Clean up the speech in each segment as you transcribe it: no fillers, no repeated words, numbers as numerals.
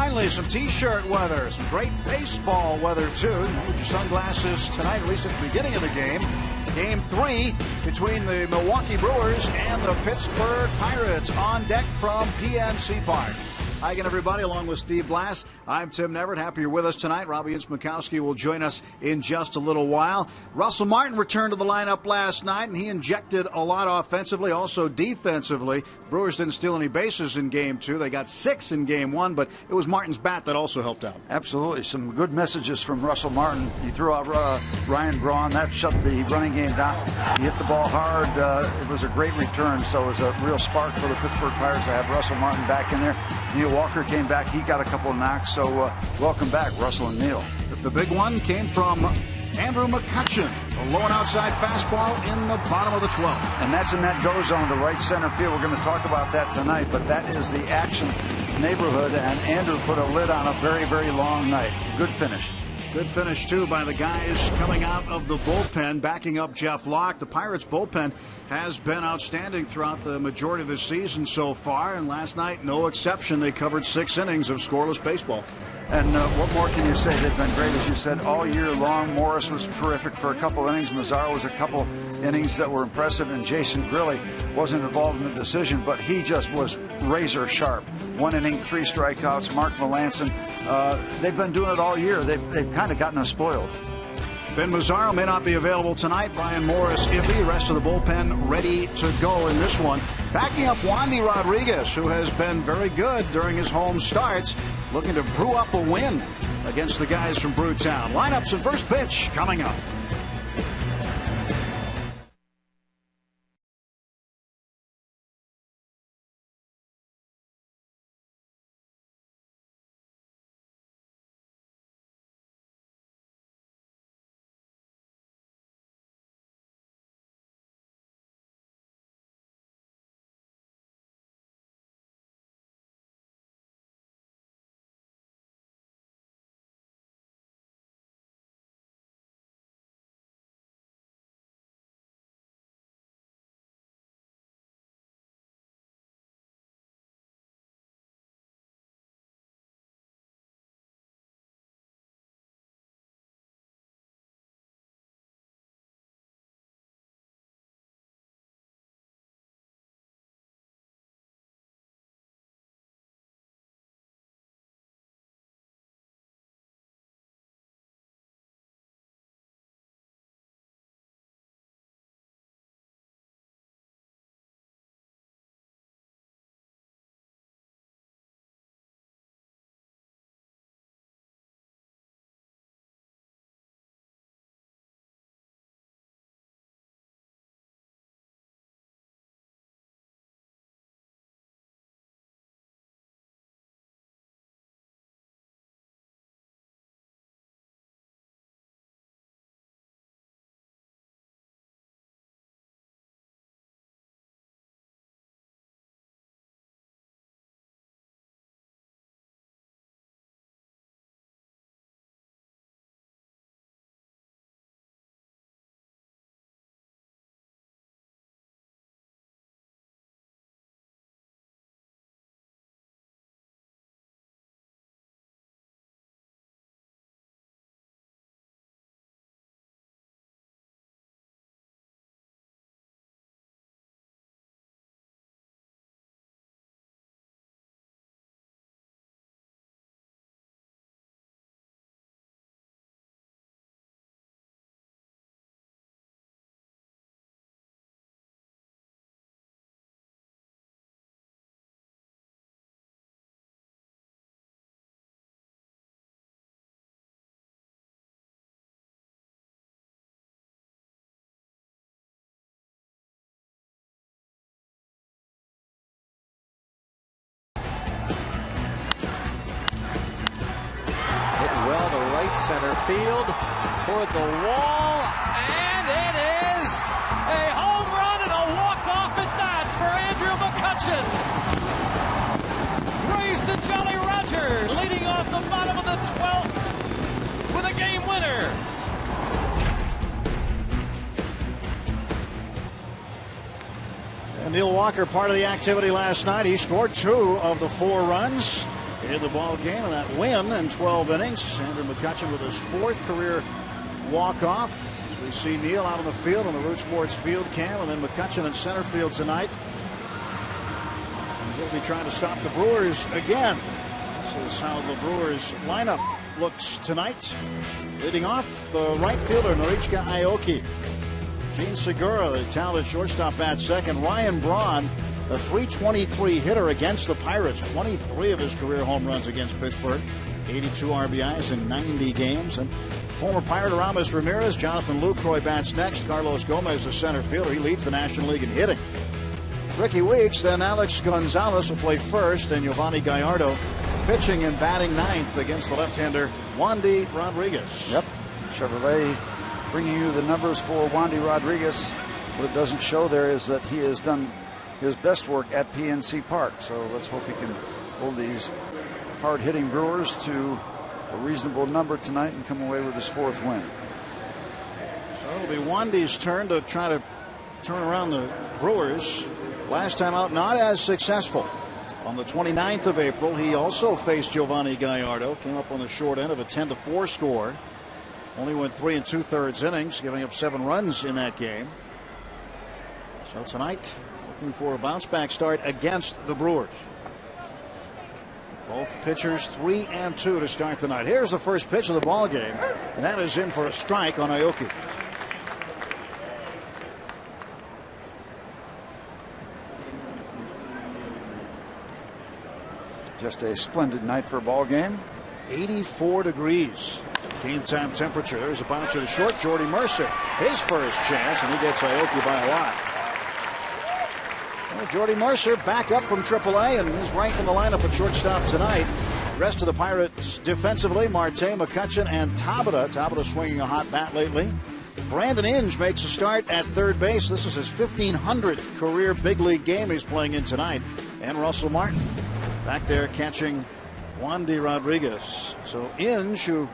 finally, some T-shirt weather, some great baseball weather, too. Use your sunglasses tonight, at least at the beginning of the game. Game 3 between the Milwaukee Brewers and the Pittsburgh Pirates on deck from PNC Park. Hi again, everybody, along with Steve Blass. I'm Tim Neverett. Happy you're with us tonight. Robbie Ince-Mikowski will join us in just a little while. Russell Martin returned to the lineup last night, and he injected a lot offensively, also defensively. Brewers didn't steal any bases in Game 2. They got 6 in Game 1, but it was Martin's bat that also helped out. Absolutely. Some good messages from Russell Martin. He threw out Ryan Braun. That shut the running game down. He hit the ball hard. It was a great return, so it was a real spark for the Pittsburgh Pirates to have Russell Martin back in there. Neil Walker came back. He got a couple of knocks, so welcome back, Russell and Neil. The big one came from Andrew McCutchen, a low and outside fastball in the bottom of the 12th. And that's in that go zone to right center field. We're going to talk about that tonight, but that is the action neighborhood, and Andrew put a lid on a very, very long night. Good finish. Good finish, too, by the guys coming out of the bullpen, backing up Jeff Locke. The Pirates' bullpen has been outstanding throughout the majority of the season so far, and last night, no exception. They covered 6 innings of scoreless baseball. And what more can you say? They've been great, as you said, all year long. Morris was terrific for a couple innings. Mazzaro was a couple innings that were impressive, and Jason Grilli wasn't involved in the decision, but he just was razor sharp. 1 inning, 3 strikeouts. Mark Melancon, they've been doing it all year. They've kind of gotten us spoiled. Ben Mazzaro may not be available tonight. Brian Morris iffy. The rest of the bullpen ready to go in this one. Backing up Wandy Rodriguez, who has been very good during his home starts, looking to brew up a win against the guys from Brewtown. Lineups and first pitch coming up. Center field toward the wall, and it is a home run and a walk-off at that for Andrew McCutchen. Raise the Jolly Roger, leading off the bottom of the 12th with a game winner. And Neil Walker, part of the activity last night. He scored 2 of the 4 runs. in the ball game, and that win in 12 innings. Andrew McCutchen with his 4th career walk-off. As we see Neil out on the field on the Root Sports field cam, and then McCutchen in center field tonight. And he'll be trying to stop the Brewers again. This is how the Brewers lineup looks tonight. Leading off, the right fielder, Norichika Aoki. Gene Segura, the talented shortstop, bats second. Ryan Braun, a .323 hitter against the Pirates. 23 of his career home runs against Pittsburgh. 82 RBIs in 90 games. And former Pirate Aramis Ramirez, Jonathan Lucroy bats next. Carlos Gomez, the center fielder. He leads the National League in hitting. Ricky Weeks, then Alex Gonzalez will play first, and Giovanni Gallardo pitching and batting ninth against the left-hander Wandy Rodriguez. Yep, Chevrolet bringing you the numbers for Wandy Rodriguez. What it doesn't show there is that he has done his best work at PNC Park. So let's hope he can hold these hard-hitting Brewers to a reasonable number tonight and come away with his 4th win. So it'll be Wandy's turn to try to turn around the Brewers. Last time out, not as successful. On the 29th of April, he also faced Giovanni Gallardo. Came up on the short end of a 10-4 score. Only went 3 2/3 innings, giving up 7 runs in that game. So tonight, looking for a bounce-back start against the Brewers. Both pitchers 3 and 2 to start tonight. Here's the first pitch of the ball game, and that is in for a strike on Aoki. Just a splendid night for a ball game. 84 degrees. Game time temperature. There's a bouncer to short. Jordy Mercer, his first chance, and he gets Aoki by a lot. Well, Jordy Mercer back up from AAA and is right in the lineup at shortstop tonight. The rest of the Pirates defensively, Marte, McCutchen, and Tabata. Tabata swinging a hot bat lately. Brandon Inge makes a start at third base. This is his 1,500th career big league game he's playing in tonight. And Russell Martin back there catching Wandy Rodriguez. So Inge, who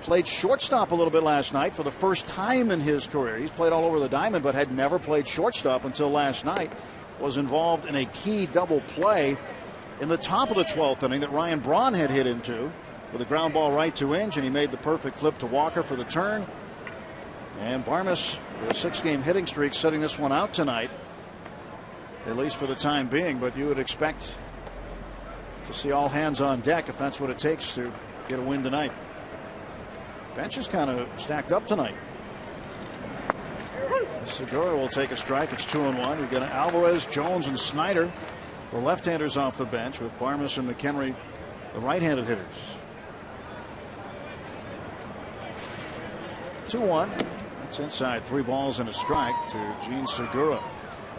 played shortstop a little bit last night for the first time in his career. He's played all over the diamond but had never played shortstop until last night. Was involved in a key double play in the top of the 12th inning that Ryan Braun had hit into with a ground ball right to Inge, and he made the perfect flip to Walker for the turn. And Barmes, the 6-game hitting streak, setting this one out tonight, at least for the time being. But you would expect to see all hands on deck if that's what it takes to get a win tonight. Bench is kind of stacked up tonight. Segura will take a strike. It's 2-1. We've got Alvarez, Jones, and Snyder, the left-handers, off the bench, with Barmes and McHenry, the right-handed hitters. 2-1. That's inside. 3 balls and a strike to Gene Segura.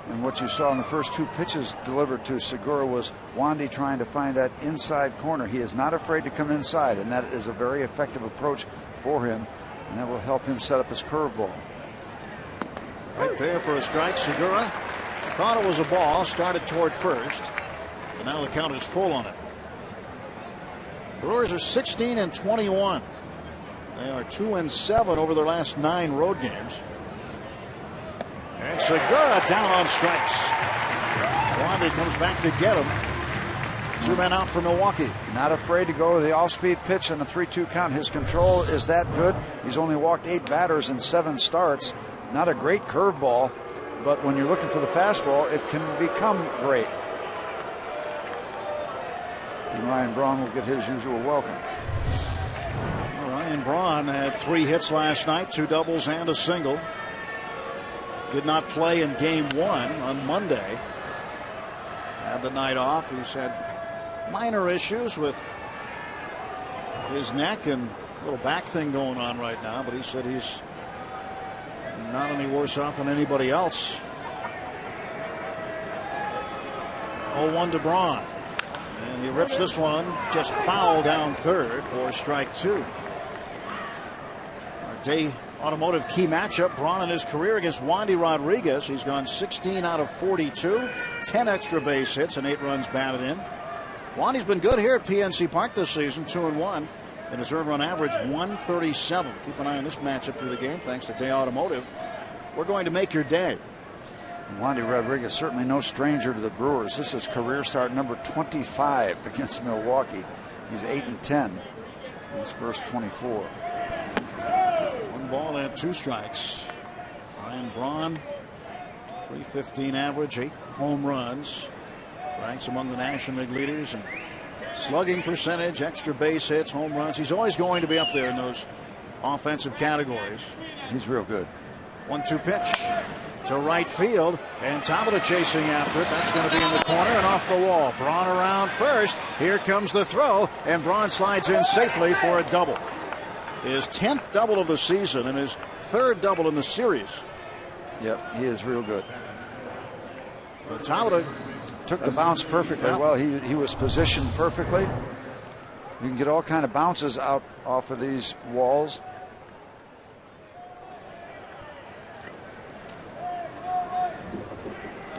And what you saw in the first 2 pitches delivered to Segura was Wandy trying to find that inside corner. He is not afraid to come inside, and that is a very effective approach for him, and that will help him set up his curveball. Right there for a strike. Segura thought it was a ball, started toward first, and now the count is full on it. Brewers are 16 and 21. They are 2 and 7 over their last 9 road games. And Segura down on strikes. Wandy comes back to get him. 2 men out for Milwaukee. Not afraid to go with the off-speed pitch on a 3-2 count. His control is that good. He's only walked 8 batters in 7 starts. Not a great curveball, but when you're looking for the fastball, it can become great. And Ryan Braun will get his usual welcome. Ryan Braun had 3 hits last night, 2 doubles and a single. Did not play in game 1 on Monday. Had the night off. He's had minor issues with his neck and a little back thing going on right now, but he said he's not any worse off than anybody else. 0-1 to Braun. And he rips this one just foul down third for strike 2. Our day automotive key matchup. Braun in his career against Wandy Rodriguez. He's gone 16 out of 42. 10 extra base hits and 8 runs batted in. Wandy's been good here at PNC Park this season. 2-1. And his earned run average 137. Keep an eye on this matchup through the game thanks to Day Automotive. We're going to make your day. Wandy Rodriguez, certainly no stranger to the Brewers. This is career start number 25 against Milwaukee. He's 8-10 in his first 24. 1 ball and 2 strikes. Ryan Braun, .315 average, 8 home runs. Ranks among the National League leaders in slugging percentage, extra base hits, home runs. He's always going to be up there in those offensive categories. He's real good. 1-2 pitch to right field, and Tabata chasing after it. That's going to be in the corner and off the wall. Braun around first. Here comes the throw, and Braun slides in safely for a double. His 10th double of the season and his 3rd double in the series. Yep, he is real good. Tabata took the bounce perfectly well. He was positioned perfectly. You can get all kind of bounces out off of these walls.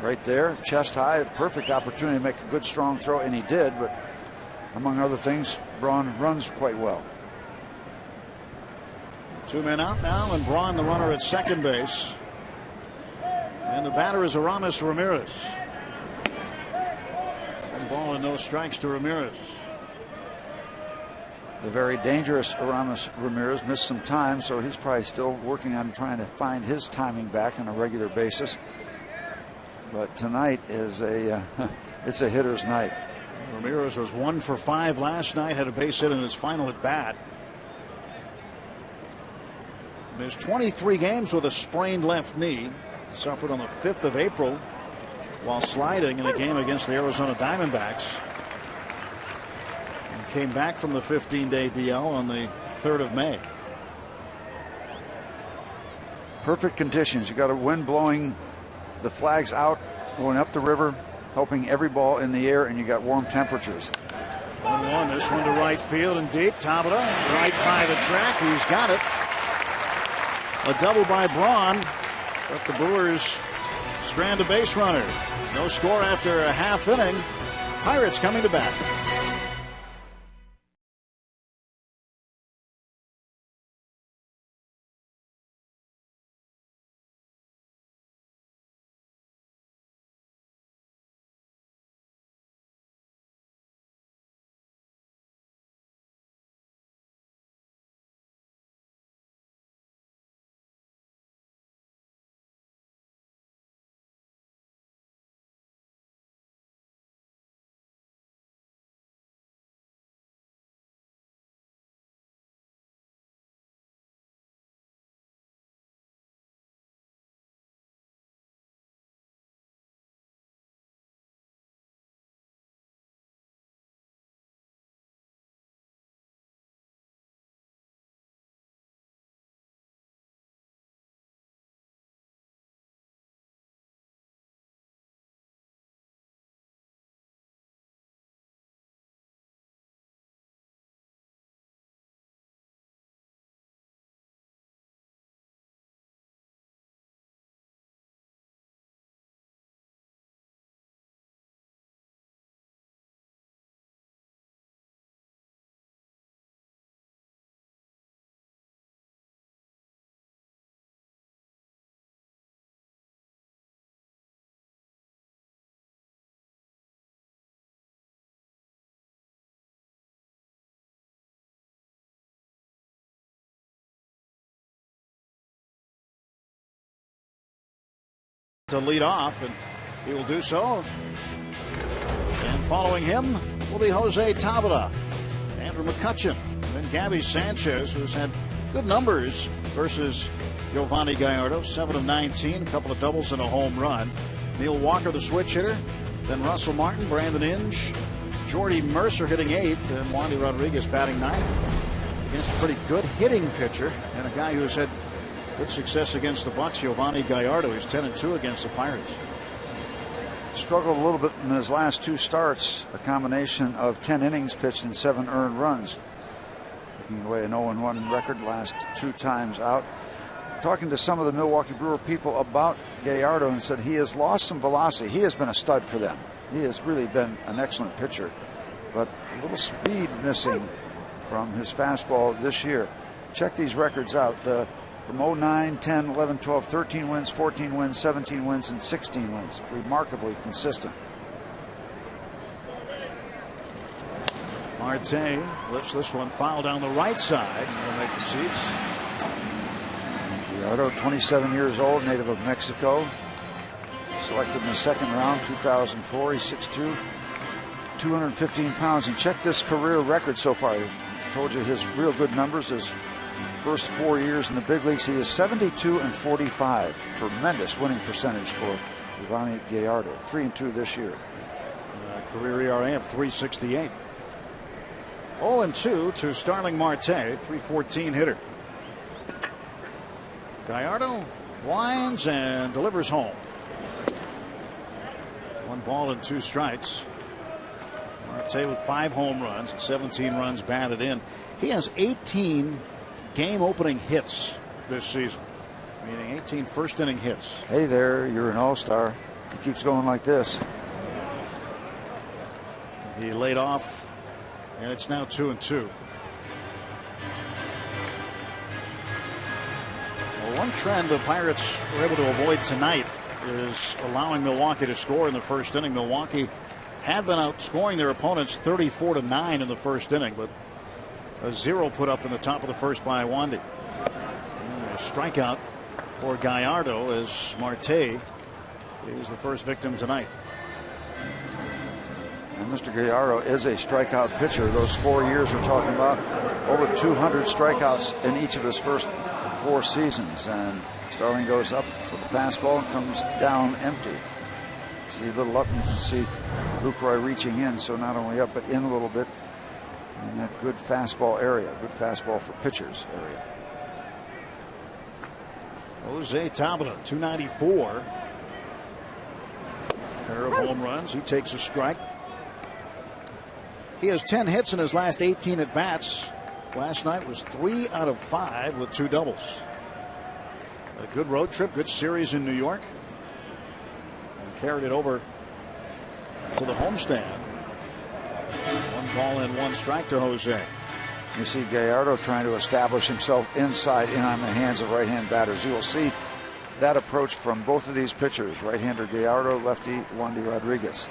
Right there, chest high, perfect opportunity to make a good strong throw, and he did, but among other things, Braun runs quite well. 2 men out now, and Braun the runner at second base. And the batter is Aramis Ramirez. 1 ball and no strikes to Ramirez. The very dangerous Aramis Ramirez missed some time, so he's probably still working on trying to find his timing back on a regular basis. But tonight is it's a hitter's night. Ramirez was 1 for 5 last night, had a base hit in his final at bat. There's 23 games with a sprained left knee. Suffered on the 5th of April while sliding in a game against the Arizona Diamondbacks. And came back from the 15-day DL on the 3rd of May. Perfect conditions. You got a wind blowing the flags out, going up the river, helping every ball in the air, and you got warm temperatures. 1-1. This one to right field and deep. Tabata right by the track. He's got it. A double by Braun, but the Brewers strand a base runner. No score after a half inning. Pirates coming to bat. To lead off, and he will do so. And following him will be Jose Tabata, Andrew McCutchen, and then Gabby Sanchez, who's had good numbers versus Giovanni Gallardo, 7 of 19, a couple of doubles and a home run. Neil Walker, the switch hitter, then Russell Martin, Brandon Inge, Jordy Mercer hitting 8th, and Wandy Rodriguez batting 9th against a pretty good hitting pitcher and a guy who has had good success against the Bucks, Giovanni Gallardo. He's 10-2 against the Pirates. Struggled a little bit in his last 2 starts, a combination of 10 innings pitched and 7 earned runs. Taking away an 0-1 record last 2 times out. Talking to some of the Milwaukee Brewer people about Gallardo, and said he has lost some velocity. He has been a stud for them. He has really been an excellent pitcher, but a little speed missing from his fastball this year. Check these records out. from 09, 10, 11, 12, 13 wins, 14 wins, 17 wins, and 16 wins. Remarkably consistent. Marte lifts this one foul down the right side. He'll make the seats. Gallardo, 27 years old, native of Mexico. Selected in the second round, 2004. He's 6'2", 215 pounds. And check this career record so far. I told you his real good numbers. His first 4 years in the big leagues, he is 72-45. Tremendous winning percentage for Yovani Gallardo. 3-2 this year. Career ERA of 3.68. 0-2 to Starling Marte, 3.14 hitter. Gallardo winds and delivers home. 1 ball and 2 strikes. Marte with 5 home runs and 17 runs batted in. He has 18 game opening hits this season, meaning 18 first inning hits. Hey there, you're an all-star. He keeps going like this. He laid off, and it's now 2-2. Well, one trend the Pirates were able to avoid tonight is allowing Milwaukee to score in the first inning. Milwaukee had been outscoring their opponents 34-9 in the first inning, but a 0 put up in the top of the first by Wandy. A strikeout for Gallardo as Marte is the first victim tonight. And Mr. Gallardo is a strikeout pitcher. Those 4 years we're talking about, over 200 strikeouts in each of his first 4 seasons. And Starling goes up for the fastball and comes down empty. See a little up, you can see Lucroy reaching in, so not only up but in a little bit in that good fastball area, good fastball for pitchers area. Jose Tabata, 294. Pair of home runs. He takes a strike. He has 10 hits in his last 18 at bats. Last night was 3 out of 5 with 2 doubles. A good road trip, good series in New York. And carried it over to the homestand. 1 ball and 1 strike to Jose. You see Gallardo trying to establish himself inside in on the hands of right-hand batters. You will see that approach from both of these pitchers. Right-hander Gallardo, lefty Wandy Rodriguez.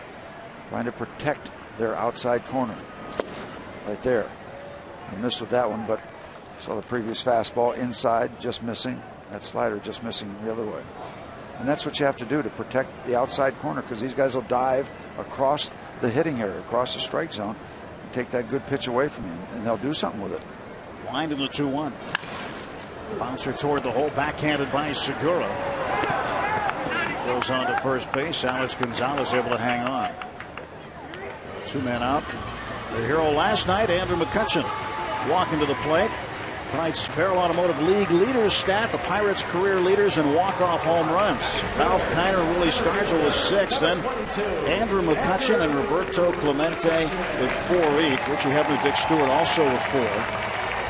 Trying to protect their outside corner. Right there. I missed with that one, but saw the previous fastball inside, just missing. That slider just missing the other way. And that's what you have to do to protect the outside corner, because these guys will dive across the hitting area, across the strike zone, and take that good pitch away from you, and they'll do something with it. Wind in the 2-1. Bouncer toward the hole, backhanded by Segura. Goes on to first base. Alex Gonzalez able to hang on. 2 men out. The hero last night, Andrew McCutchen, walking to the plate. Tonight's Barrel Automotive League leaders stat, the Pirates career leaders in walk-off home runs. Ralph Kiner and Willie Stargell with 6. Then Andrew McCutchen and Roberto Clemente with 4 each. Richie Hebner, Dick Stewart also with 4.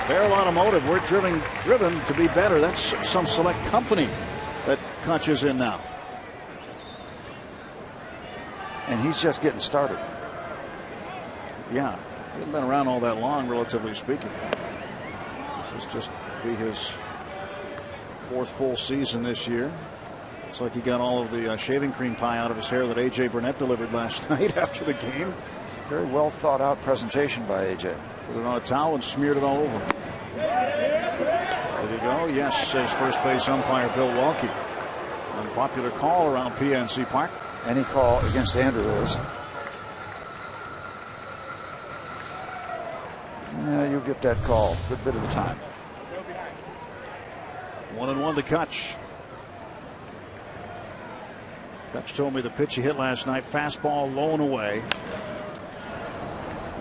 Barrel Automotive, we're driven to be better. That's some select company that Kutch is in now. And he's just getting started. Yeah, he hasn't been around all that long, relatively speaking. This is just be his 4th full season this year. Looks like he got all of the shaving cream pie out of his hair that A.J. Burnett delivered last night after the game. Very well thought out presentation by A.J. Put it on a towel and smeared it all over. There you go. Yes, says first base umpire Bill Walke. Unpopular call around PNC Park. Any call against Andrew is. Yeah, you'll get that call a good bit of the time. 1-1 to Kutch. Kutch told me the pitch he hit last night, fastball low and away.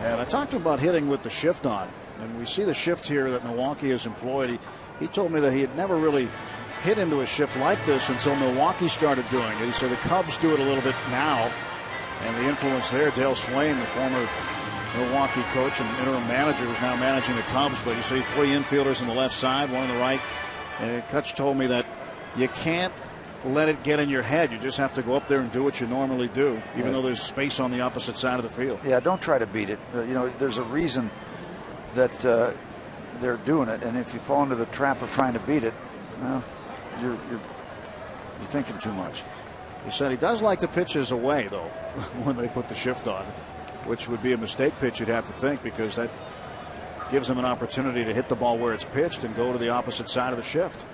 And I talked to him about hitting with the shift on. And we see the shift here that Milwaukee has employed. He told me that he had never really hit into a shift like this until Milwaukee started doing it. He said the Cubs do it a little bit now. And the influence there, Dale Swain, the former Milwaukee coach and interim manager, who's now managing the Cubs. But you see 3 infielders on the left side, 1 on the right. And Kutch told me that you can't let it get in your head. You just have to go up there and do what you normally do, even though there's space on the opposite side of the field. Yeah, don't try to beat it. You know, there's a reason that they're doing it. And if you fall into the trap of trying to beat it, Well, you're thinking too much. He said he does like the pitches away, though, when they put the shift on, which would be a mistake pitch, you'd have to think, because that gives him an opportunity to hit the ball where it's pitched and go to the opposite side of the shift.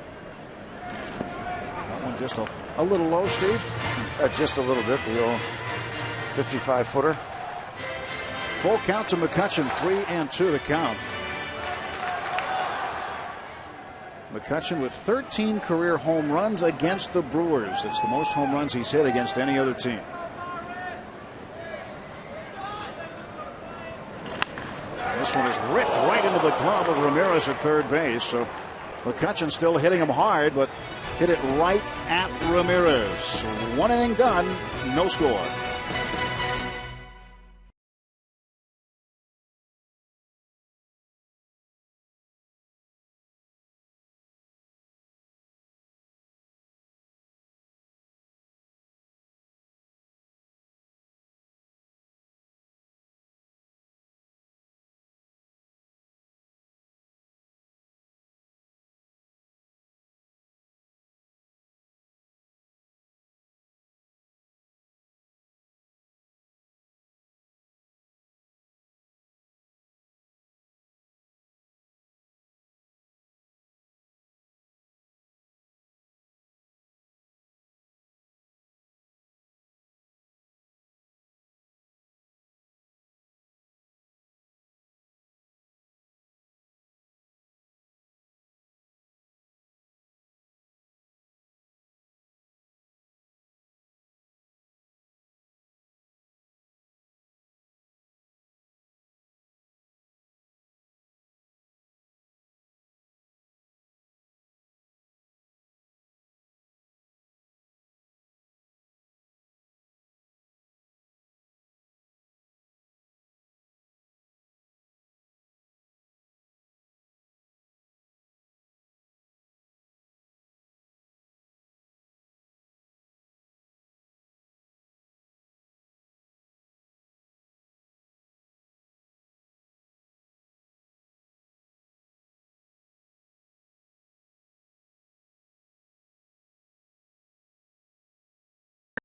That one just a little low, Steve? Just a little bit, the old 55-footer. Full count to McCutchen, 3-2 the count. McCutchen with 13 career home runs against the Brewers. That's the most home runs he's hit against any other team. And this one is ripped right into the glove of Ramirez at third base. So McCutchen still hitting him hard, but hit it right at Ramirez. 1 inning done, no score.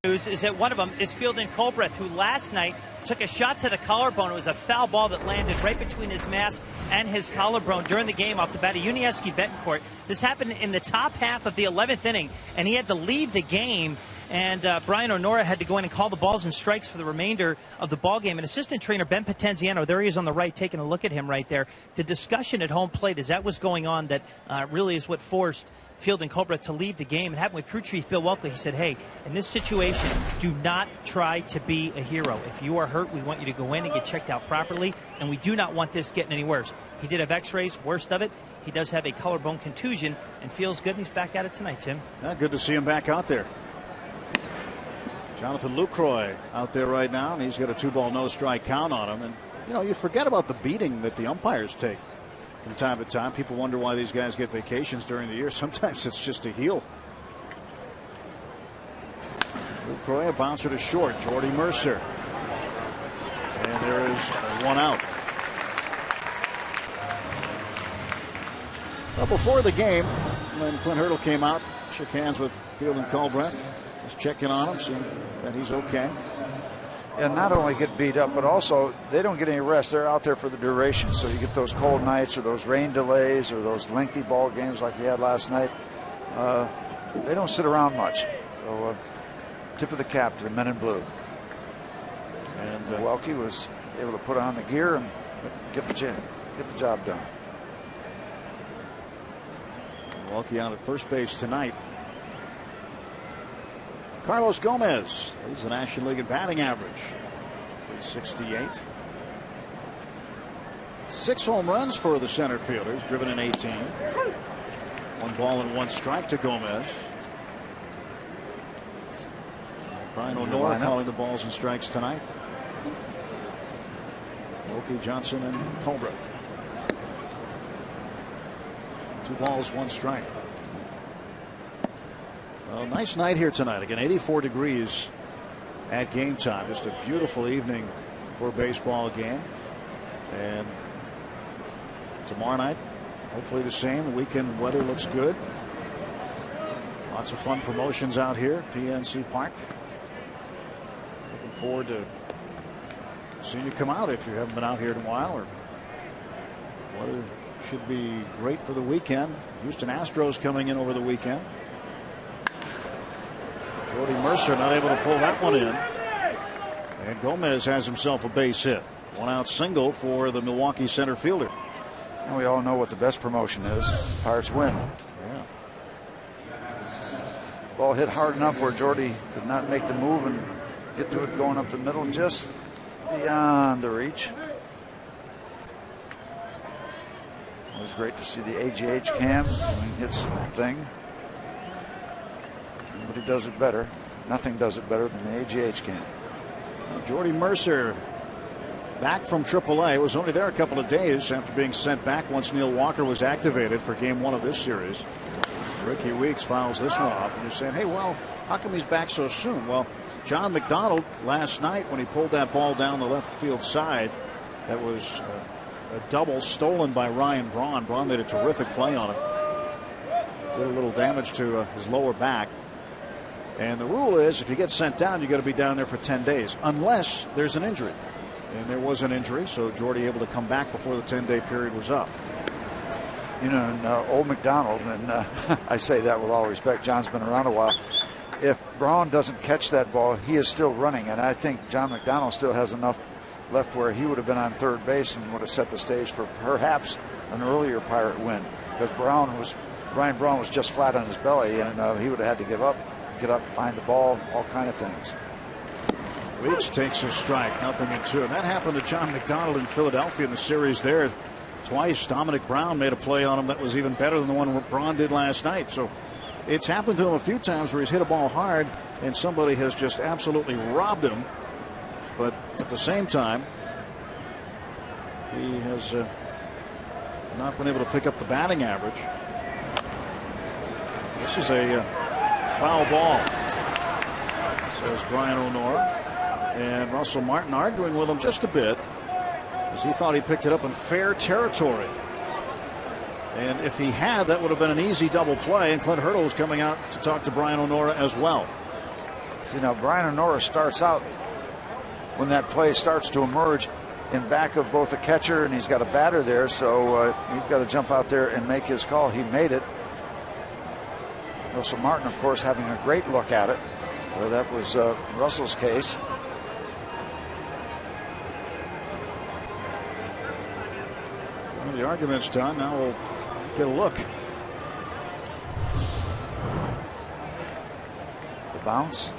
Is that one of them is Fielding Colbreth, who last night took a shot to the collarbone. It was a foul ball that landed right between his mask and his collarbone during the game off the bat of Yuniesky Betancourt. This happened in the top half of the 11th inning, and he had to leave the game. And Brian O'Nora had to go in and call the balls and strikes for the remainder of the ball game. And assistant trainer Ben Potenziano, there he is on the right, taking a look at him right there. The discussion at home plate as that was going on, that really is what forced Fielding Colbreth to leave the game. It happened with crew chief Bill Welke. He said, hey, in this situation, do not try to be a hero. If you are hurt, we want you to go in and get checked out properly, and we do not want this getting any worse. He did have x-rays, worst of it. He does have a collarbone contusion and feels good, and he's back at it tonight, Tim. Yeah, good to see him back out there. Jonathan Lucroy out there right now, and he's got a 2-ball, no-strike count on him. And, you know, you forget about the beating that the umpires take from time to time. People wonder why these guys get vacations during the year. Sometimes it's just a heel. Lucroy, a bouncer to short. Jordy Mercer. And there is one out. Well, before the game, when Clint Hurdle came out, shook hands with Fielding Colbreth. Just checking on him, seeing that he's okay. And not only get beat up, but also they don't get any rest. They're out there for the duration. So you get those cold nights or those rain delays or those lengthy ball games like we had last night. They don't sit around much. So tip of the cap to the men in blue. And Welke was able to put on the gear and get the job done. Welke out at first base tonight. Carlos Gomez leads the National League in batting average. 368. 6 home runs for the center fielder. He's driven in 18. 1 ball and 1 strike to Gomez. Brian O'Nora calling the balls and strikes tonight. Wilkie, Johnson, and Colbreth. 2 balls, 1 strike. Well, nice night here tonight. Again, 84 degrees at game time. Just a beautiful evening for a baseball game. And tomorrow night, hopefully the same. The weekend weather looks good. Lots of fun promotions out here at PNC Park. Looking forward to seeing you come out if you haven't been out here in a while. Or weather should be great for the weekend. Houston Astros coming in over the weekend. Jordy Mercer not able to pull that one in. And Gomez has himself a base hit. 1-out single for the Milwaukee center fielder. And we all know what the best promotion is. Pirates win. Yeah. Ball hit hard enough where Jordy could not make the move and get to it going up the middle, just beyond the reach. It was great to see the AGH cam doing his thing. Nobody does it better. Nothing does it better than the AGH cam. Jordy Mercer back from AAA. It was only there a couple of days after being sent back once Neil Walker was activated for game 1 of this series. Ricky Weeks fouls this one off, and you're saying, hey, well, how come he's back so soon? Well, John McDonald last night when he pulled that ball down the left field side, that was a double stolen by Ryan Braun. Braun made a terrific play on it. Did a little damage to his lower back. And the rule is if you get sent down, you got to be down there for 10 days unless there's an injury. And there was an injury, so Jordy able to come back before the 10-day period was up. You know, and, old McDonald, and I say that with all respect, John's been around a while. If Braun doesn't catch that ball, he is still running, and I think John McDonald still has enough left where he would have been on third base and would have set the stage for perhaps an earlier Pirate win, because Ryan Braun was just flat on his belly, and he would have had to get up, find the ball, all kind of things. Weeks takes a strike, 0-2, and that happened to John McDonald in Philadelphia in the series there. Twice Dominic Brown made a play on him that was even better than the one Braun did last night. So it's happened to him a few times where he's hit a ball hard and somebody has just absolutely robbed him. But at the same time, he has not been able to pick up the batting average. This is a foul ball, says Brian O'Nora. And Russell Martin arguing with him just a bit as he thought he picked it up in fair territory. And if he had, that would have been an easy double play. And Clint Hurdle was coming out to talk to Brian O'Nora as well. See, now Brian O'Nora starts out when that play starts to emerge in back of both the catcher and he's got a batter there, so he's got to jump out there and make his call. He made it. Russell Martin, of course, having a great look at it. Well, that was Russell's case. Well, the argument's done. Now we'll get a look. The bounce.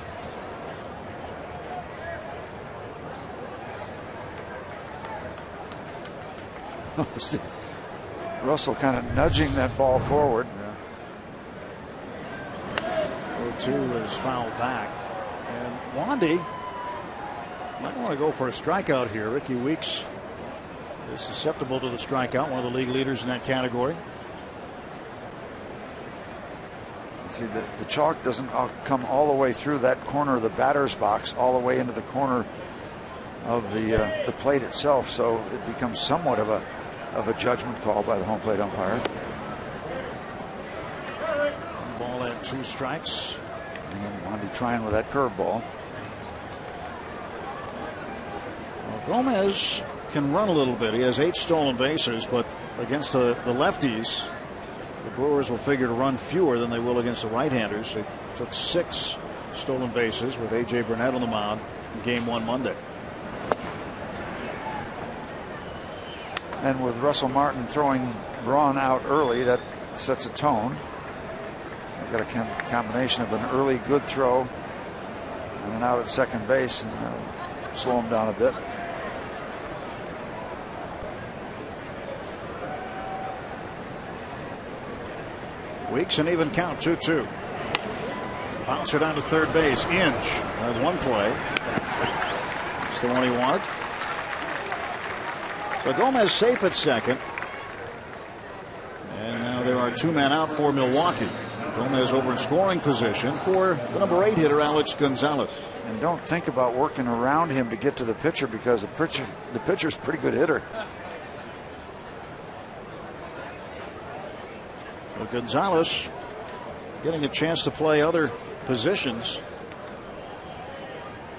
Russell kind of nudging that ball forward. Yeah. 0-2 is fouled back. And Wandy might want to go for a strikeout here. Ricky Weeks is susceptible to the strikeout, one of the league leaders in that category. See, the chalk doesn't come all the way through that corner of the batter's box, all the way into the corner of the plate itself, so it becomes somewhat of a judgment call by the home plate umpire. Ball at 2 strikes. And Wandy trying with that curveball. Well, Gomez can run a little bit. He has 8 stolen bases, but against the lefties, the Brewers will figure to run fewer than they will against the right-handers. They took 6 stolen bases with A.J. Burnett on the mound in Game 1 Monday. And with Russell Martin throwing Braun out early, that sets a tone. You've got a combination of an early good throw and an out at second base, and slow him down a bit. Weeks an even count, 2-2. Bouncer down to third base. Inge had one play. It's the one he wanted. So Gomez safe at second. And now there are 2 men out for Milwaukee. Gomez over in scoring position for the number 8 hitter, Alex Gonzalez. And don't think about working around him to get to the pitcher, because the pitcher's a pretty good hitter. Well, Gonzalez getting a chance to play other positions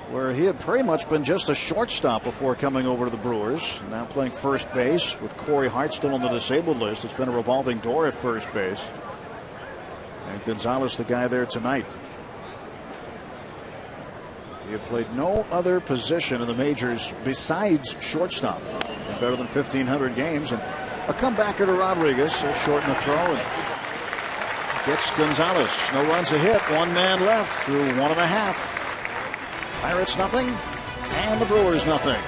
where he had pretty much been just a shortstop before coming over to the Brewers. Now playing first base with Corey Hart still on the disabled list. It's been a revolving door at first base. And Gonzalez the guy there tonight. He had played no other position in the majors besides shortstop in better than 1,500 games. And a comebacker to Rodriguez. He'll shorten the throw and gets Gonzalez. No runs, a hit. One man left through 1.5. Pirates nothing, and the Brewers nothing.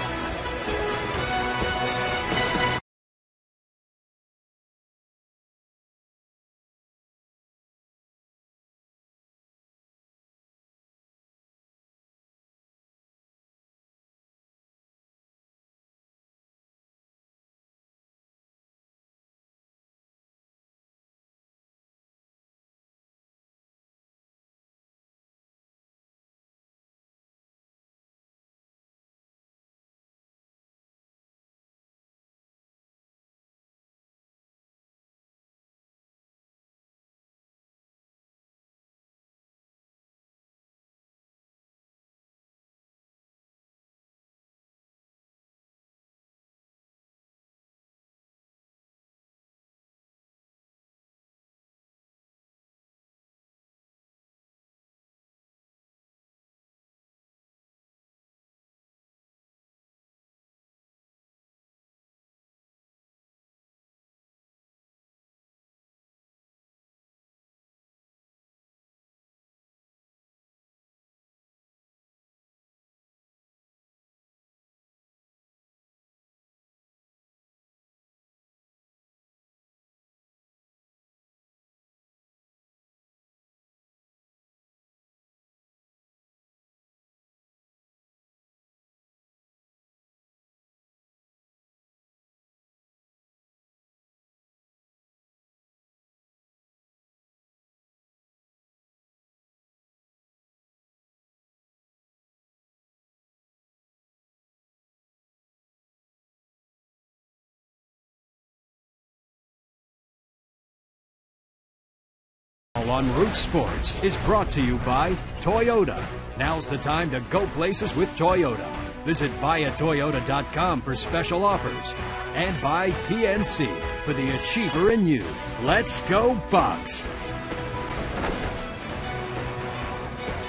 On Root Sports is brought to you by Toyota. Now's the time to go places with Toyota. Visit buyatoyota.com for special offers. And by PNC for the achiever in you. Let's go Bucks.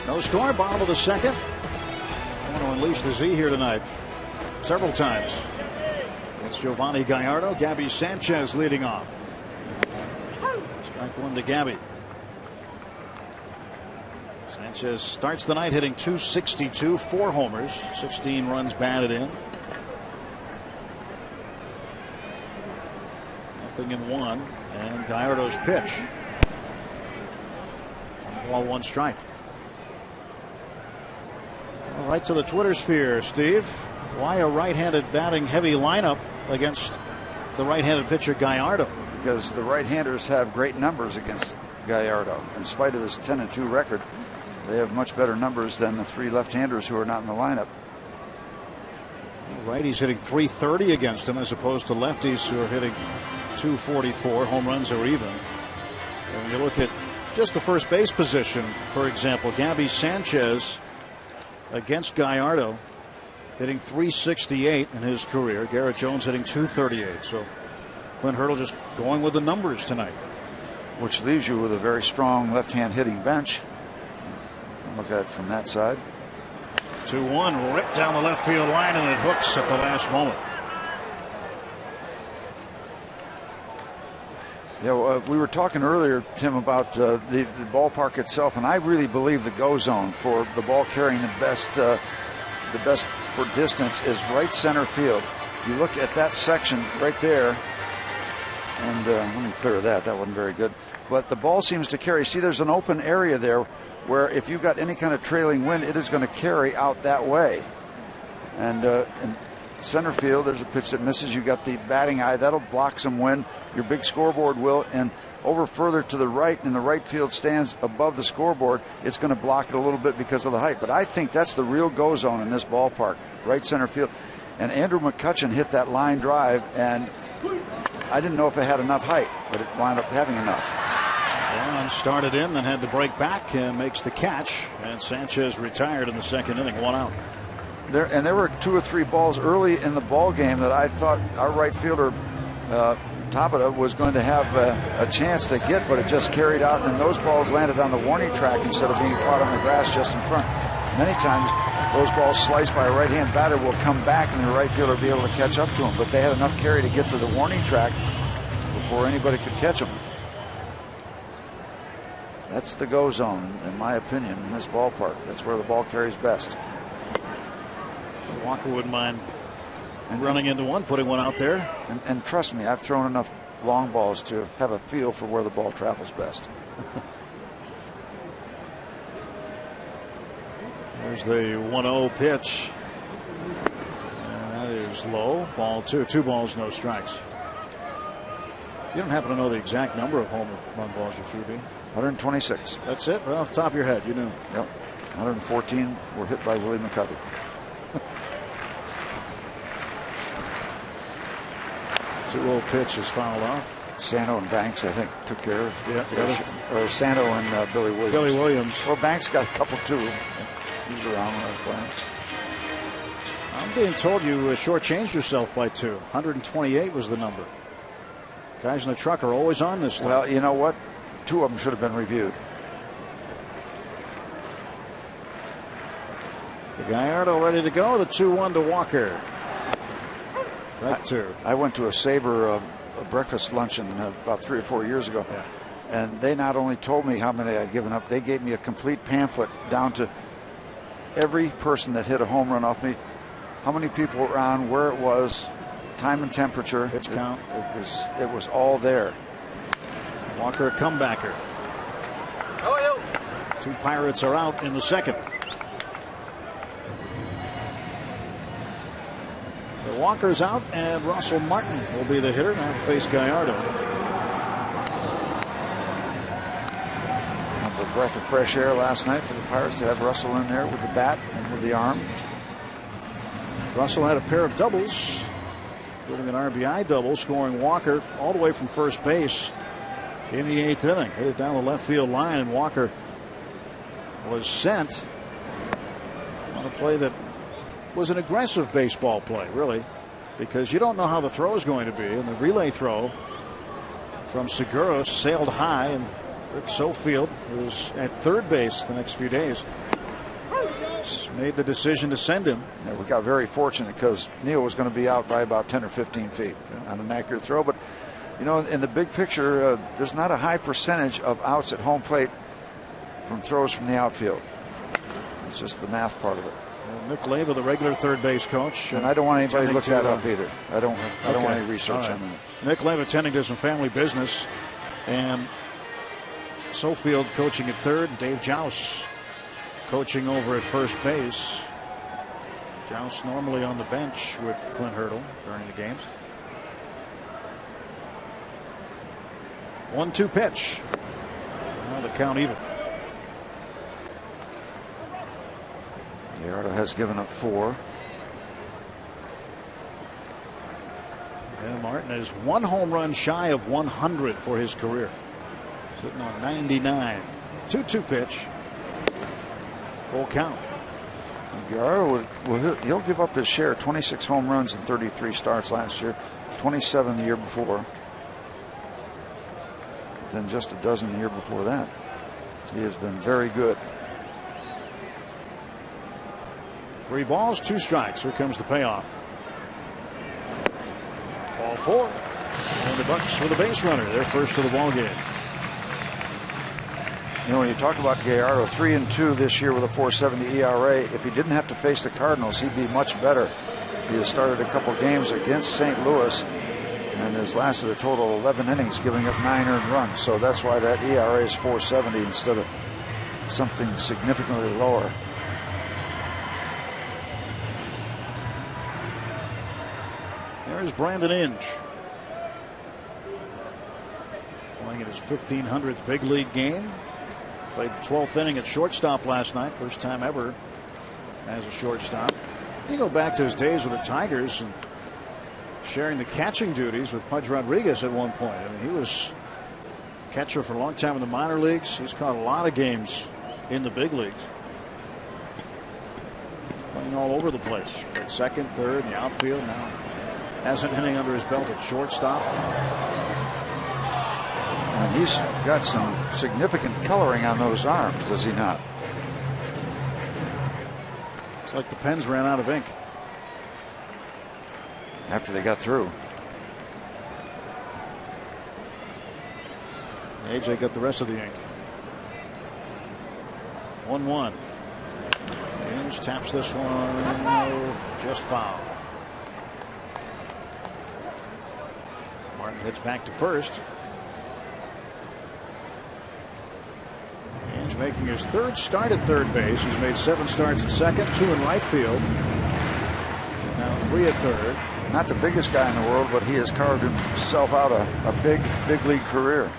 No score, bottom of the second. I want to unleash the Z here tonight several times. It's Giovanni Gallardo. Gabby Sanchez leading off. Strike one to Gabby. Sanchez starts the night hitting .262, 4 homers, 16 runs batted in. Nothing in one, and Gallardo's pitch. 1 strike. All right, to the Twitter sphere, Steve. Why a right-handed batting heavy lineup against the right-handed pitcher Gallardo? Because the right-handers have great numbers against Gallardo. In spite of his 10-2 record, they have much better numbers than the 3 left-handers who are not in the lineup. Righties hitting .330 against him as opposed to lefties who are hitting .244. Home runs are even. And when you look at just the first base position, for example, Gabby Sanchez against Gallardo hitting .368 in his career. Garrett Jones hitting .238. So Clint Hurdle just going with the numbers tonight. Which leaves you with a very strong left-hand hitting bench. Look at it from that side. 2-1, ripped down the left field line, and it hooks at the last moment. We were talking earlier, Tim, about the ballpark itself, and I really believe the go zone for the ball carrying the best for distance is right center field. You look at that section right there, and let me clear that. That wasn't very good. But the ball seems to carry. See, there's an open area there where if you've got any kind of trailing wind, it is going to carry out that way. And in center field, there's a pitch that misses. You got the batting eye. That'll block some wind. Your big scoreboard will. And over further to the right, in the right field stands above the scoreboard, it's going to block it a little bit because of the height. But I think that's the real go zone in this ballpark, right center field. And Andrew McCutchen hit that line drive, and I didn't know if it had enough height, but it wound up having enough. And started in, then had to break back and makes the catch. And Sanchez retired in the second inning, 1 out. There were 2 or 3 balls early in the ball game that I thought our right fielder Tabata was going to have a chance to get, but it just carried out, and those balls landed on the warning track instead of being caught on the grass just in front. Many times those balls sliced by a right-hand batter will come back and the right fielder will be able to catch up to them, but they had enough carry to get to the warning track before anybody could catch them. That's the go zone, in my opinion, in this ballpark. That's where the ball carries best. Walker wouldn't mind running into one, putting one out there. And trust me, I've thrown enough long balls to have a feel for where the ball travels best. There's the 1-0 pitch. And that is low. Ball 2. 2 balls, no strikes. You don't happen to know the exact number of home run balls you threw, do you? 126. That's it? Right off the top of your head, you knew. Yep. 114 were hit by Willie McCovey. 2-0 pitch is fouled off. Santo and Banks, I think, took care of. Yeah. Or Santo and Billy Williams. Billy Williams. Well, Banks got a couple too. He's around when I was playing. I'm being told you shortchanged yourself by 2. 128 was the number. Guys in the truck are always on this stuff. Well, you know what? 2 of them should have been reviewed. The Gallardo ready to go. The 2-1 to Walker. Right 2. I went to a Sabre a breakfast luncheon about 3 or 4 years ago. Yeah. And they not only told me how many I'd given up, they gave me a complete pamphlet down to every person that hit a home run off me, how many people were on, where it was, time and temperature. Pitch count. It was all there. Walker, a comebacker. 2 Pirates are out in the second. The Walker's out, and Russell Martin will be the hitter. Now to face Gallardo. A breath of fresh air last night for the Pirates to have Russell in there with the bat and with the arm. Russell had a pair of doubles, including an RBI double, scoring Walker all the way from first base in the 8th inning. Hit it down the left field line, and Walker was sent on a play that was an aggressive baseball play, really, because you don't know how the throw is going to be. And the relay throw from Segura sailed high, and Rick Sofield, who was at third base the next few days, made the decision to send him. Yeah, we got very fortunate because Neal was going to be out by about 10 or 15 feet on an accurate throw. But, you know, in the big picture, there's not a high percentage of outs at home plate from throws from the outfield. It's just the math part of it. Nick Leyva, the regular third base coach. And I don't want anybody to look that up either. I don't want any research on that. Nick Leyva tending to some family business. And Sofield coaching at third. Dave Joust coaching over at first base. Joust normally on the bench with Clint Hurdle during the games. 1-2 pitch. Now the count even. Gallardo has given up 4. And Martin is 1 home run shy of 100 for his career. Sitting on 99. 2-2 pitch. Full count. Gallardo he'll give up his share. 26 home runs in 33 starts last year. 27 the year before. Then just a dozen the year before that. He has been very good. 3 balls, 2 strikes. Here comes the payoff. Ball 4. And the Bucks with a base runner. They're first to the ball game. You know, when you talk about Gallardo, 3-2 this year with a 4.70 ERA. If he didn't have to face the Cardinals, he'd be much better. He has started a couple games against St. Louis and has lasted a total of 11 innings, giving up 9 earned runs. So that's why that ERA is 4.70 instead of something significantly lower. There's Brandon Inge. Playing in his 1500th big league game. Played the 12th inning at shortstop last night. First time ever as a shortstop. You go back to his days with the Tigers and sharing the catching duties with Pudge Rodriguez at one point. I mean, he was catcher for a long time in the minor leagues. He's caught a lot of games in the big leagues. Playing all over the place. At second, third, in the outfield now. Has an inning under his belt at shortstop. And he's got some significant coloring on those arms, does he not? It's like the pens ran out of ink. After they got through. AJ got the rest of the ink. 1-1. Inge taps this one. No, just foul. Martin hits back to first. Inge making his third start at third base. He's made 7 starts at second, 2 in right field. Now 3 at third. Not the biggest guy in the world, but he has carved himself out a big league career.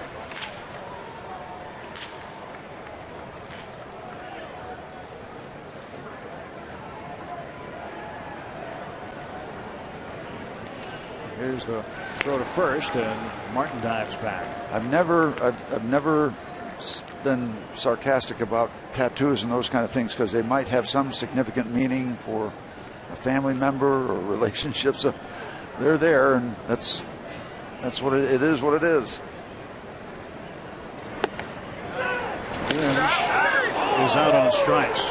Here's the throw to first, and Martin dives back. I've never been sarcastic about tattoos and those kind of things because they might have some significant meaning for a family member or relationships. So they're there, and that's what it is. What it is. Inge is out on strikes.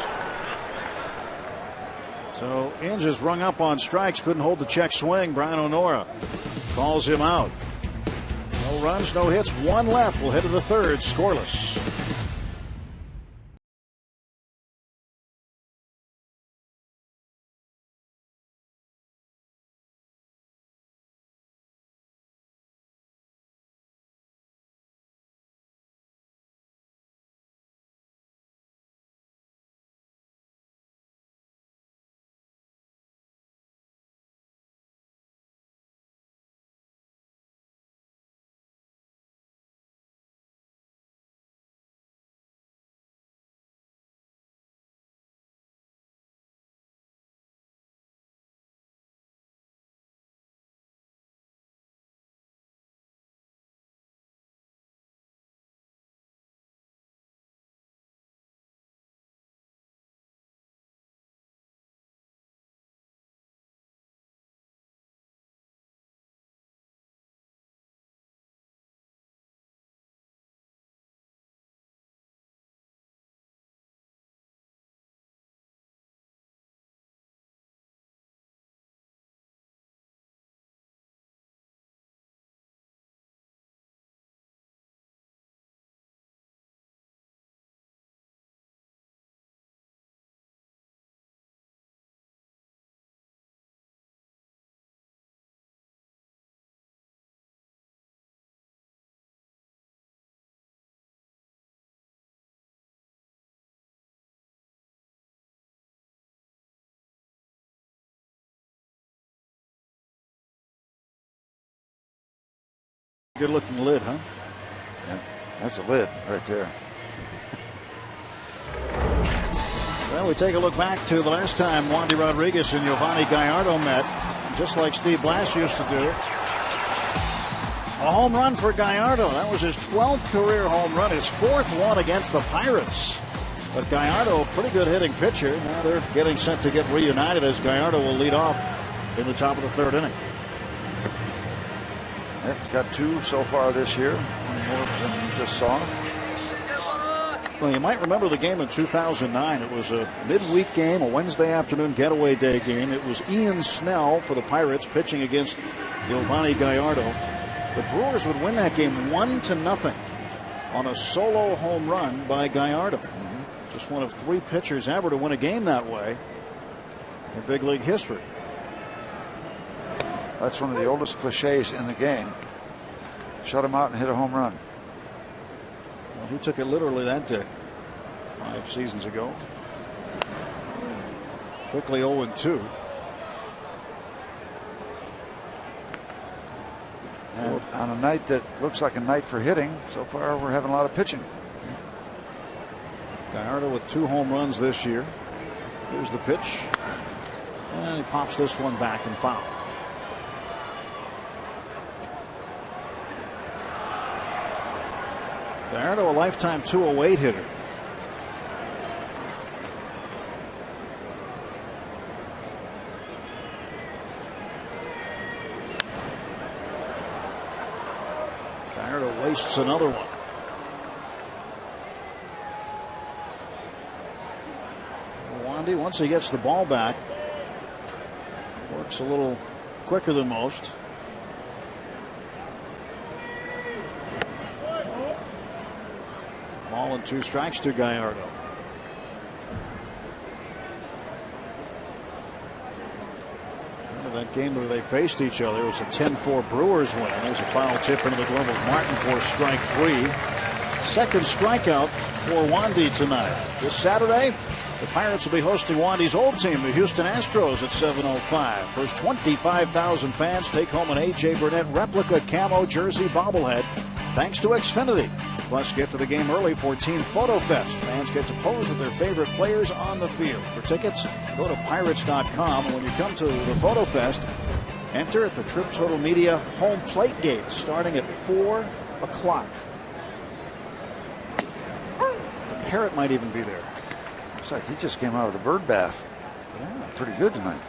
So Inge is rung up on strikes, couldn't hold the check swing. Brian O'Nora calls him out. No runs, no hits, 1 left. We'll head to the third, scoreless. Good looking lid, huh? Yeah, that's a lid right there. Well, we take a look back to the last time Wandy Rodriguez and Giovanni Gallardo met, just like Steve Blass used to do. A home run for Gallardo. That was his 12th career home run, his 4th one against the Pirates. But Gallardo, pretty good hitting pitcher. Now they're getting set to get reunited as Gallardo will lead off in the top of the 3rd inning. Yep, got 2 so far this year. 1 more than you just saw. Well, you might remember the game in 2009. It was a midweek game, a Wednesday afternoon getaway day game. It was Ian Snell for the Pirates pitching against Giovanni Gallardo. The Brewers would win that game 1-0 on a solo home run by Gallardo. Just one of 3 pitchers ever to win a game that way in big league history. That's one of the oldest cliches in the game. Shut him out and hit a home run. Well, he took it literally that day, 5 seasons ago. Quickly 0-2. And on a night that looks like a night for hitting, so far we're having a lot of pitching. Gallardo with 2 home runs this year. Here's the pitch. And he pops this one back and foul. Gallardo, a lifetime 208 hitter. Gallardo wastes another one. Wandy, once he gets the ball back, works a little quicker than most. Ball and 2 strikes to Gallardo. Remember that game where they faced each other? It was a 10-4 Brewers win. There's a foul tip into the glove of Martin for strike 3. Second strikeout for Wandy tonight. This Saturday, the Pirates will be hosting Wandy's old team, the Houston Astros, at 7:05. First 25,000 fans take home an A.J. Burnett replica camo jersey bobblehead thanks to Xfinity. Plus, get to the game early for Team Photo Fest. Fans get to pose with their favorite players on the field. For tickets, go to Pirates.com. And when you come to the Photo Fest, enter at the Trip Total Media home plate gate starting at 4 o'clock. The parrot might even be there. Looks like he just came out of the bird bath. Yeah, pretty good tonight.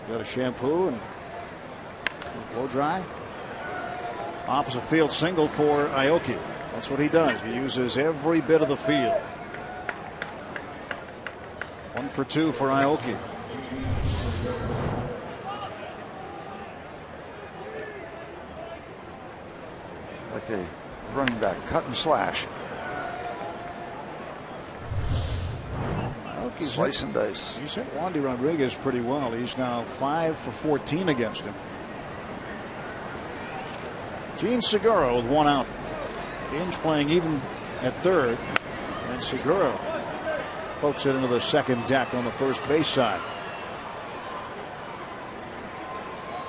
Got a shampoo and blow dry. Opposite field single for Aoki. That's what he does. He uses every bit of the field. 1 for 2 for Aoki. Like a running back, cut and slash. Slice and dice. He's hit Wandy Rodriguez pretty well. He's now 5 for 14 against him. Gene Segura with 1 out. Inge playing even at third. And Segura pokes it into the second deck on the first base side.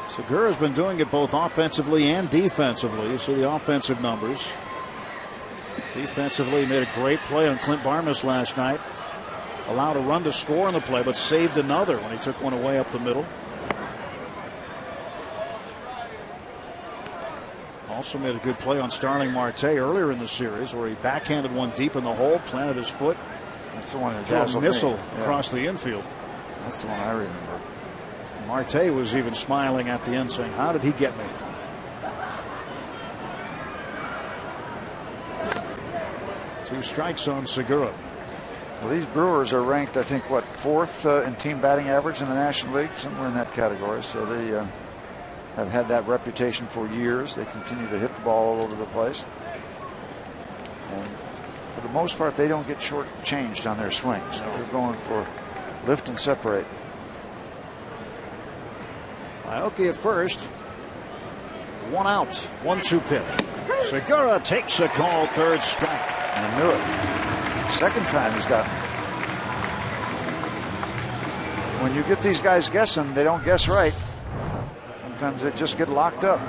Segura's been doing it both offensively and defensively. You see the offensive numbers. Defensively, he made a great play on Clint Barmas last night. Allowed a run to score on the play, but saved another when he took one away up the middle. Also made a good play on Starling Marte earlier in the series, where he backhanded one deep in the hole, planted his foot. That's the one that threw a missile across the infield. That's the one I remember. Marte was even smiling at the end, saying, "How did he get me?" Two strikes on Segura. Well, these Brewers are ranked, I think, what, 4th in team batting average in the National League, somewhere in that category. So they have had that reputation for years. They continue to hit the ball all over the place. And for the most part, they don't get shortchanged on their swings. They're going for lift and separate. Aoki at first. 1 out. 1-2 pitch. Segura takes a call, third strike. I knew it. Second time he's got. When you get these guys guessing, they don't guess right. Sometimes they just get locked up.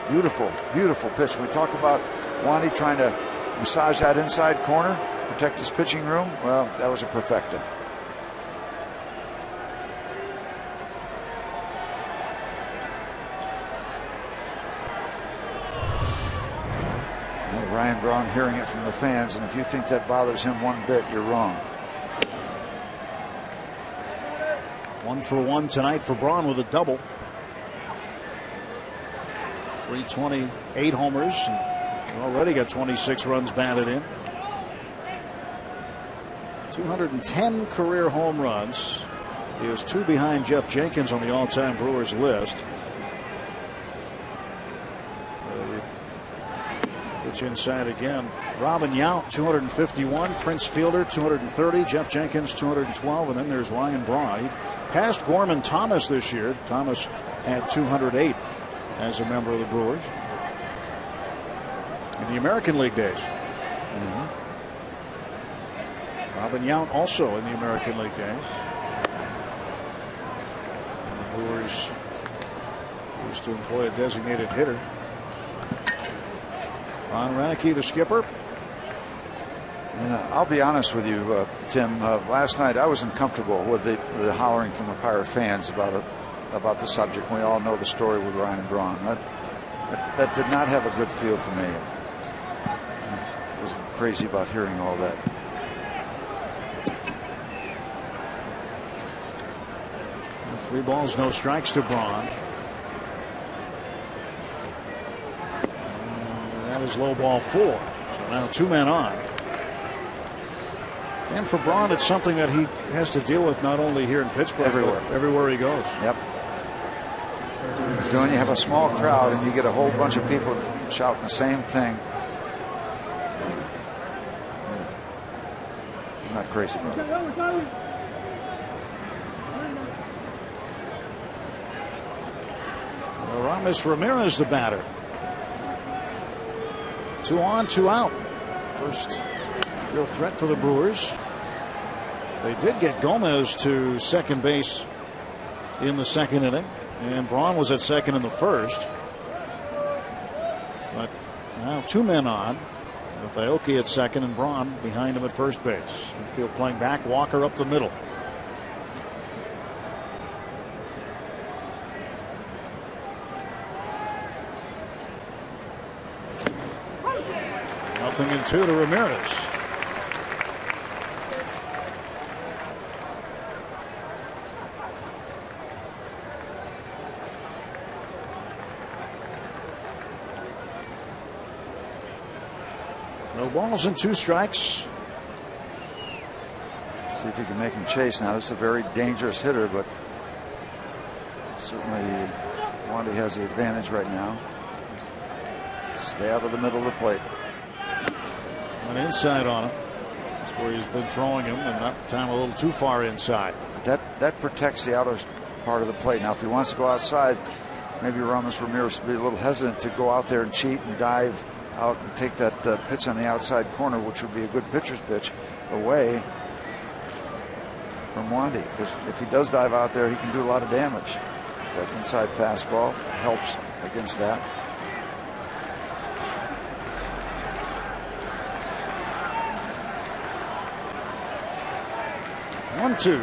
Beautiful, beautiful pitch. We talk about Wandy trying to massage that inside corner, protect his pitching room. Well, that was a perfecta. Ryan Braun hearing it from the fans, and if you think that bothers him one bit, you're wrong. 1 for 1 tonight for Braun with a double. 328 homers, and already got 26 runs batted in. 210 career home runs. He is 2 behind Jeff Jenkins on the all-time Brewers list. Pitch inside again. Robin Yount, 251. Prince Fielder, 230. Jeff Jenkins, 212. And then there's Ryan Braun. He passed Gorman Thomas this year. Thomas had 208 as a member of the Brewers in the American League days. Robin Yount also in the American League days. And the Brewers used to employ a designated hitter. Ron Roenicke, the skipper. And I'll be honest with you, Tim. Last night I was uncomfortable with the hollering from the Pirate fans about the subject. We all know the story with Ryan Braun. That did not have a good feel for me. I was crazy about hearing all that. Three balls, no strikes to Braun. That is low ball 4. So now 2 men on. And for Braun, it's something that he has to deal with not only here in Pittsburgh, but everywhere he goes. Yep. When you have a small crowd and you get a whole bunch of people shouting the same thing, I'm not crazy about it. Aramis Ramirez, the batter. 2 on, 2 out. First real threat for the Brewers. They did get Gomez to second base in the second inning, and Braun was at second in the first. But now 2 men on, with Aoki at second and Braun behind him at first base. Infield playing back, Walker up the middle. Nothing in 2 to Ramirez. No balls and 2 strikes. See if you can make him chase now. This is a very dangerous hitter, but certainly Wandy has the advantage right now. Stay out of the middle of the plate. Went inside on him. That's where he's been throwing him, and that time a little too far inside. That protects the outer part of the plate. Now, if he wants to go outside, maybe Aramis Ramirez would be a little hesitant to go out there and cheat and dive out and take that pitch on the outside corner, which would be a good pitcher's pitch, away from Wandy. Because if he does dive out there, he can do a lot of damage. That inside fastball helps against that. One, 2.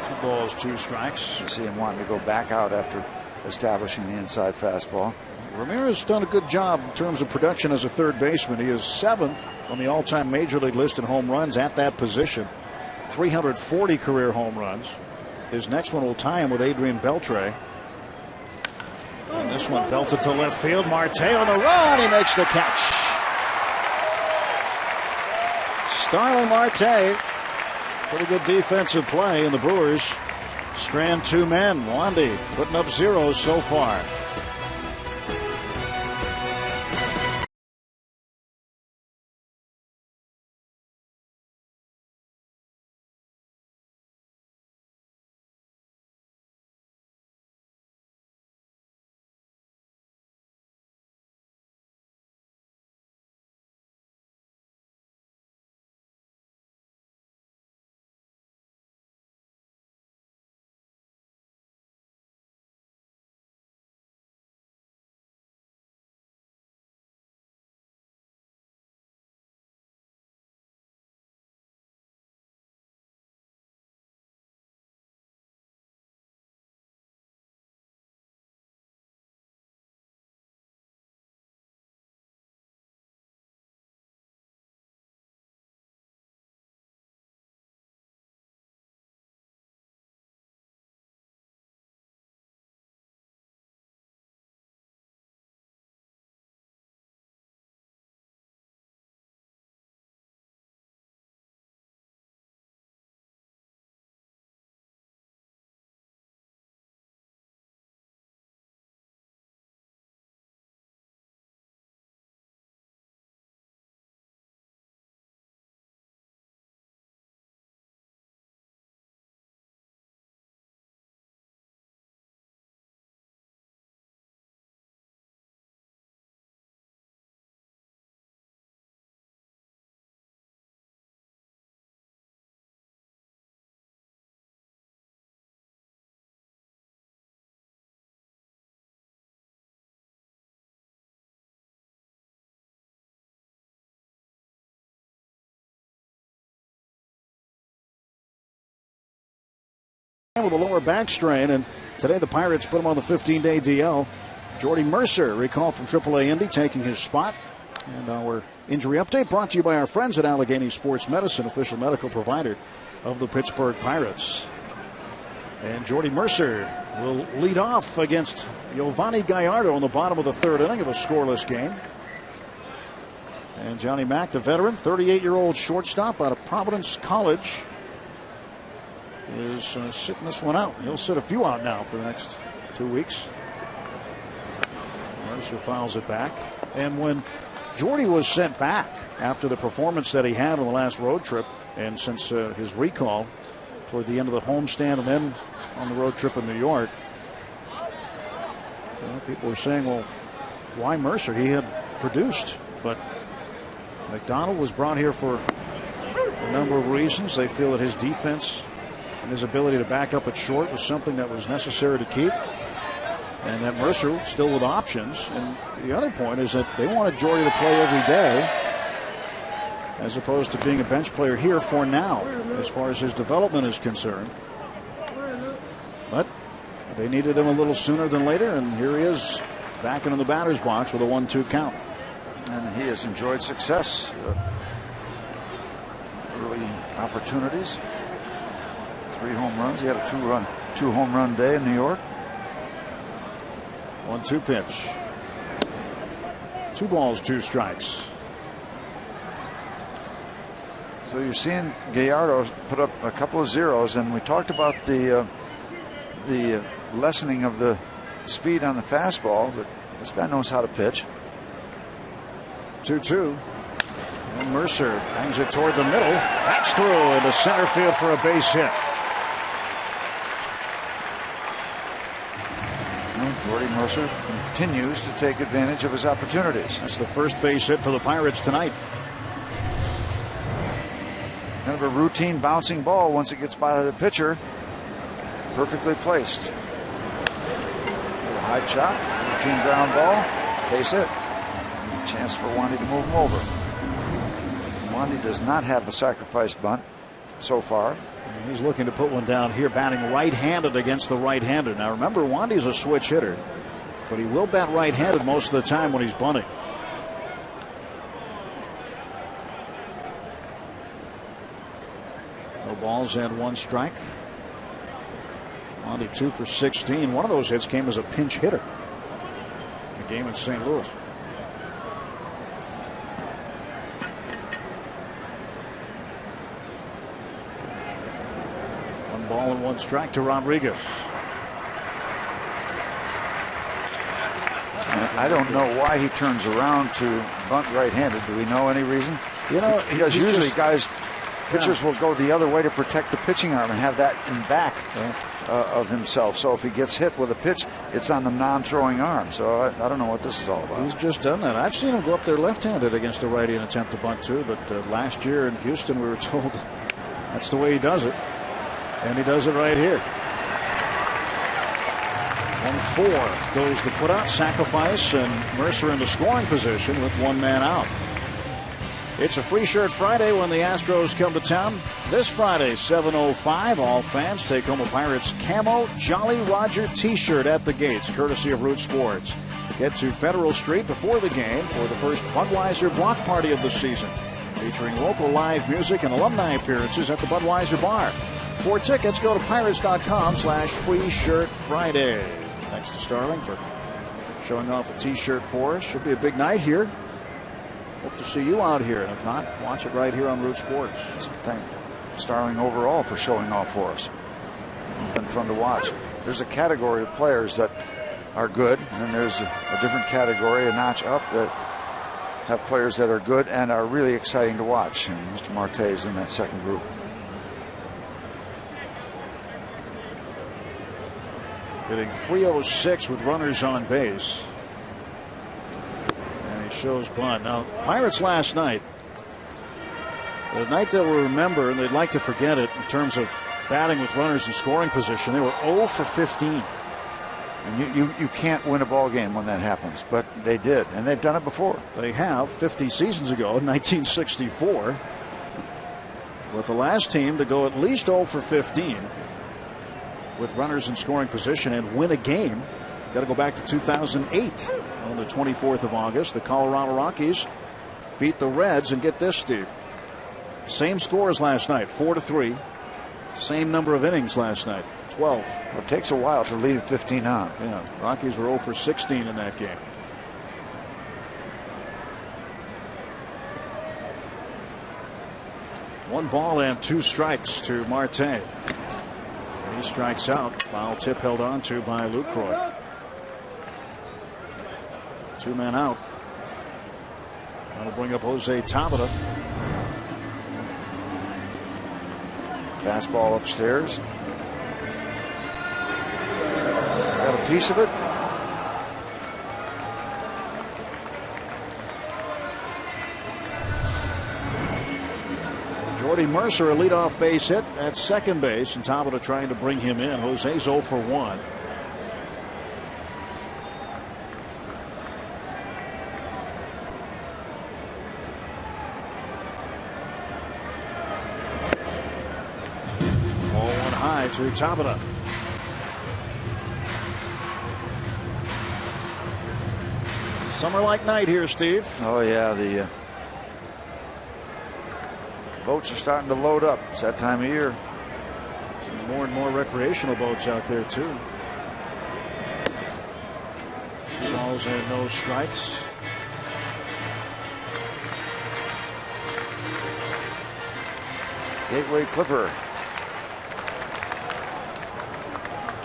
2 balls, 2 strikes. You see him wanting to go back out after establishing the inside fastball. Ramirez done a good job in terms of production as a third baseman. He is 7th on the all-time major league list in home runs at that position. 340 career home runs. His next one will tie him with Adrian Beltre. And this one belted to left field. Marte on the run. He makes the catch. Starling Marte. Pretty good defensive play, and the Brewers strand 2 men. Wandy putting up 0 so far. With a lower back strain, and today the Pirates put him on the 15-day DL. Jordy Mercer, recalled from AAA Indy, taking his spot. And our injury update brought to you by our friends at Allegheny Sports Medicine, official medical provider of the Pittsburgh Pirates. And Jordy Mercer will lead off against Giovanni Gallardo in the bottom of the third inning of a scoreless game. And Johnny Mack, the veteran, 38-year-old shortstop out of Providence College, is sitting this one out. He'll sit a few out now for the next 2 weeks. Mercer fouls it back. And when Jordy was sent back after the performance that he had on the last road trip, and since his recall toward the end of the homestand and then on the road trip in New York, people were saying, well, why Mercer? He had produced, but McDonald was brought here for a number of reasons. They feel that his defense and his ability to back up at short was something that was necessary to keep, and that Mercer still with options. And the other point is that they wanted Jordy to play every day as opposed to being a bench player here for now as far as his development is concerned. But they needed him a little sooner than later, and here he is back into the batter's box with a 1-2 count. And he has enjoyed success, early opportunities, 3 home runs. He had a two home run day in New York. 1-2 pitch. 2 balls, 2 strikes. So you're seeing Gallardo put up a couple of zeros, and we talked about the lessening of the speed on the fastball, but this guy knows how to pitch. 2-2. And Mercer bangs it toward the middle. That's through into center field for a base hit. Jordy Mercer continues to take advantage of his opportunities. That's the first base hit for the Pirates tonight. Kind of a routine bouncing ball once it gets by the pitcher. Perfectly placed. A high chop, routine ground ball, base hit. Chance for Wandy to move him over. Wandy does not have a sacrifice bunt so far. He's looking to put one down here, batting right-handed against the right-hander. Now remember, Wandy's a switch hitter, but he will bat right-handed most of the time when he's bunting. No balls and 1 strike. Wandy 2 for 16. One of those hits came as a pinch hitter. The game in St. Louis. Ball and 1 strike to Rodriguez. I don't know why he turns around to bunt right-handed. Do we know any reason? You know, because usually pitchers will go the other way to protect the pitching arm and have that in back of himself. So if he gets hit with a pitch, it's on the non-throwing arm. So I don't know what this is all about. He's just done that. I've seen him go up there left-handed against a righty and attempt to bunt too. But last year in Houston, we were told that's the way he does it. And he does it right here. 1-4 goes the put-out, sacrifice, and Mercer into scoring position with 1 man out. It's a Free Shirt Friday when the Astros come to town. This Friday, 7:05, all fans take home a Pirates camo Jolly Roger t-shirt at the gates, courtesy of Root Sports. Get to Federal Street before the game for the first Budweiser block party of the season, featuring local live music and alumni appearances at the Budweiser Bar. For tickets, go to pirates.com/Free Shirt Friday. Thanks to Starling for showing off the t-shirt for us. Should be a big night here. Hope to see you out here, and if not, watch it right here on Root Sports. Thank Starling overall for showing off for us. It's been fun to watch. There's a category of players that are good, and then there's a different category, a notch up, that have players that are good and are really exciting to watch. And Mr. Marte is in that second group. Hitting .306 with runners on base. And he shows bunt. Now, Pirates last night, the night that we'll remember, and they'd like to forget it in terms of batting with runners in scoring position, they were 0 for 15. And you can't win a ball game when that happens, but they did, and they've done it before. They have 50 seasons ago in 1964. But the last team to go at least 0 for 15 with runners in scoring position and win a game Got to go back to 2008 on the 24th of August. The Colorado Rockies beat the Reds, and get this, Steve. Same scores last night, 4-3. Same number of innings last night, 12. Well, it takes a while to lead 15 on. Yeah, Rockies were 0 for 16 in that game. One ball and 2 strikes to Marte. He strikes out. Foul tip held on to by Lucroy. 2 men out. That'll bring up Jose Tabata. Fastball upstairs. Got a piece of it. Jordy Mercer, a leadoff base hit at second base, and Tabata trying to bring him in. Jose's 0 for 1. Ball 1 high to Tabata. Summer-like night here, Steve. Oh yeah, the boats are starting to load up. It's that time of year. Some more and more recreational boats out there too. 2 balls and no strikes. Gateway Clipper.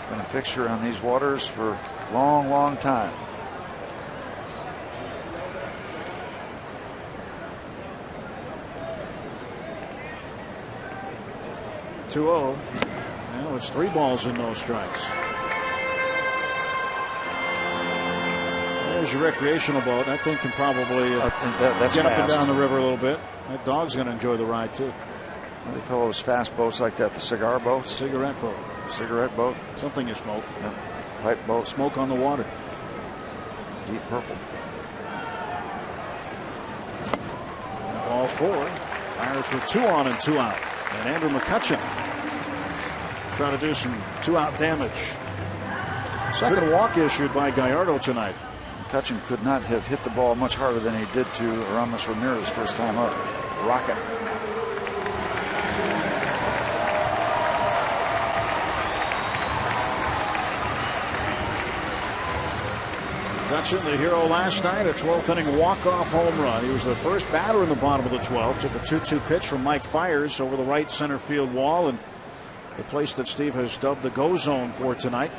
Been a fixture on these waters for a long, long time. Well, it's 3 balls and no strikes. There's your recreational boat. That thing can probably that's get fast. up and down the river a little bit. That dog's going to enjoy the ride too. They call those fast boats like that the cigar boats. Cigarette boat. Cigarette boat. Something you smoke. Yep. Pipe boat. Smoke on the water. Deep purple. Ball 4. Pirates with 2 on and 2 out. And Andrew McCutchen trying to do some 2-out damage. Second walk issued by Gallardo tonight. McCutchen could not have hit the ball much harder than he did to Aramis Ramirez first time up. Rocket. McCutchen, the hero last night, a 12th inning walk-off home run. He was the first batter in the bottom of the 12th. Took a 2-2 pitch from Mike Fiers over the right center field wall, and the place that Steve has dubbed the go zone for tonight.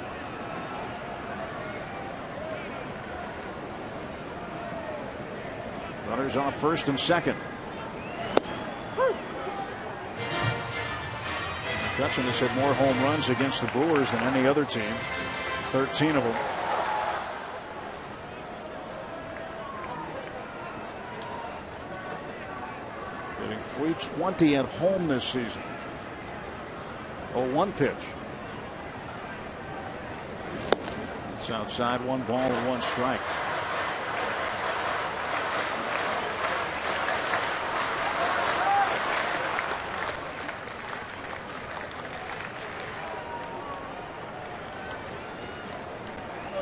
Runners off first and second. McCutchen has had more home runs against the Brewers than any other team. 13 of them. Hitting .320 at home this season. 0-1 pitch. It's outside, 1 ball and 1 strike.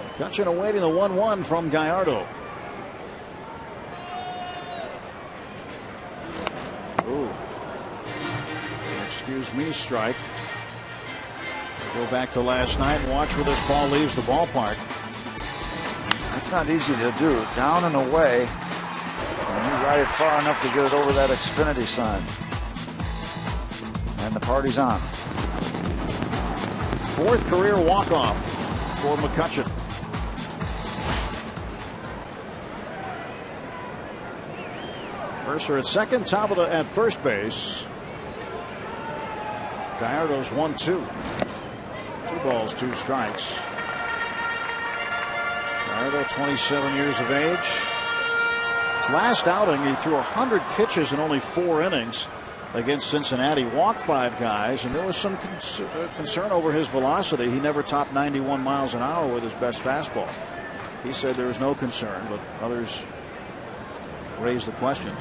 McCutchen awaiting the 1-1 from Gallardo. Ooh. Excuse me, strike. Go back to last night and watch where this ball leaves the ballpark. That's not easy to do. Down and away. And you ride it far enough to get it over that Xfinity sign. And the party's on. 4th career walk-off for McCutchen. Mercer at second, Tabata at first base. Gallardo's 1-2. 2 balls, 2 strikes. Gallardo, 27 years of age. His last outing, he threw 100 pitches in only 4 innings against Cincinnati. Walked 5 guys, and there was some concern over his velocity. He never topped 91 miles an hour with his best fastball. He said there was no concern, but others raised the questions.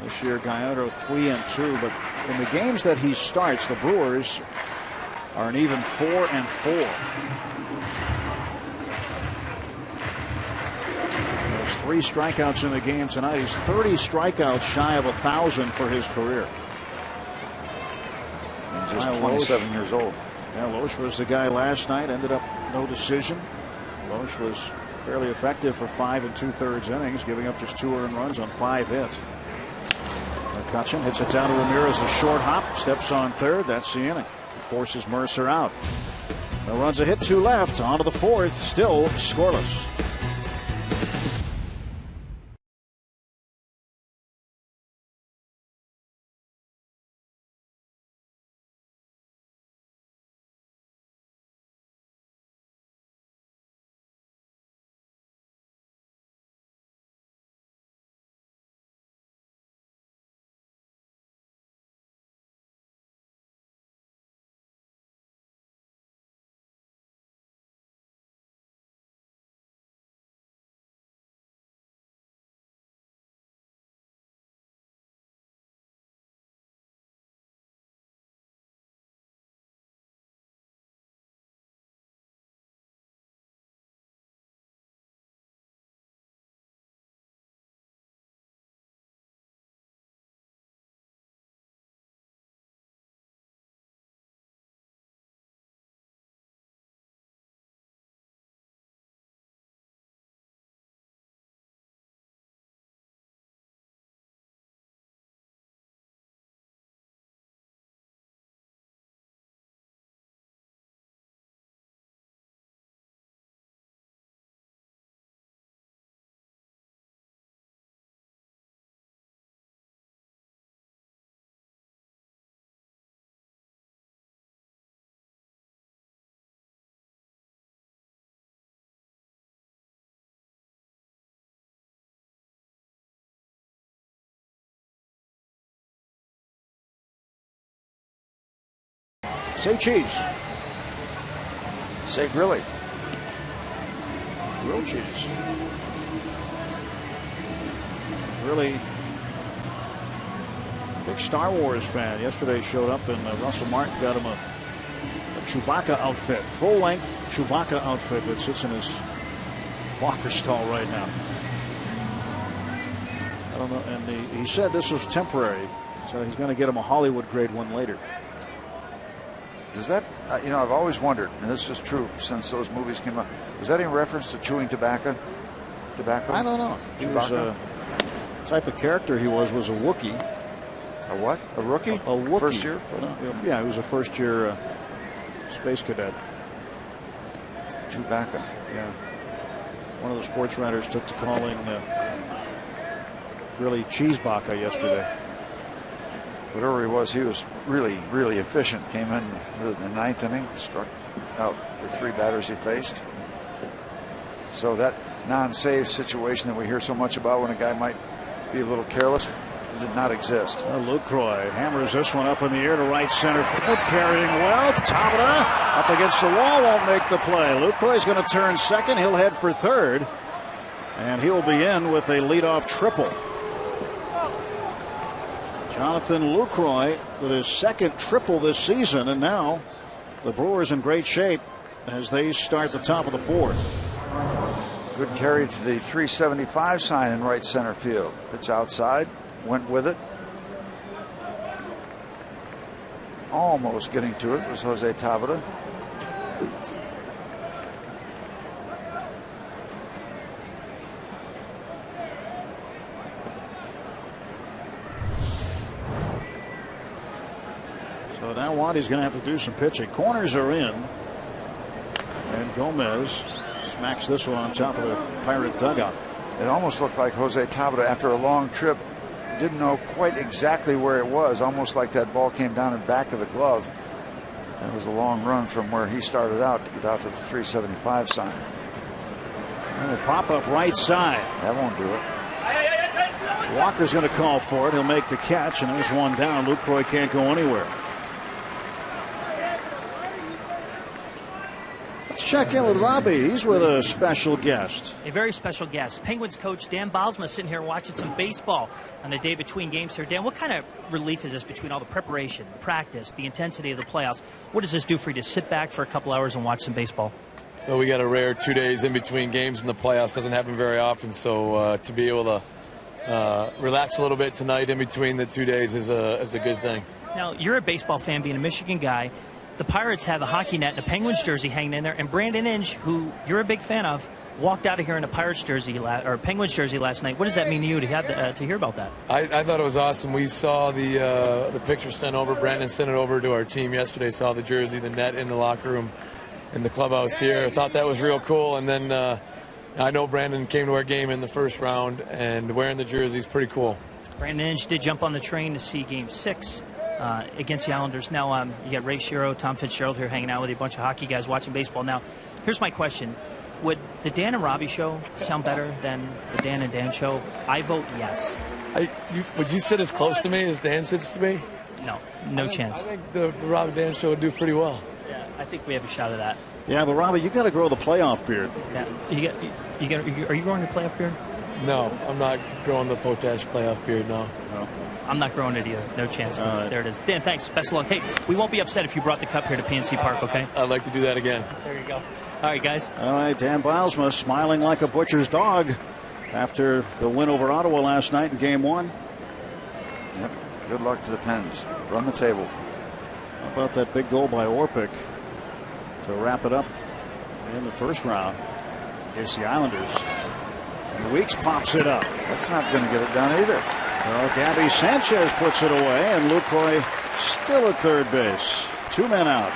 This year, Gallardo 3-2, but in the games that he starts, the Brewers are an even 4-4. There's 3 strikeouts in the game tonight. He's 30 strikeouts shy of 1,000 for his career. He's just 27 years old. Yeah, Loesch was the guy last night. Ended up no decision. Loesch was fairly effective for 5 2/3 innings, giving up just 2 earned runs on 5 hits. McCutchen hits it down to Ramirez, a short hop, steps on third. That's the inning. Forces Mercer out. No runs, a hit, 2 left. On to the 4th, still scoreless. Say cheese. Say Grilly. Grilled cheese. Really big Star Wars fan. Yesterday showed up and Russell Martin got him a Chewbacca outfit. Full-length Chewbacca outfit that sits in his locker stall right now. I don't know. And he said this was temporary. So he's going to get him a Hollywood grade one later. Does that, I've always wondered, and this is true since those movies came out, was that in reference to chewing tobacco? I don't know. He was the type of character he was a Wookiee. A what? A rookie? A Wookiee. First year? Yeah, he was a first year space cadet. Chewbacca. Yeah. One of the sports writers took to calling really Cheesebacca yesterday. Whatever he was really, really efficient. Came in the 9th inning, struck out the 3 batters he faced. So that non-save situation that we hear so much about when a guy might be a little careless did not exist. Lucroy hammers this one up in the air to right center field, carrying well. Tabata up against the wall, won't make the play. Lucroy's going to turn second. He'll head for third, and he'll be in with a leadoff triple. Jonathan Lucroy with his second triple this season, and now the Brewers in great shape as they start the top of the 4th. Good carry to the 375 sign in right center field. Pitch outside, went with it. Almost getting to it was Jose Tabata. So now Waddy's going to have to do some pitching. Corners are in. And Gomez smacks this one on top of the Pirate dugout. It almost looked like Jose Tabata, after a long trip, didn't know quite exactly where it was. Almost like that ball came down in back of the glove. And it was a long run from where he started out to get out to the 375 sign. And a pop up right side. That won't do it. Walker's going to call for it. He'll make the catch, and there's one down. Lucroy can't go anywhere. check in with Robbie. He's with a special guest. A very special guest. Penguins coach Dan Bylsma sitting here watching some baseball on the day between games here. Dan, what kind of relief is this between all the preparation, the practice, the intensity of the playoffs? What does this do for you to sit back for a couple hours and watch some baseball? Well, we got a rare 2 days in between games in the playoffs. Doesn't happen very often, so to be able to relax a little bit tonight in between the 2 days is a good thing. Now, you're a baseball fan, being a Michigan guy. The Pirates have a hockey net and a Penguins jersey hanging in there, and Brandon Inge, who you're a big fan of, walked out of here in a Pirates jersey or Penguins jersey last night. What does that mean to you to have to hear about that? I thought it was awesome. We saw the picture sent over. Brandon sent it over to our team yesterday. Saw the jersey, the net in the locker room, in the clubhouse here. I thought that was real cool. And then I know Brandon came to our game in the first round, and wearing the jersey is pretty cool. Brandon Inge did jump on the train to see Game 6. Against the Islanders. Now you got Ray Shero, Tom Fitzgerald here hanging out with you, a bunch of hockey guys watching baseball. Now, here's my question. Would the Dan and Robbie show sound better than the Dan and Dan show? I vote yes. Would you sit as close to me as Dan sits to me? No chance. I think the Robbie and Dan show would do pretty well. Yeah, I think we have a shot at that. Yeah, but Robbie, you got to grow the playoff beard. Yeah, are you growing your playoff beard? No, I'm not growing the Potash playoff beard, no. I'm not growing it either. No chance. There it is. Dan, thanks. Best of luck. Hey, we won't be upset if you brought the cup here to PNC Park, okay? I'd like to do that again. There you go. All right, guys. All right, Dan Bylsma smiling like a butcher's dog after the win over Ottawa last night in Game 1. Yep. Good luck to the Pens. Run the table. How about that big goal by Orpik to wrap it up in the first round against the Islanders? And Weeks pops it up. That's not going to get it done either. Well, Gabby Sanchez puts it away, and Lucroy still at third base. 2 men out.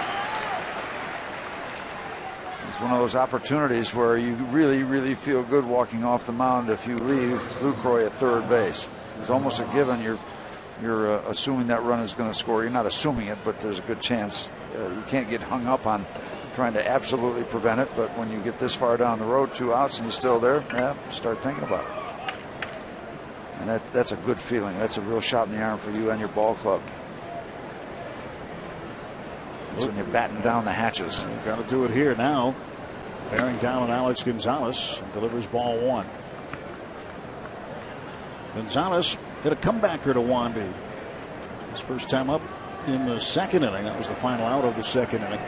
It's one of those opportunities where you really, really feel good walking off the mound if you leave Lucroy at third base. It's almost a given. You're assuming that run is going to score. You're not assuming it, but there's a good chance. You can't get hung up on trying to absolutely prevent it, but when you get this far down the road, 2 outs, and you're still there, start thinking about it. And that's a good feeling. That's a real shot in the arm for you and your ball club. That's when you're batting down the hatches. You've got to do it here now. Bearing down on Alex Gonzalez and delivers ball 1. Gonzalez hit a comebacker to Wandy. His first time up in the second inning. That was the final out of the second inning.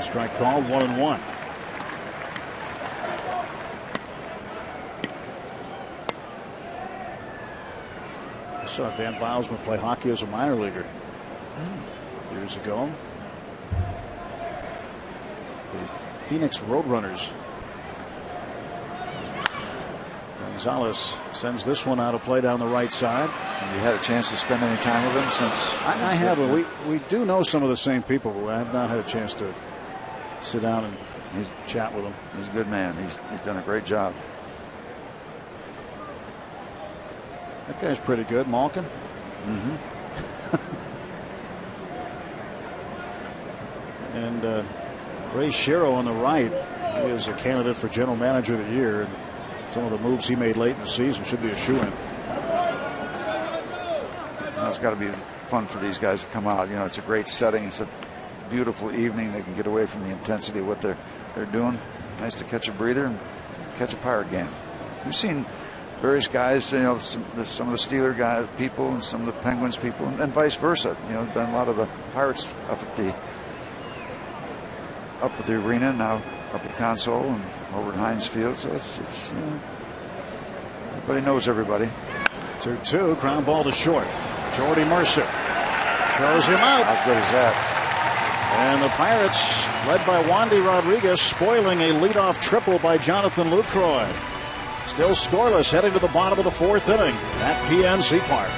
Strike called, 1-1. I saw Dan Bylsma play hockey as a minor leaguer years ago. The Phoenix Roadrunners. Gonzalez sends this one out of play down the right side. Have you had a chance to spend any time with him since? I haven't. We do know some of the same people, but I have not had a chance to sit down and chat with him. He's a good man. He's done a great job. That guy's pretty good, Malkin. Mm-hmm. And Ray Shero on the right, he is a candidate for General Manager of the Year. And some of the moves he made late in the season should be a shoo-in. It's got to be fun for these guys to come out. You know, it's a great setting. It's a beautiful evening. They can get away from the intensity of what they're doing. Nice to catch a breather and catch a Pirate game. We've seen various guys, you know, some of the Steeler guys, people, and some of the Penguins people, and vice versa. You know, been a lot of the Pirates up at the arena, now up at Console and over at Heinz Field. So it's you know, everybody knows everybody. 2-2, ground ball to short. Jordy Mercer throws him out. How good is that? And the Pirates, led by Wandy Rodriguez, spoiling a leadoff triple by Jonathan Lucroy. Still scoreless, heading to the bottom of the 4th inning at PNC Park.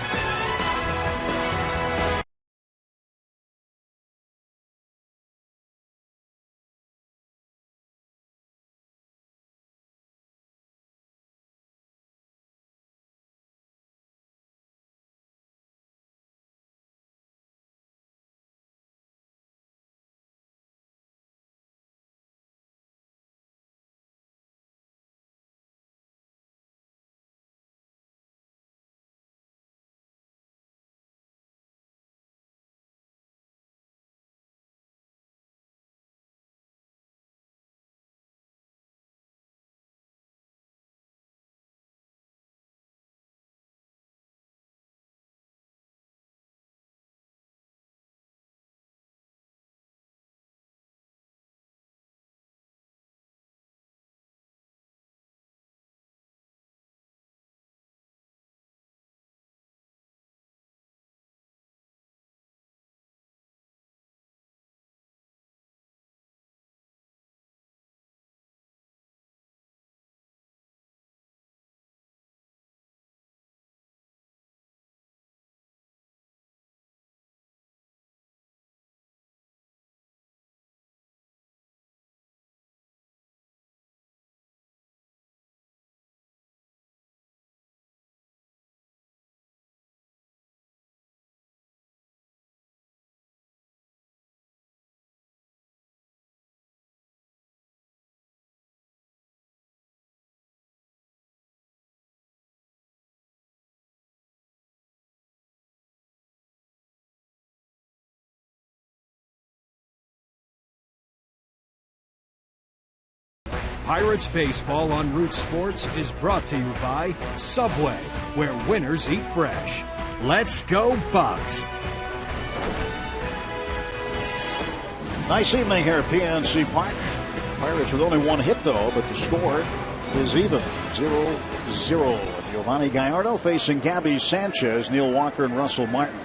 Pirates Baseball on Root Sports is brought to you by Subway, where winners eat fresh. Let's go Bucks! Nice evening here at PNC Park. Pirates with only one hit, though, but the score is even, 0-0. Giovanni Gallardo facing Gabby Sanchez, Neil Walker, and Russell Martin.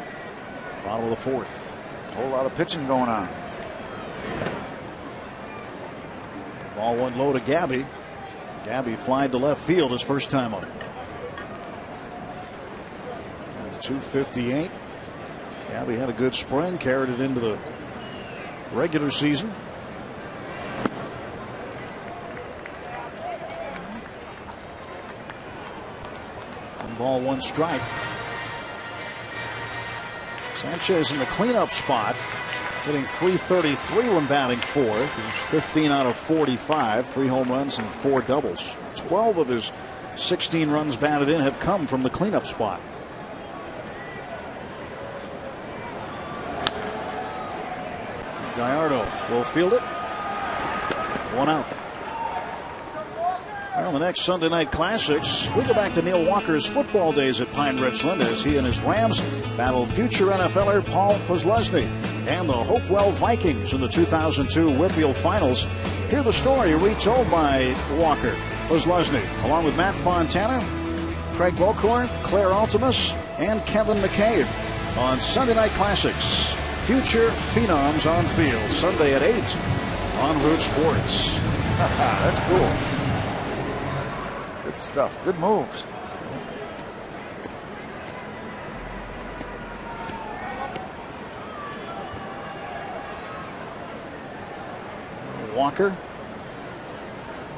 Bottom of the fourth. A whole lot of pitching going on. Ball went low to Gabby. Gabby flied to left field his first time up. 258. Gabby had a good spring, carried it into the regular season. One ball, one strike. Sanchez in the cleanup spot, hitting .333 when batting fourth. He's 15 out of 45, 3 home runs and 4 doubles. 12 of his 16 runs batted in have come from the cleanup spot. Gallardo will field it. 1 out. Well, the next Sunday night classics, we go back to Neil Walker's football days at Pine Richland as he and his Rams battle future NFLer Paul Posluszny and the Hopewell Vikings in the 2002 Whitfield Finals. Hear the story retold by Walker. Posluszny, along with Matt Fontana, Craig Bocorn, Claire Altimus, and Kevin McCabe on Sunday Night Classics. Future Phenoms on Field, Sunday at 8 on Root Sports. That's cool. Good stuff. Good moves. Walker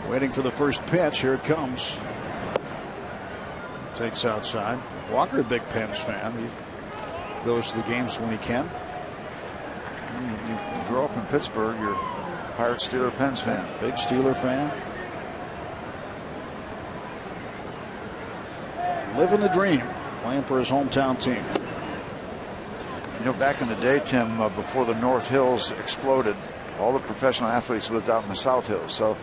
waiting for the first pitch. Here it comes. Takes outside. Walker, a big Pens fan. He goes to the games when he can. You grew up in Pittsburgh. You're a Pirates, Steeler, Pens fan. Big Steeler fan. Living the dream, playing for his hometown team. You know, back in the day, Tim, before the North Hills exploded, all the professional athletes lived out in the South Hills. So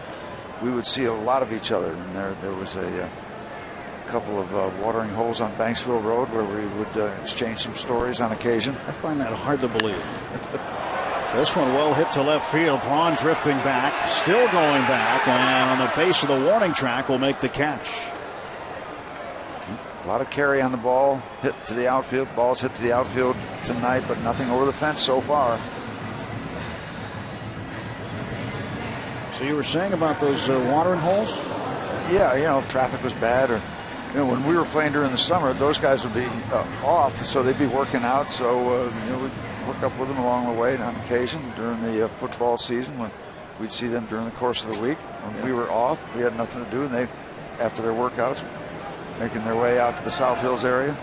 we would see a lot of each other. And there was a couple of watering holes on Banksville Road where we would exchange some stories on occasion. I find that hard to believe. This one well hit to left field. Braun drifting back, still going back, and on the base of the warning track will make the catch. A lot of carry on the ball, hit to the outfield. Balls hit to the outfield tonight, but nothing over the fence so far. So you were saying about those watering holes? Yeah, you know, if traffic was bad, or you know, when we were playing during the summer, those guys would be off, so they'd be working out. So you know, we'd hook up with them along the way, and on occasion during the football season, when we'd see them during the course of the week. When we were off, we had nothing to do, and they, after their workouts, making their way out to the South Hills area.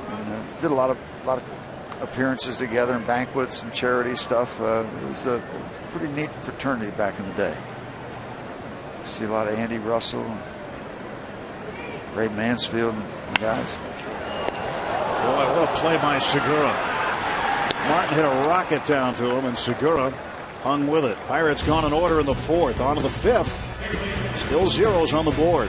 And, did a lot of appearances together and banquets and charity stuff. It was a pretty neat fraternity back in the day. See a lot of Andy Russell and Ray Mansfield and guys. Boy, what a play by Segura. Martin hit a rocket down to him, and Segura hung with it. Pirates gone in order in the fourth. On to the fifth. Still zeros on the board.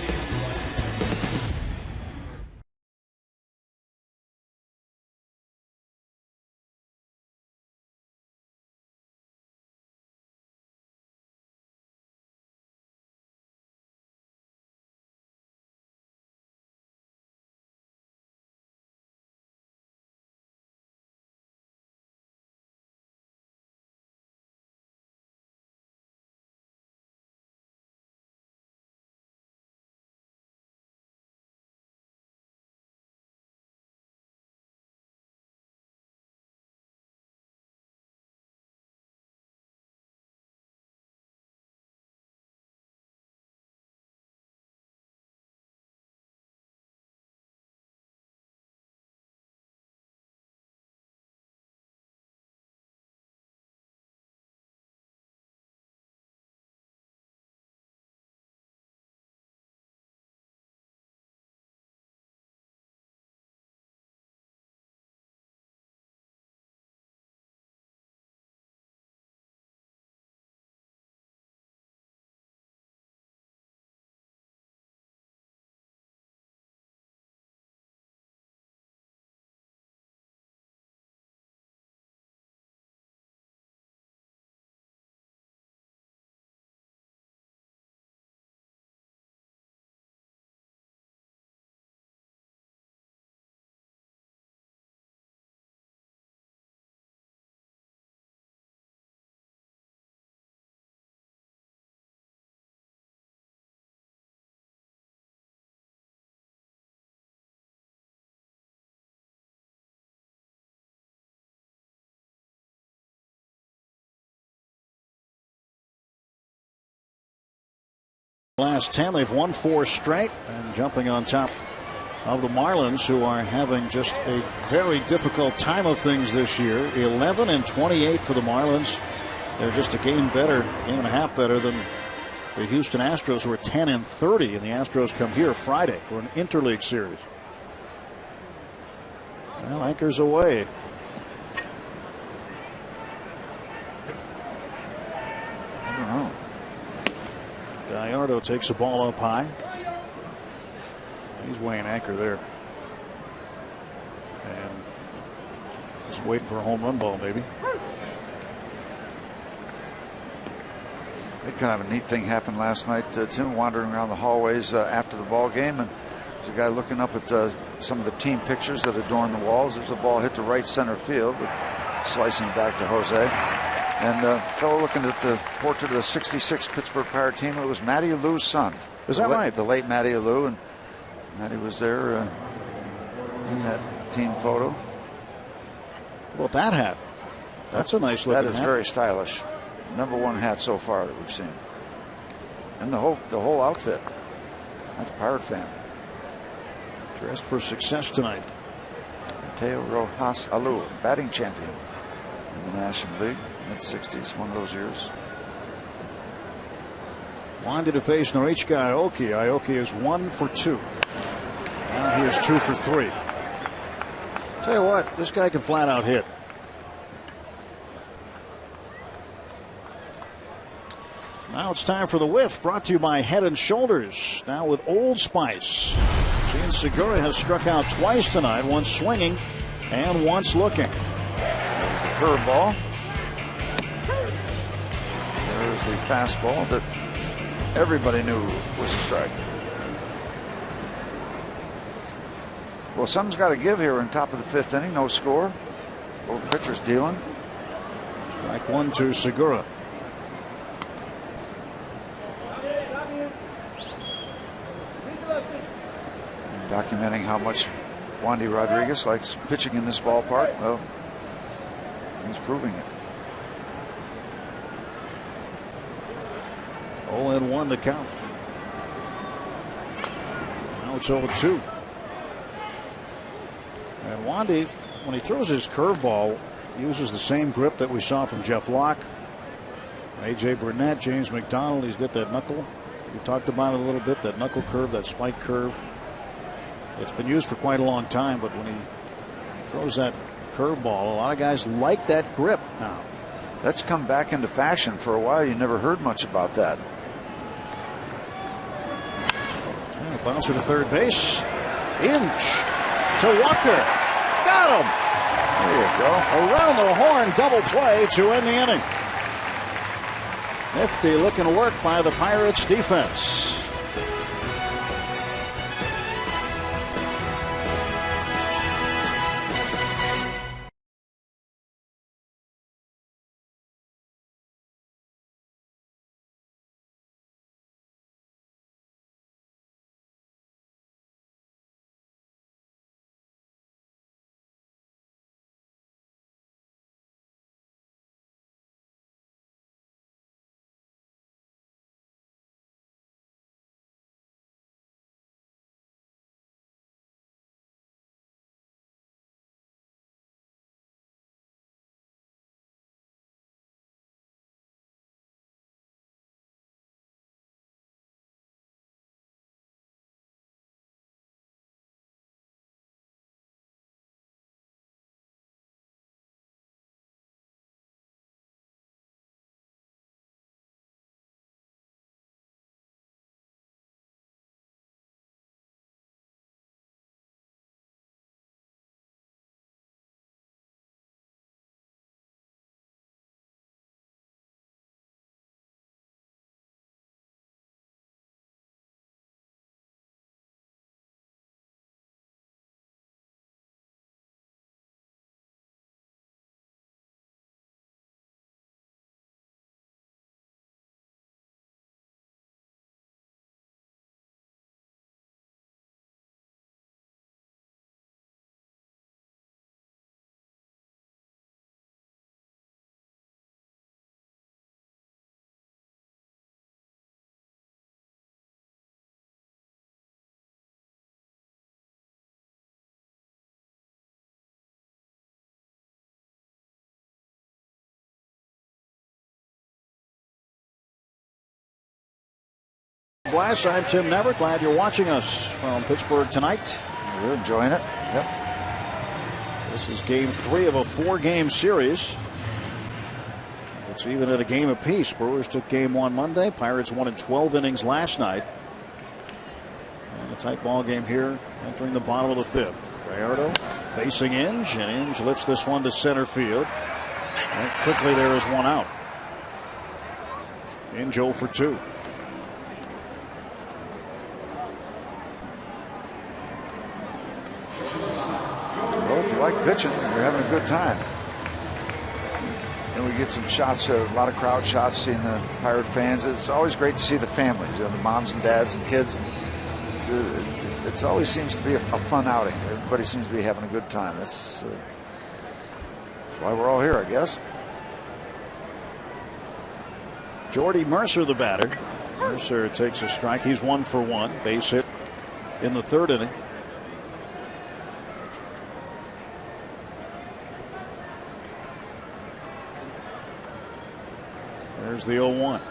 Last 10, they've won 4 straight and jumping on top of the Marlins, who are having just a very difficult time of things this year. 11-28 for the Marlins. They're just a game and a half better than the Houston Astros, who are 10-30, and the Astros come here Friday for an interleague series. Well, anchors away. I don't know. Gallardo takes the ball up high. He's weighing anchor there. And just waiting for a home run ball, maybe. Kind of a neat thing happened last night. Tim wandering around the hallways after the ball game, and there's a guy looking up at some of the team pictures that adorn the walls. There's a ball hit to right center field, but slicing back to Jose. And a fellow looking at the portrait of the '66 Pittsburgh Pirate team. It was Matty Alou's son. Is that right? The late Matty Alou, and Matty was there in that team photo. Well, that hat. That's a nice looking hat. That is very stylish. #1 hat so far that we've seen, and the whole outfit. That's a Pirate fan. Dressed for success tonight. Mateo Rojas Alou, batting champion in the National League, mid-60s, one of those years. Wanted to face Norichika Aoki. Aoki is 1 for 2. Now he is 2 for 3. Tell you what, this guy can flat out hit. Now it's time for the whiff, brought to you by Head and Shoulders. Now with Old Spice. Gene Segura has struck out twice tonight, once swinging and once looking. Curveball. There's the fastball that everybody knew was a strike. Well, something's got to give here in top of the 5th inning. No score. Both pitchers dealing. Strike 1 to Segura. Documenting how much Wandy Rodriguez likes pitching in this ballpark. Well, he's proving it. 0-1 the count. Now it's 0-2. And Wandy, when he throws his curveball, uses the same grip that we saw from Jeff Locke, A.J. Burnett, James McDonald. He's got that knuckle. We talked about it a little bit, that knuckle curve, that spike curve. It's been used for quite a long time, but when he throws that curveball, a lot of guys like that grip now. That's come back into fashion. For a while, you never heard much about that. And a bouncer to third base. Inch to Walker. Got him. There you go. Around the horn, double play to end the inning. Nifty looking work by the Pirates defense. Blast, I'm Tim Neverett. Glad you're watching us from Pittsburgh tonight. We're enjoying it. Yep. This is game 3 of a 4-game series. It's even at a game apiece. Brewers took game 1 Monday. Pirates won in 12 innings last night. And a tight ball game here entering the bottom of the 5th. Gallardo facing Inge, and Inge lifts this one to center field. And quickly there is one out. Inge 0 for 2. Well, if you like pitching, you're having a good time. And we get some shots, a lot of crowd shots, seeing the Pirate fans. It's always great to see the families, the moms and dads and kids. It always seems to be a fun outing. Everybody seems to be having a good time. That's why we're all here, I guess. Jordy Mercer, the batter. Mercer takes a strike. He's 1 for 1. Base hit in the 3rd inning. There's the 0-1.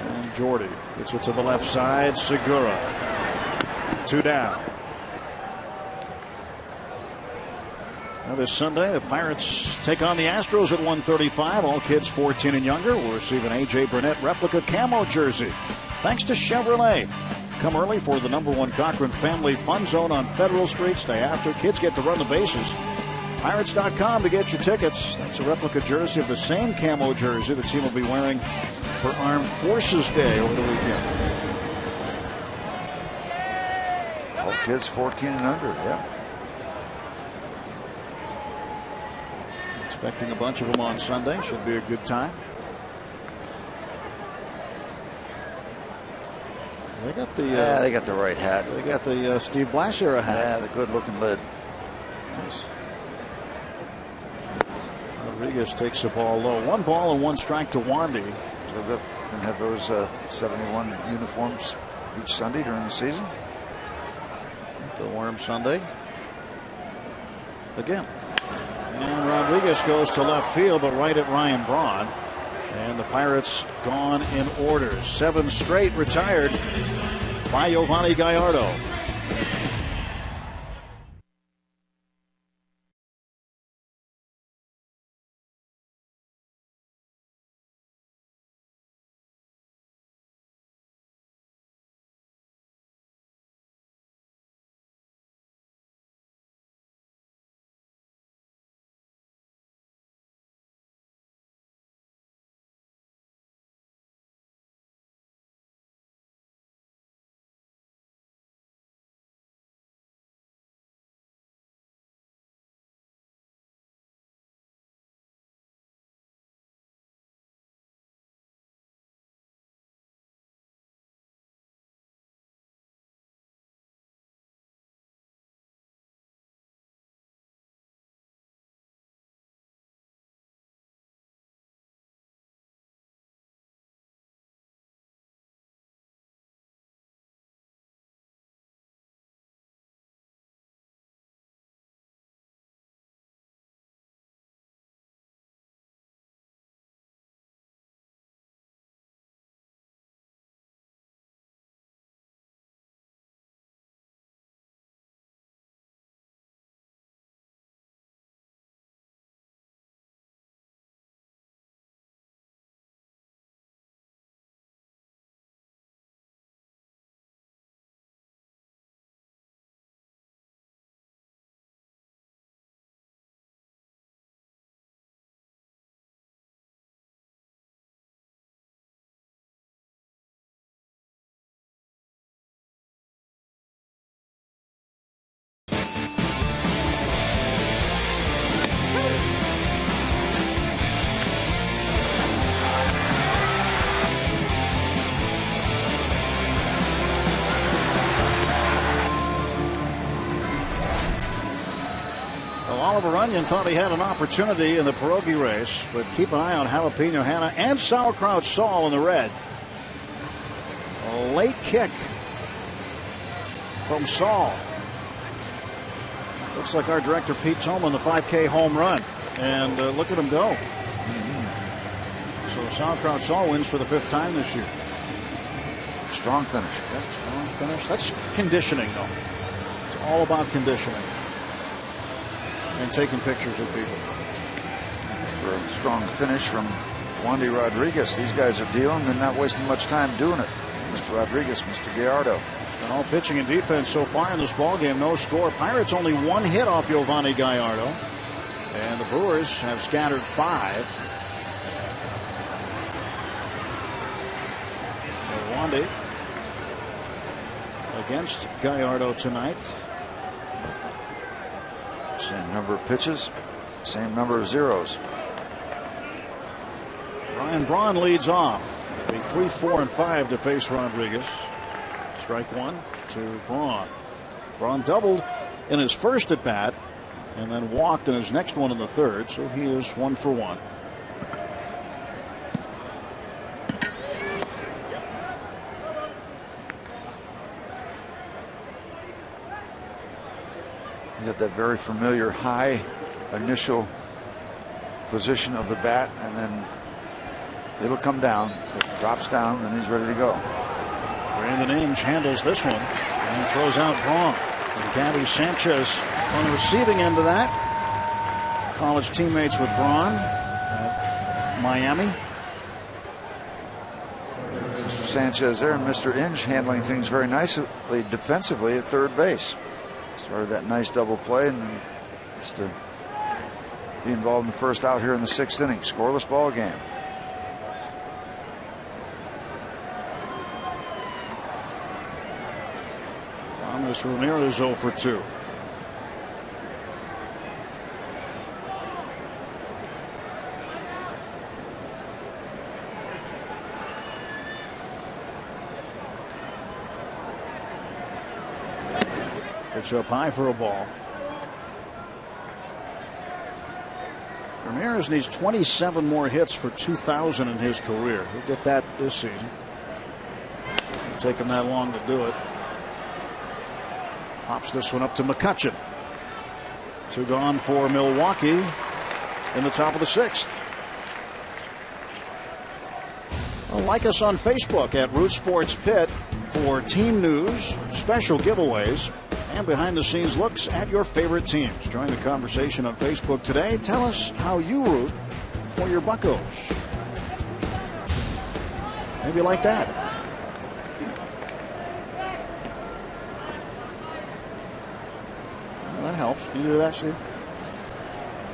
And Jordy gets it to the left side. Segura. 2 down. Now this Sunday, the Pirates take on the Astros at 1:35. All kids 14 and younger will receive an A.J. Burnett replica camo jersey. Thanks to Chevrolet. Come early for the #1 Cochran Family Fun Zone on Federal Street. Stay after. Kids get to run the bases. Pirates.com to get your tickets. That's a replica jersey of the same camo jersey the team will be wearing for Armed Forces Day over the weekend. All kids 14 and under, yeah. Expecting a bunch of them on Sunday. Should be a good time. They got the they got the right hat. They got the Steve Blass era hat. Yeah, the good looking lid. Nice. Rodriguez takes the ball low. 1 ball and 1 strike to Wandy. So we're going to have those 71 uniforms each Sunday during the season. The Worm Sunday. Again. And Rodriguez goes to left field, but right at Ryan Braun. And the Pirates gone in order. 7 straight retired by Yovani Gallardo. Oliver Onion thought he had an opportunity in the pierogi race, but keep an eye on Jalapeno Hannah and Sauerkraut Saul in the red. A late kick from Saul. Looks like our director Pete Tolman, the 5K home run. And look at him go. So Sauerkraut Saul wins for the 5th time this year. Strong finish. Yep, strong finish. That's conditioning, though. It's all about conditioning and taking pictures of people. For a strong finish from Wandy Rodriguez. These guys are dealing and not wasting much time doing it. Mr. Rodriguez, Mr. Gallardo. And all pitching and defense so far in this ballgame, no score. Pirates only one hit off Giovanni Gallardo. And the Brewers have scattered 5. Wandy against Gallardo tonight. Same number of pitches, same number of zeros. Ryan Braun leads off. It'll be 3, 4, and 5 to face Rodriguez. Strike 1 to Braun. Braun doubled in his first at bat and then walked in his next one in the third, so he is 1 for 1. You got that very familiar high initial position of the bat, and then it'll come down. It drops down, and he's ready to go. Brandon Inge handles this one and throws out Braun. And Gabby Sanchez on the receiving end of that. College teammates with Braun at Miami. Mr. Sanchez there, and Mr. Inge handling things very nicely defensively at third base. Started that nice double play, and then just to be involved in the first out here in the 6th inning. Scoreless ball game. Thomas Ramirez 0 for 2. Pitch up high for a ball. Ramirez needs 27 more hits for 2,000 in his career. He'll get that this season. It'll take him that long to do it. Pops this one up to McCutchen. 2 gone for Milwaukee in the top of the 6th. Well, like us on Facebook at Root Sports Pit for team news, special giveaways, and behind-the-scenes looks at your favorite teams. Join the conversation on Facebook today. Tell us how you root for your Buccos. Maybe like that. Well, that helps. Can you do that, Steve?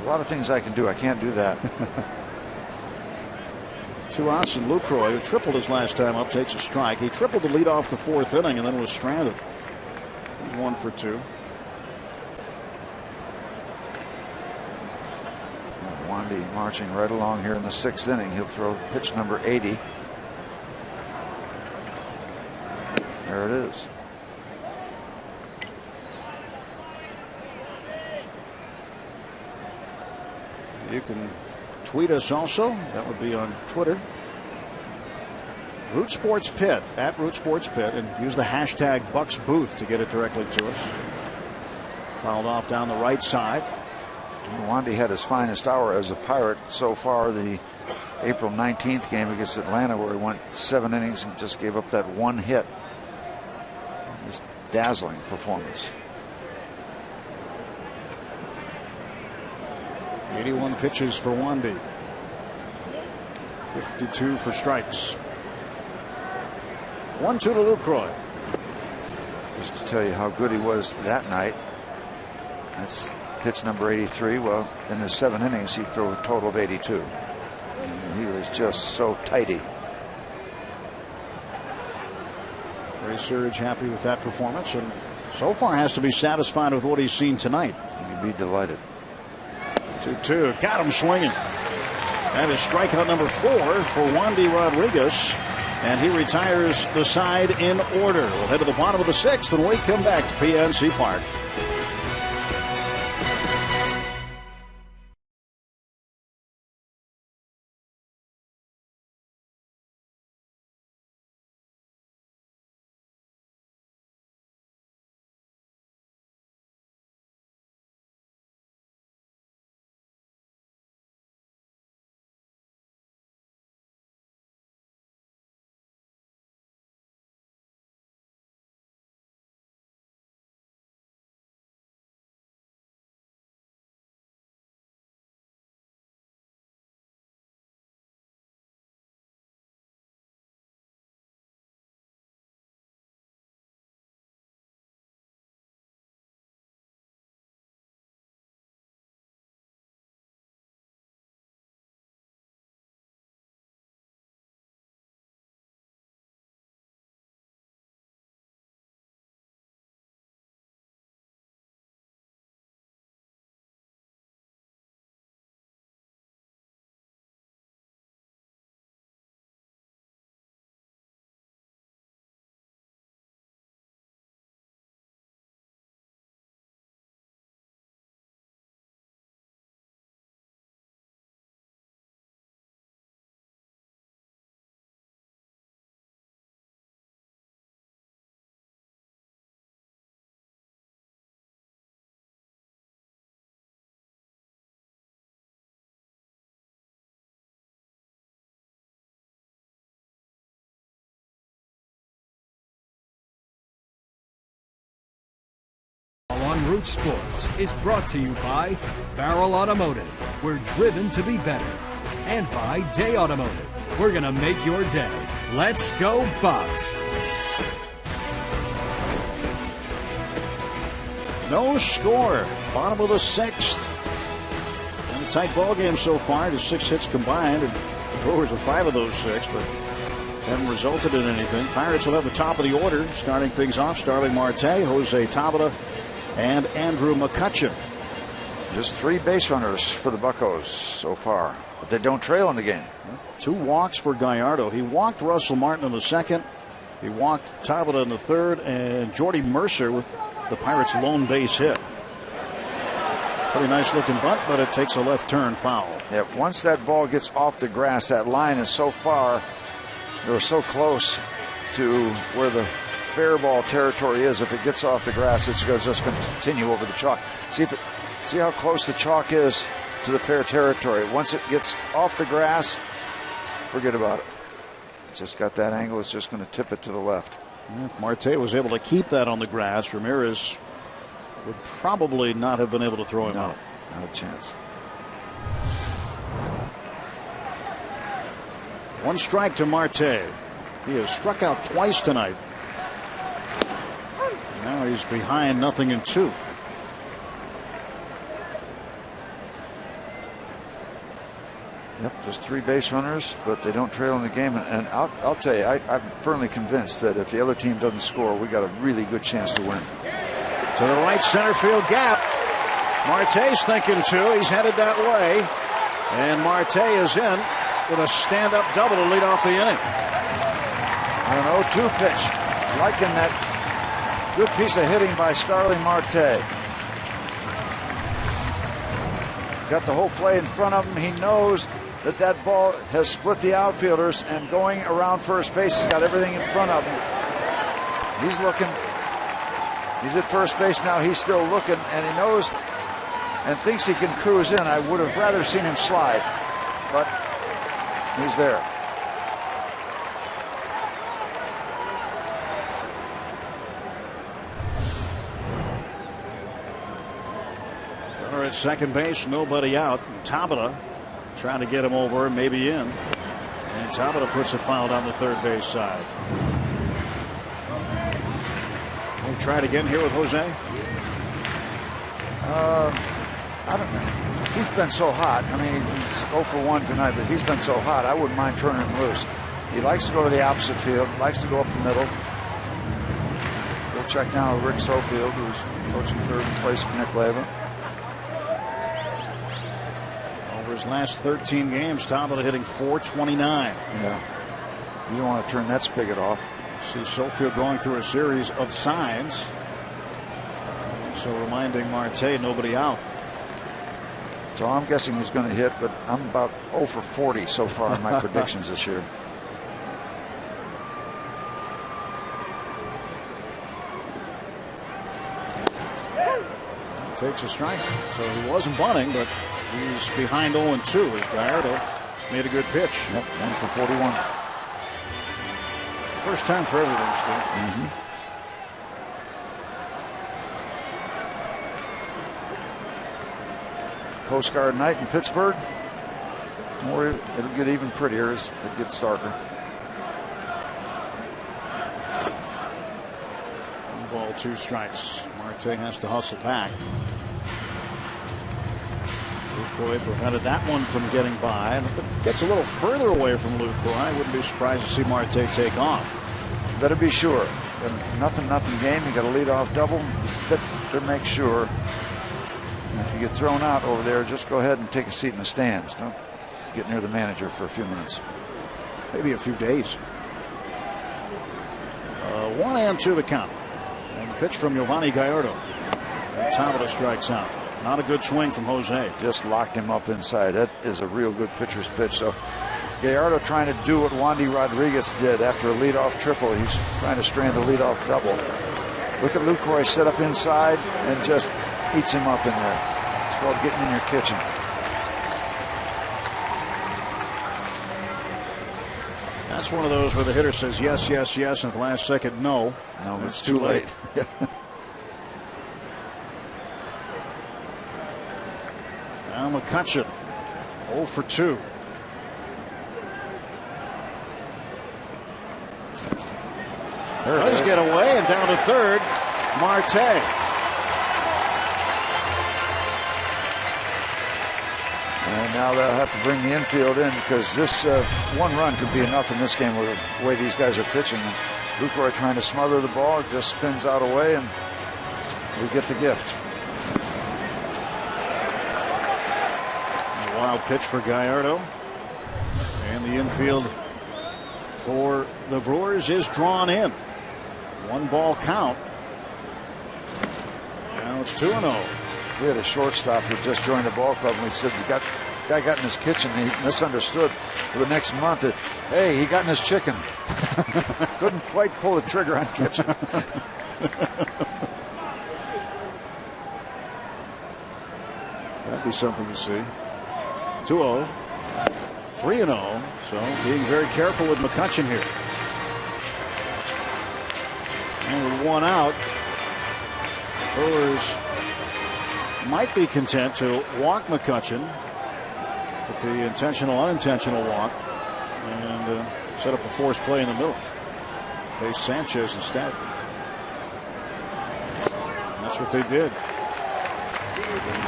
A lot of things I can do. I can't do that. 2 outs, and Lucroy, who tripled his last time up, takes a strike. He tripled to lead off the 4th inning and then was stranded. 1 for 2. Wandy marching right along here in the 6th inning. He'll throw pitch number 80. There it is. You can tweet us also. That would be on Twitter. Root Sports Pit, at Root Sports Pit, and use the hashtag BucksBooth to get it directly to us. Fouled off down the right side. Wandy had his finest hour as a Pirate so far. The April 19th game against Atlanta, where he went 7 innings and just gave up that 1 hit. Just dazzling performance. 81 pitches for Wandy. 52 for strikes. 1-2 to Lucroy. Just to tell you how good he was that night. That's pitch number 83. Well, in his 7 innings, he threw a total of 82. And he was just so tidy. Ray Surge happy with that performance, and so far has to be satisfied with what he's seen tonight. He'd be delighted. 2-2. Got him swinging. That is strikeout number 4 for Wandy Rodriguez. And he retires the side in order. We'll head to the bottom of the 6th when we come back to PNC Park. Root Sports is brought to you by Barrel Automotive. We're driven to be better. And by Day Automotive. We're going to make your day. Let's go Bucks. No score. Bottom of the 6th. And a tight ball game so far. The 6 hits combined. And the Brewers with 5 of those 6, but haven't resulted in anything. Pirates will have the top of the order. Starting things off, Starling Marte, Jose Tabata, and Andrew McCutchen. Just 3 base runners for the Buccos so far, but they don't trail in the game. 2 walks for Gallardo. He walked Russell Martin in the 2nd. He walked Tabata in the 3rd, and Jordy Mercer with the Pirates' lone base hit. Pretty nice looking bunt, but it takes a left turn foul. Yeah, once that ball gets off the grass, that line is so far, they're so close to where the fair ball territory is. If it gets off the grass, it's just going to continue over the chalk. See how close the chalk is to the fair territory. Once it gets off the grass, forget about it. Just got that angle. It's just going to tip it to the left. If Marte was able to keep that on the grass, Ramirez would probably not have been able to throw him out. Not a chance. 1 strike to Marte. He has struck out twice tonight. Now he's behind 0-2. Yep, just 3 base runners, but they don't trail in the game. And I'll tell you, I'm firmly convinced that if the other team doesn't score, we got a really good chance to win. To the right center field gap. Marte's thinking too. He's headed that way. And Marte is in with a stand-up double to lead off the inning. An 0-2 pitch. Liking that good piece of hitting by Starling Marte. Got the whole play in front of him. He knows that ball has split the outfielders, and going around first base, he's got everything in front of him. He's looking. He's at first base now. He's still looking, and he knows and thinks he can cruise in. I would have rather seen him slide, but he's there. Runner at second base, nobody out. Tabata trying to get him over, maybe in. And Tabata puts a foul down the third base side. We'll try it again here with Jose. I don't know. He's been so hot. I mean, he's 0 for 1 tonight, but he's been so hot, I wouldn't mind turning him loose. He likes to go to the opposite field, likes to go up the middle. We'll check now with Rick Sofield, who's coaching third place for Nick Leva. Over his last 13 games, Tabata hitting .429. Yeah. You don't want to turn that spigot off. See Sofield going through a series of signs. So reminding Marte, nobody out. So I'm guessing he's going to hit, but I'm about 0 for 40 so far in my predictions this year. He takes a strike. So he wasn't bunting, but he's behind 0-2 as Gallardo made a good pitch. Yep, 1 for 41. First time for everyone, Steve. Coast Guard night in Pittsburgh. Or it'll get even prettier as it gets darker. 1 ball, 2 strikes. Marte has to hustle back. Lucroy prevented that one from getting by. And if it gets a little further away from Lucroy, I wouldn't be surprised to see Marte take off. Better be sure. Nothing game. You got a leadoff double. Better make sure. If you get thrown out over there, just go ahead and take a seat in the stands. Don't get near the manager for a few minutes. Maybe a few days. 1-2 the count. And the pitch from Giovanni Gallardo. And Tabata strikes out. Not a good swing from Jose. Just locked him up inside. That is a real good pitcher's pitch. So Gallardo trying to do what Wandy Rodriguez did after a leadoff triple. He's trying to strand a leadoff double. Look at Lucroy set up inside and just eats him up in there. It's called getting in your kitchen. That's one of those where the hitter says yes, yes, yes, and at the last second, no. No, it's too late. McCutchen, 0 for 2. There it does get away and down to third. Marte. And now they'll have to bring the infield in because this one run could be enough in this game with the way these guys are pitching. And Lucroy trying to smother the ball, just spins out away, and we get the gift. A wild pitch for Gallardo. And the infield for the Brewers is drawn in. 1 ball count. Now it's 2-0. We had a shortstop who just joined the ball club, and we said the guy got in his kitchen. And he misunderstood for the next month that, hey, he got in his chicken. Couldn't quite pull the trigger on kitchen. That'd be something to see. 2-0. 3-0. So being very careful with McCutchen here. And with 1 out, Brewers might be content to walk McCutchen with the intentional, unintentional walk, and set up a forced play in the middle. Face Sanchez instead. And that's what they did.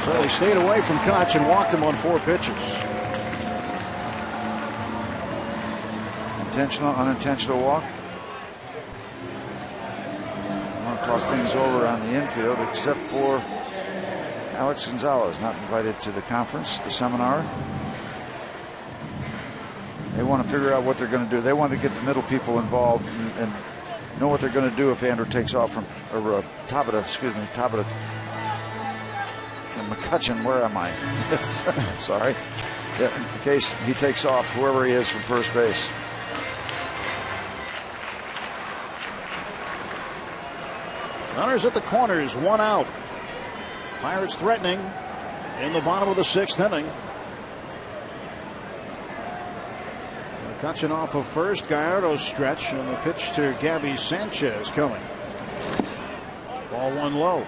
So they stayed away from Kutch and walked him on 4 pitches. Intentional, unintentional walk. Talk things over on the infield, except for Alex Gonzalez, not invited to the conference, the seminar. They want to figure out what they're going to do. They want to get the middle people involved and know what they're going to do if Andrew takes off from, or Tabata, and McCutchen, where am I? Sorry. Yeah, in case he takes off, whoever he is from first base. Runners at the corners, 1 out. Pirates threatening in the bottom of the 6th inning. McCutchen off of first, Gallardo stretch, and the pitch to Gabby Sanchez coming. Ball 1 low.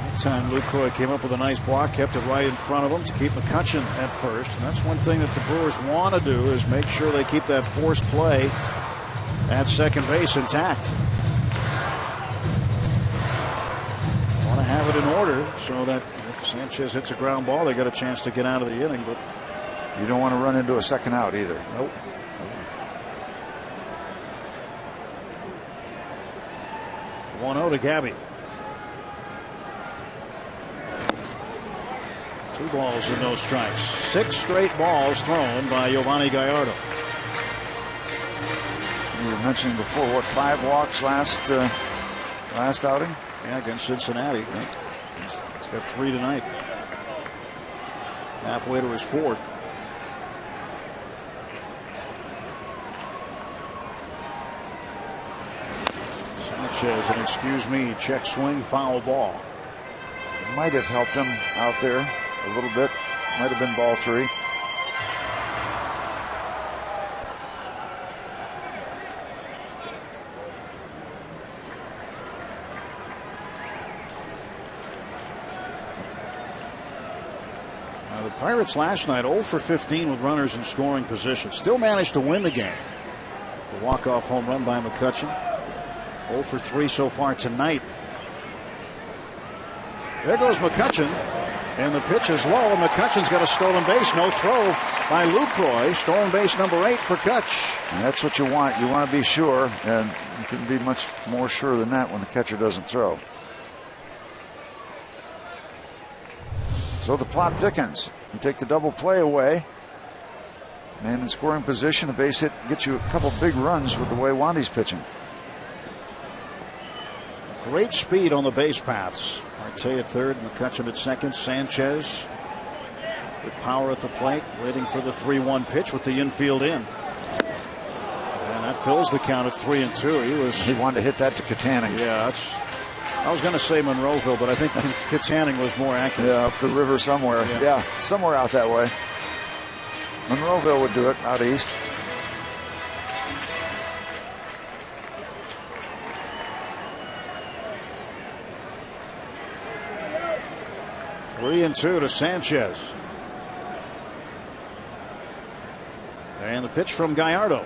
That time Lucroy came up with a nice block, kept it right in front of him to keep McCutchen at first. And that's one thing that the Brewers want to do, is make sure they keep that forced play at second base intact. Want to have it in order so that if Sanchez hits a ground ball, they got a chance to get out of the inning. But you don't want to run into a second out either. Nope. One 1-0 to Gabby. 2 balls and no strikes. 6 straight balls thrown by Giovanni Gallardo. You were mentioning before, what, 5 walks last outing? Yeah, against Cincinnati. He's got 3 tonight. Halfway to his 4th. Sanchez, an excuse me, check swing, foul ball. Might have helped him out there a little bit. Might have been ball 3. The Pirates last night 0 for 15 with runners in scoring position. Still managed to win the game. The walk-off home run by McCutchen. 0 for 3 so far tonight. There goes McCutchen. And the pitch is low. And McCutchen's got a stolen base. No throw by Lucroy. Stolen base number 8 for Kutch. And that's what you want. You want to be sure. And you can be much more sure than that when the catcher doesn't throw. So the plot thickens. You take the double play away. Man in scoring position, a base hit gets you a couple big runs with the way Wandy's pitching. Great speed on the base paths. Marte at third, McCutchen at second. Sanchez with power at the plate, waiting for the 3-1 pitch with the infield in. And that fills the count at 3-2. He wanted to hit that to Katanning. Yeah, I was going to say Monroeville, but I think Katanning was more accurate. Yeah, up the river somewhere. Yeah, somewhere out that way. Monroeville would do it out east. 3-2 to Sanchez. And the pitch from Gallardo.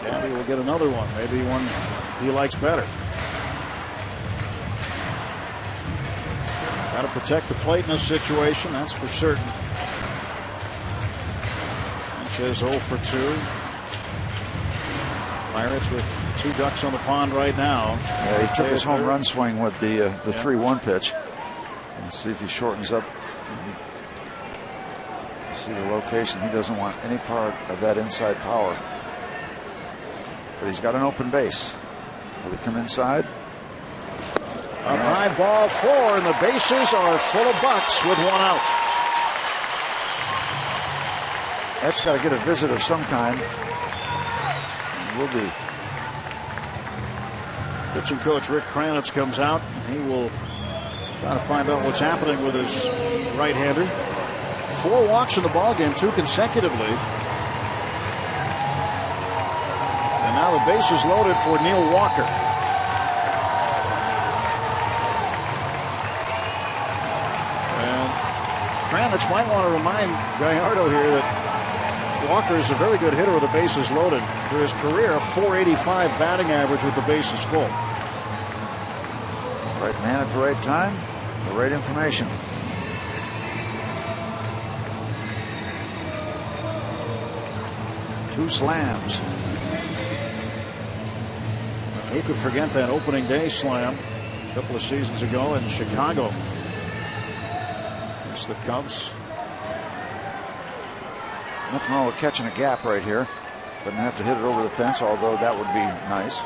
Gabby will get another one, maybe one he likes better. Got to protect the plate in this situation, that's for certain. Sanchez 0 for 2. Pirates with 2 ducks on the pond right now. Yeah, he took his home run swing with the 3-1 pitch. Let's see if he shortens up. See the location. He doesn't want any part of that inside power. But he's got an open base. Will he come inside? A high ball 4, and the bases are full of Bucks with 1 out. That's got to get a visit of some kind. Will be. Pitching coach Rick Kranitz comes out. He will try to find out what's happening with his right-hander. 4 walks in the ballgame, 2 consecutively. And now the base is loaded for Neil Walker. And Kranitz might want to remind Gallardo here that Walker is a very good hitter with the bases loaded. For his career, a .485 batting average with the bases full. Right man at the right time, the right information. Two slams. Who could forget that opening day slam a couple of seasons ago in Chicago? It's the Cubs. Nothing wrong with catching a gap right here. Doesn't have to hit it over the fence, although that would be nice.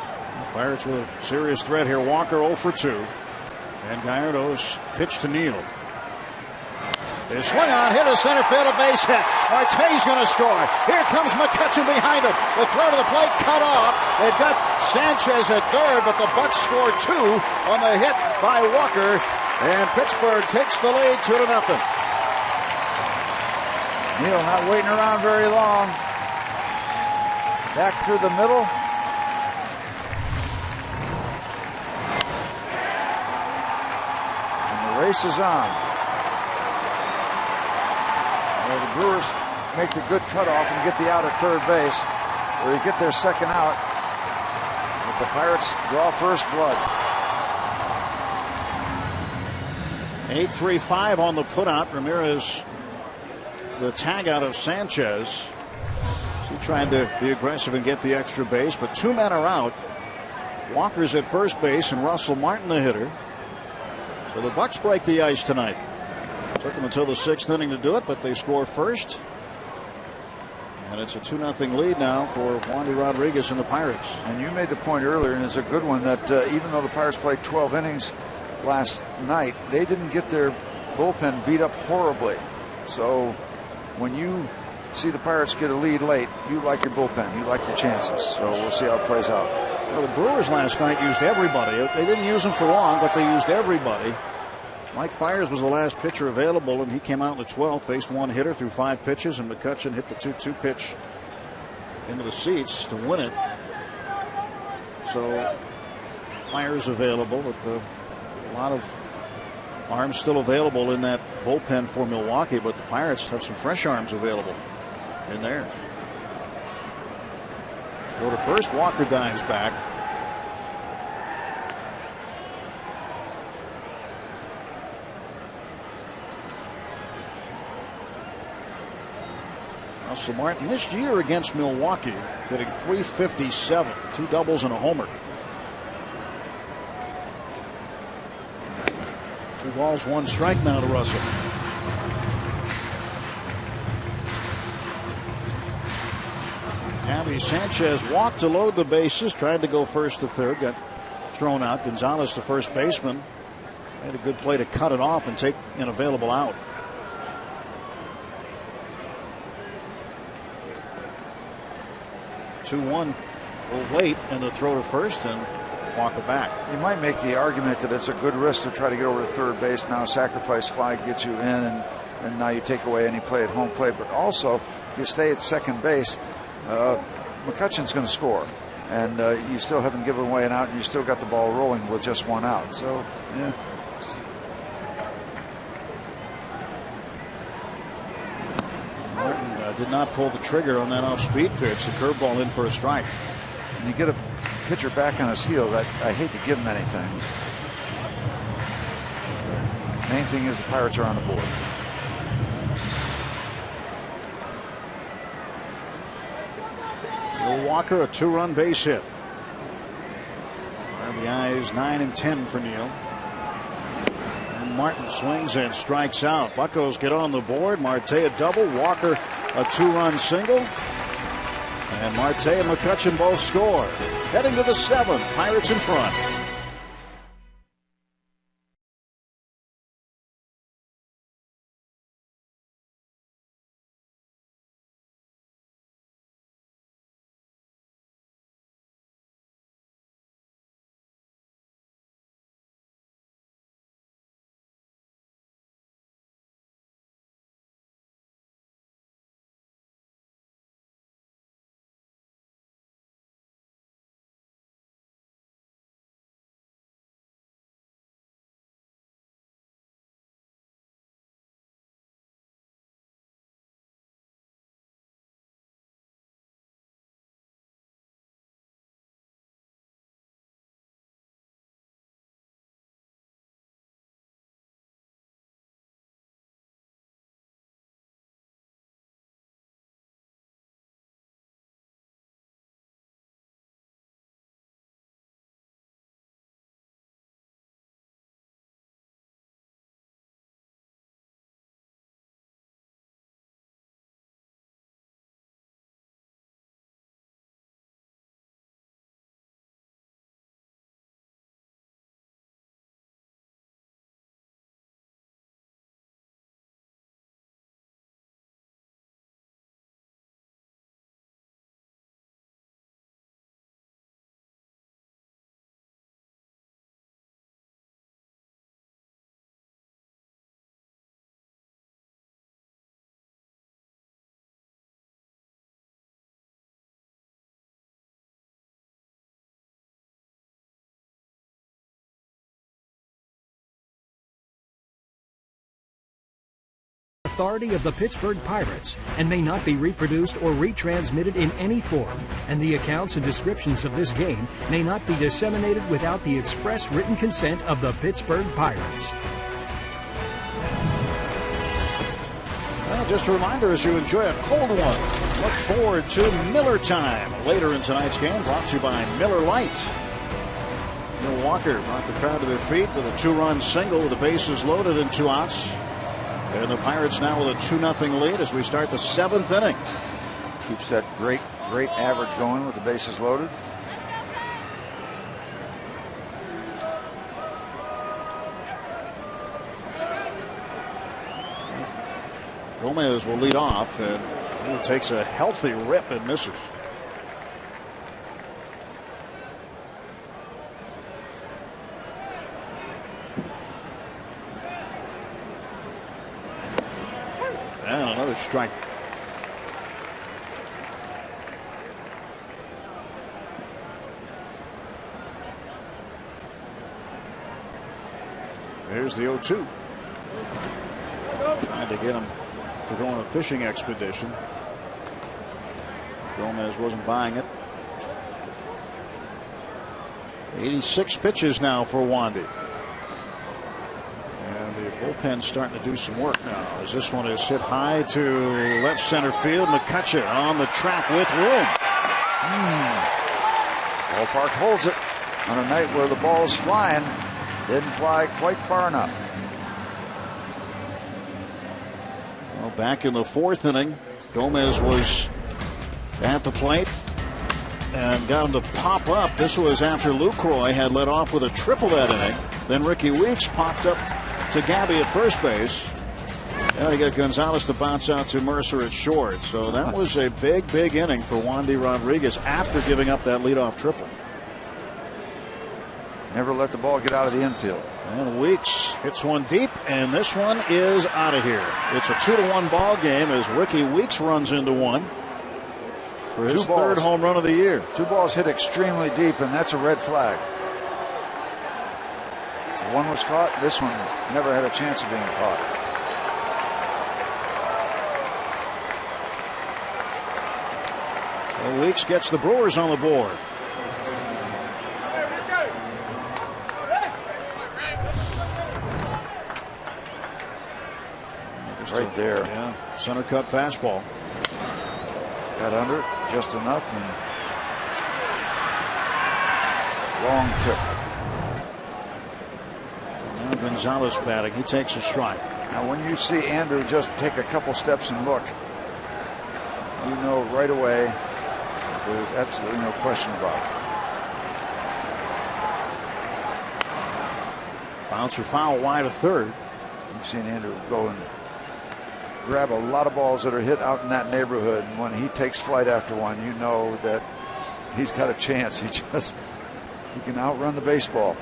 Pirates with a serious threat here. Walker 0 for 2. And Gallardo's pitch to Neal. They swing on, hit a center field, a base hit. Marte's going to score. Here comes McCutchen behind him. The throw to the plate cut off. They've got Sanchez at third, but the Bucks score 2 on the hit by Walker. And Pittsburgh takes the lead 2-0. Neal not waiting around very long. Back through the middle. And the race is on. Well, the Brewers make the good cutoff and get the out at third base. So they get their second out. But the Pirates draw first blood. 8-3-5 on the putout. Ramirez, the tag out of Sanchez. He tried to be aggressive and get the extra base, but 2 men are out. Walker's at first base and Russell Martin the hitter. So the Bucks break the ice tonight. Took them until the 6th inning to do it, but they score first. And it's a 2-0 lead now for Wandy Rodriguez and the Pirates. And you made the point earlier, and it's a good one, that even though the Pirates played 12 innings last night, they didn't get their bullpen beat up horribly. So when you see the Pirates get a lead late, you like your bullpen, you like your chances. So we'll see how it plays out. Well, the Brewers last night used everybody. They didn't use them for long, but they used everybody. Mike Fiers was the last pitcher available, and he came out in the 12th, faced 1 hitter through 5 pitches, and McCutchen hit the 2-2 pitch into the seats to win it. So Fiers available, but a lot of arms still available in that bullpen for Milwaukee, but the Pirates have some fresh arms available in there. Go to first, Walker dives back. Russell Martin this year against Milwaukee hitting .357, 2 doubles and a homer. 2 balls, 1 strike now to Russell. Javi Sanchez walked to load the bases, tried to go first to third, got thrown out. Gonzalez, the first baseman, made a good play to cut it off and take an available out. Two-1 will wait, and the throw to first and Walker back. You might make the argument that it's a good risk to try to get over to third base. Now sacrifice fly gets you in, and now you take away any play at home plate. But also, if you stay at second base, McCutchen's going to score. And you still haven't given away an out, and you still got the ball rolling with just 1 out. So, yeah, did not pull the trigger on that off-speed pitch. The curveball in for a strike. And you get a pitcher back on his heels. I hate to give him anything. The main thing is the Pirates are on the board. Neil Walker, a 2-run base hit. RBIs 9 and 10 for Neil. And Martin swings and strikes out. Buccos get on the board. Marte a double. Walker a 2-run single. And Marte and McCutchen both score. Heading to the 7th. Pirates in front. Authority of the Pittsburgh Pirates and may not be reproduced or retransmitted in any form, and the accounts and descriptions of this game may not be disseminated without the express written consent of the Pittsburgh Pirates. Well, just a reminder, as you enjoy a cold one, look forward to Miller Time later in tonight's game, brought to you by Miller Lite. Neil Walker brought the crowd to their feet with a 2-run single with the bases loaded and 2 outs. And the Pirates now with a 2-0 lead as we start the 7th inning. Keeps that great average going with the bases loaded. Gomez will lead off, and he takes a healthy rip and misses. And another strike. There's the 0-2. Trying to get him to go on a fishing expedition. Gomez wasn't buying it. 86 pitches now for Wandy. The bullpen's starting to do some work now as this one is hit high to left center field. McCutchen on the track with room. Ballpark holds it on a night where the ball's flying. Didn't fly quite far enough. Well, back in the 4th inning, Gomez was at the plate and got him to pop up. This was after Lucroy had led off with a triple that inning. Then Ricky Weeks popped up to Gabby at first base. Now he got Gonzalez to bounce out to Mercer at short. So that was a big inning for Wandy Rodriguez after giving up that leadoff triple. Never let the ball get out of the infield. And Weeks hits one deep, and this one is out of here. It's a 2-1 ball game as Ricky Weeks runs into one for his 3rd home run of the year. 2 balls hit extremely deep, and that's a red flag. One was caught. This one never had a chance of being caught. Well, Weeks gets the Brewers on the board. Right there. Yeah, center cut fastball. Got under it just enough and long tip. Now Gonzalez batting. He takes a strike. Now when you see Andrew just take a couple steps and look, you know right away there's absolutely no question about it. Bouncer foul wide of third. You've seen Andrew go and grab a lot of balls that are hit out in that neighborhood, and when he takes flight after one, you know that he's got a chance. He can outrun the baseball.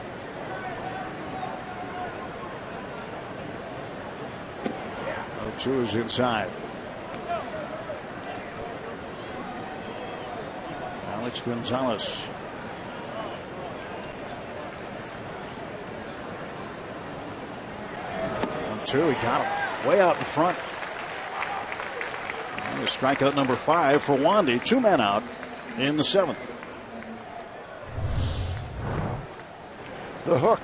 Two is inside. Alex Gonzalez. 1-2, he got him way out in front. And strikeout number 5 for Wandy. 2 men out in the 7th. The hook.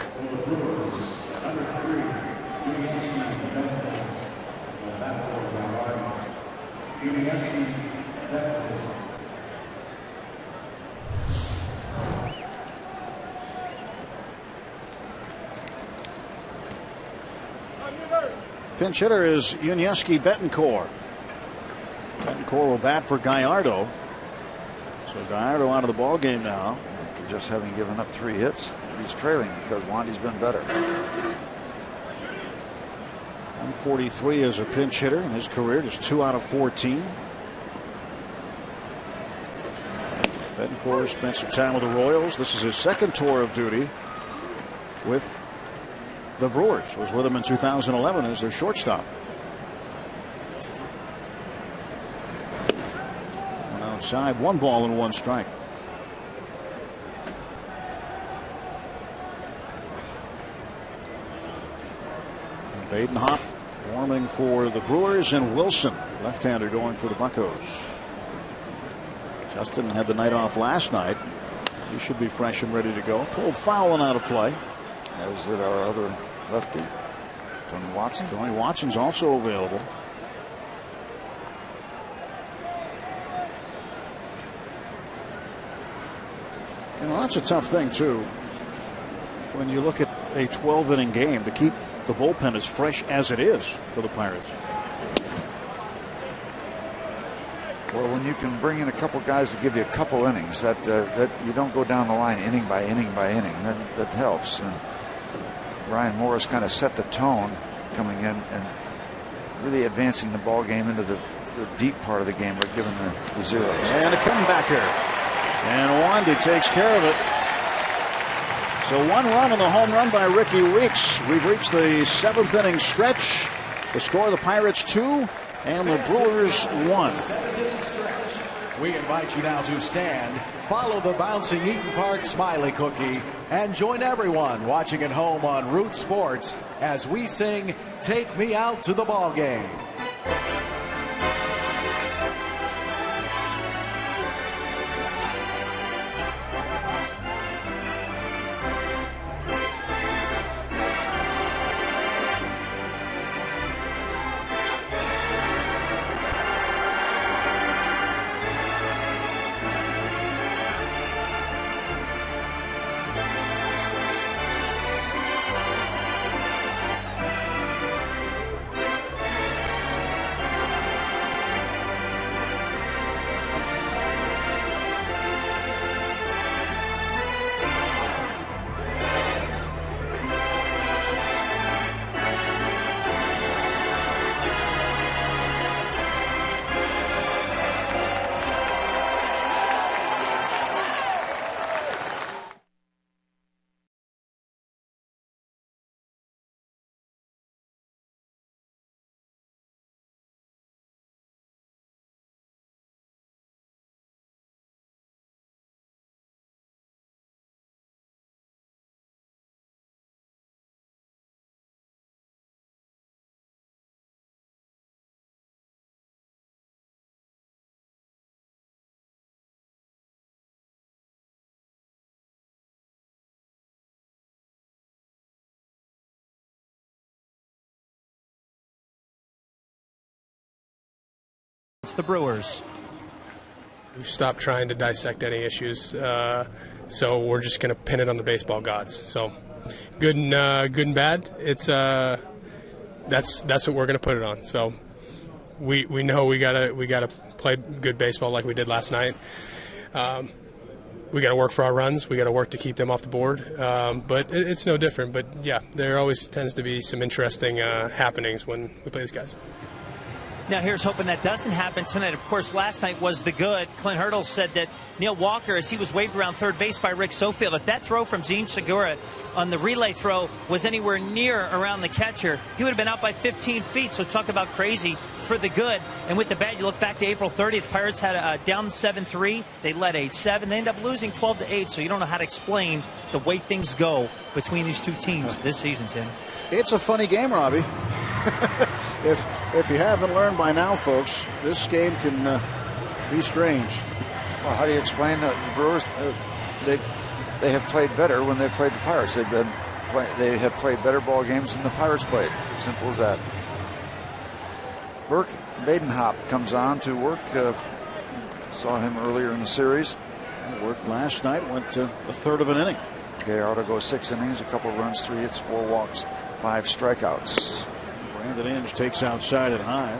Pinch hitter is Yuniesky Betancourt. Betancourt will bat for Gallardo. So Gallardo out of the ball game now. After just having given up 3 hits, he's trailing because Wandy's been better. 143 as a pinch hitter in his career, just 2 out of 14. Betancourt spent some time with the Royals. This is his 2nd tour of duty with the Brewers. Was with them in 2011 as their shortstop. And outside, 1 ball and 1 strike. And Badenhop warming for the Brewers, and Wilson, left-hander, going for the Buccos. Justin had the night off last night. He should be fresh and ready to go. Pulled foul and out of play. As did our other lefty, Tony Watson. Tony Watson's also available. You know, that's a tough thing, too, when you look at a 12-inning game, to keep the bullpen as fresh as it is for the Pirates. Well, when you can bring in a couple guys to give you a couple innings, that you don't go down the line inning by inning by inning, that helps. And Ryan Morris kind of set the tone coming in and really advancing the ball game into the deep part of the game, but giving the zeros. And a comebacker. And Wandy takes care of it. So 1 run on the home run by Ricky Weeks. We've reached the 7th inning stretch. The score, the Pirates 2 and the Brewers 1. We invite you now to stand, follow the bouncing Eaton Park Smiley Cookie, and join everyone watching at home on Root Sports as we sing "Take Me Out to the Ball Game." the Brewers. We've stopped trying to dissect any issues, so we're just going to pin it on the baseball gods. So good and bad. It's that's what we're going to put it on. So we know we gotta play good baseball like we did last night. We got to work for our runs. We got to work to keep them off the board. But it's no different. But yeah, there always tends to be some interesting happenings when we play these guys. Now here's hoping that doesn't happen tonight. Of course, last night was the good. Clint Hurdle said that Neil Walker, as he was waved around third base by Rick Sofield, if that throw from Zine Segura on the relay throw was anywhere near around the catcher, he would have been out by 15 feet. So talk about crazy for the good. And with the bad, you look back to April 30th, Pirates had a down 7-3. They led 8-7. They ended up losing 12-8. So you don't know how to explain the way things go between these two teams this season, Tim. It's a funny game, Robbie. If you haven't learned by now, folks, this game can be strange. Well, how do you explain the Brewers? They have played better when they've played the Pirates. They have played better ball games than the Pirates played. Simple as that. Burke Badenhop comes on to work. Saw him earlier in the series. He worked last night. Went to a third of an inning. Gallardo goes 6 innings, a couple runs, 3 hits, 4 walks, 5 strikeouts. Brandon Inge takes outside and high.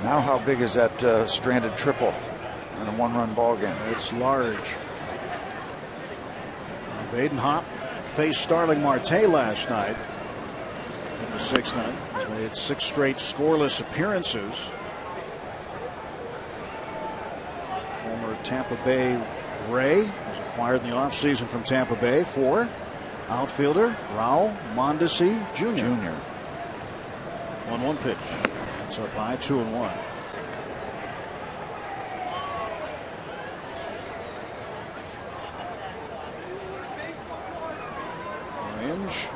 Now how big is that stranded triple in a 1-run ball game? It's large. Badenhop faced Starling Marte last night in the 6th inning. He's made 6 straight scoreless appearances. Former Tampa Bay Ray was acquired in the offseason from Tampa Bay for outfielder Raul Mondesi Jr. 1-1 pitch. It's up high, 2-1. Inge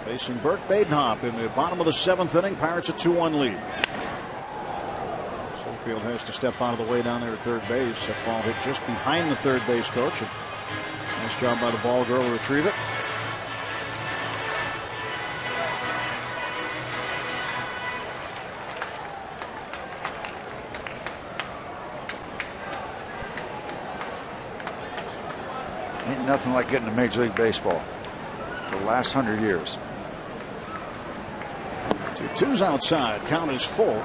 facing Burke Badenhop in the bottom of the 7th inning. Pirates a 2-1 lead. Sofield has to step out of the way down there at third base. That ball hit just behind the third base coach. Nice job by the ball girl to retrieve it. Ain't nothing like getting to Major League Baseball. The last 100 years. 2-2's outside. Count is full.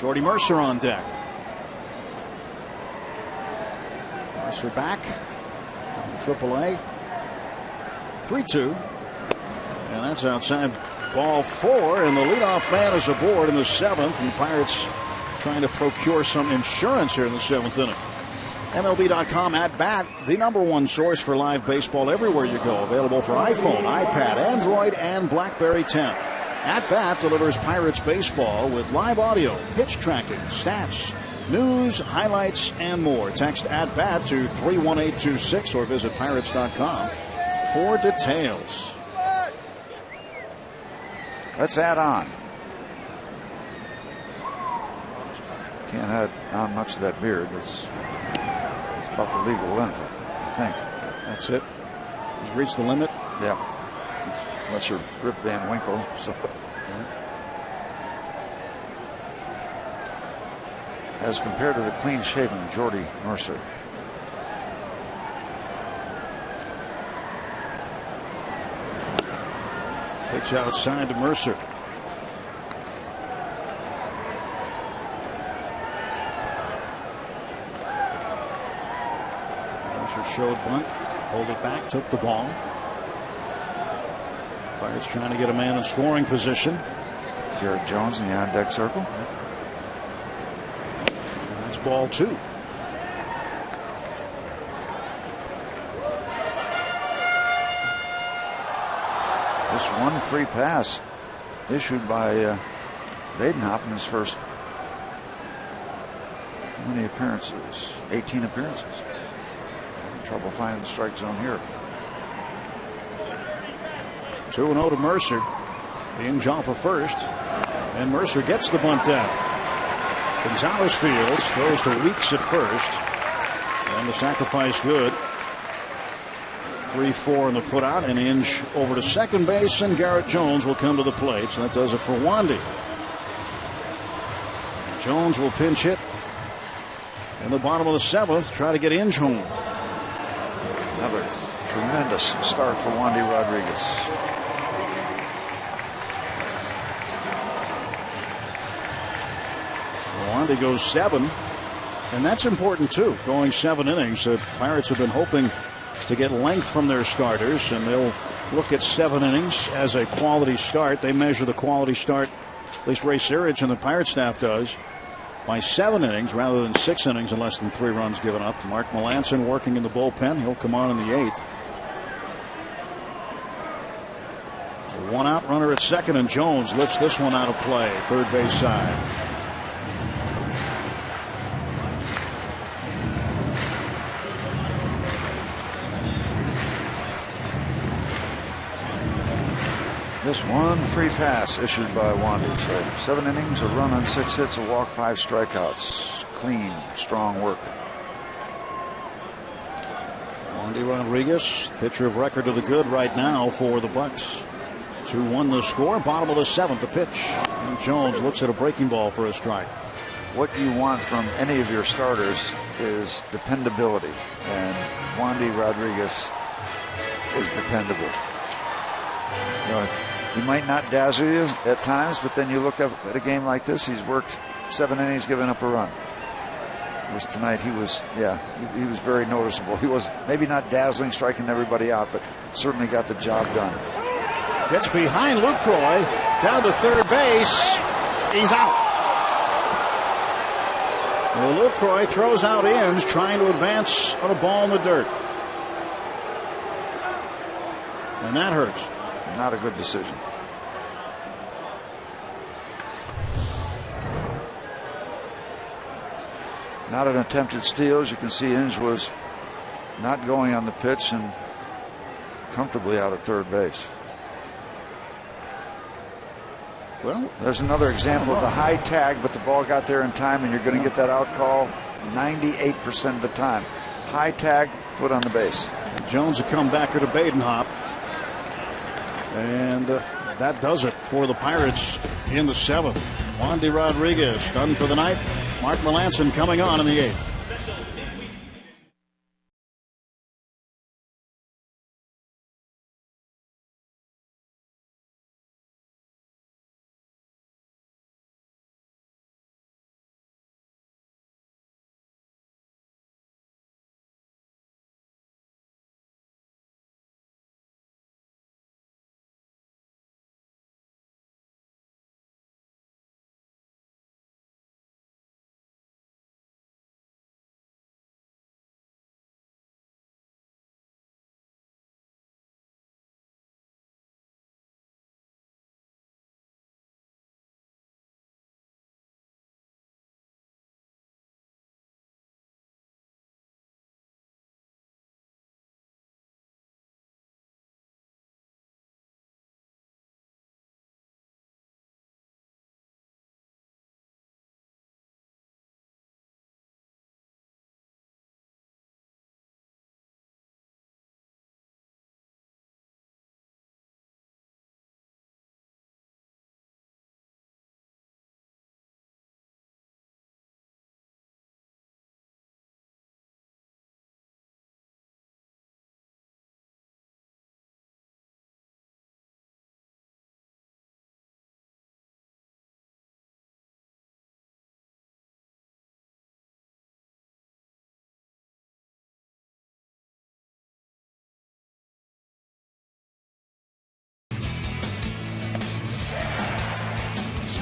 Jordy Mercer on deck. Mercer back from AAA. 3-2. And that's outside. Ball 4, and the leadoff man is aboard in the 7th. And Pirates trying to procure some insurance here in the 7th inning. MLB.com at bat, the #1 source for live baseball everywhere you go. Available for iPhone, iPad, Android, and BlackBerry 10. At Bat delivers Pirates baseball with live audio, pitch tracking, stats, news, highlights, and more. Text At Bat to 31826 or visit Pirates.com for details. Let's add on. Can't add on much of that beard. It's about the legal limit, I think. That's it. He's reached the limit. Yeah. Unless you're Rip Van Winkle. So. As compared to the clean-shaven Jordy Mercer. Pitch outside to Mercer. Mercer showed bunt, pulled it back, took the ball. Pirates trying to get a man in scoring position. Garrett Jones in the on-deck circle. And that's ball 2. Just one free pass issued by Badenhop in his first, how many appearances? 18 appearances. Having trouble finding the strike zone here. 2-0 to Mercer. Inge off of first. And Mercer gets the bunt down. Gonzalez fields, throws to Weeks at first. And the sacrifice good. 3-4 in the putout, and Inge over to second base, and Garrett Jones will come to the plate. So that does it for Wandy. Jones will pinch hit in the bottom of the 7th, try to get Inge home. Another tremendous start for Wandy Rodriguez. Wandy goes 7, and that's important too. Going 7 innings, the Pirates have been hoping to get length from their starters, and they'll look at 7 innings as a quality start. They measure the quality start, at least Ray Searage and the Pirate staff does, by 7 innings rather than 6 innings and less than 3 runs given up. Mark Melancon working in the bullpen. He'll come on in the 8th. A 1-out runner at second, and Jones lifts this one out of play, third base side. Just one free pass issued by Wandy. So 7 innings, a run on 6 hits, a walk, 5 strikeouts. Clean, strong work. Wandy Rodriguez, pitcher of record to the good right now for the Bucks. 2-1 the score. Bottom of the 7th, the pitch. And Jones looks at a breaking ball for a strike. What you want from any of your starters is dependability, and Wandy Rodriguez is dependable. You know, he might not dazzle you at times, but then you look up at a game like this, he's worked 7 innings, given up a run. Whereas tonight he was very noticeable. He was maybe not dazzling, striking everybody out, but certainly got the job done. Gets behind Lucroy, down to third base. He's out. Well, Lucroy throws out Inge, trying to advance on a ball in the dirt. And that hurts. Not a good decision. Not an attempted steal. As you can see, Inge was not going on the pitch and comfortably out at third base. Well, there's another example of a high tag, but the ball got there in time, and you're going to get that out call 98% of the time. High tag, foot on the base. Jones a comebacker to Badenhop. And that does it for the Pirates in the 7th. Wandy Rodriguez done for the night. Mark Melancon coming on in the 8th.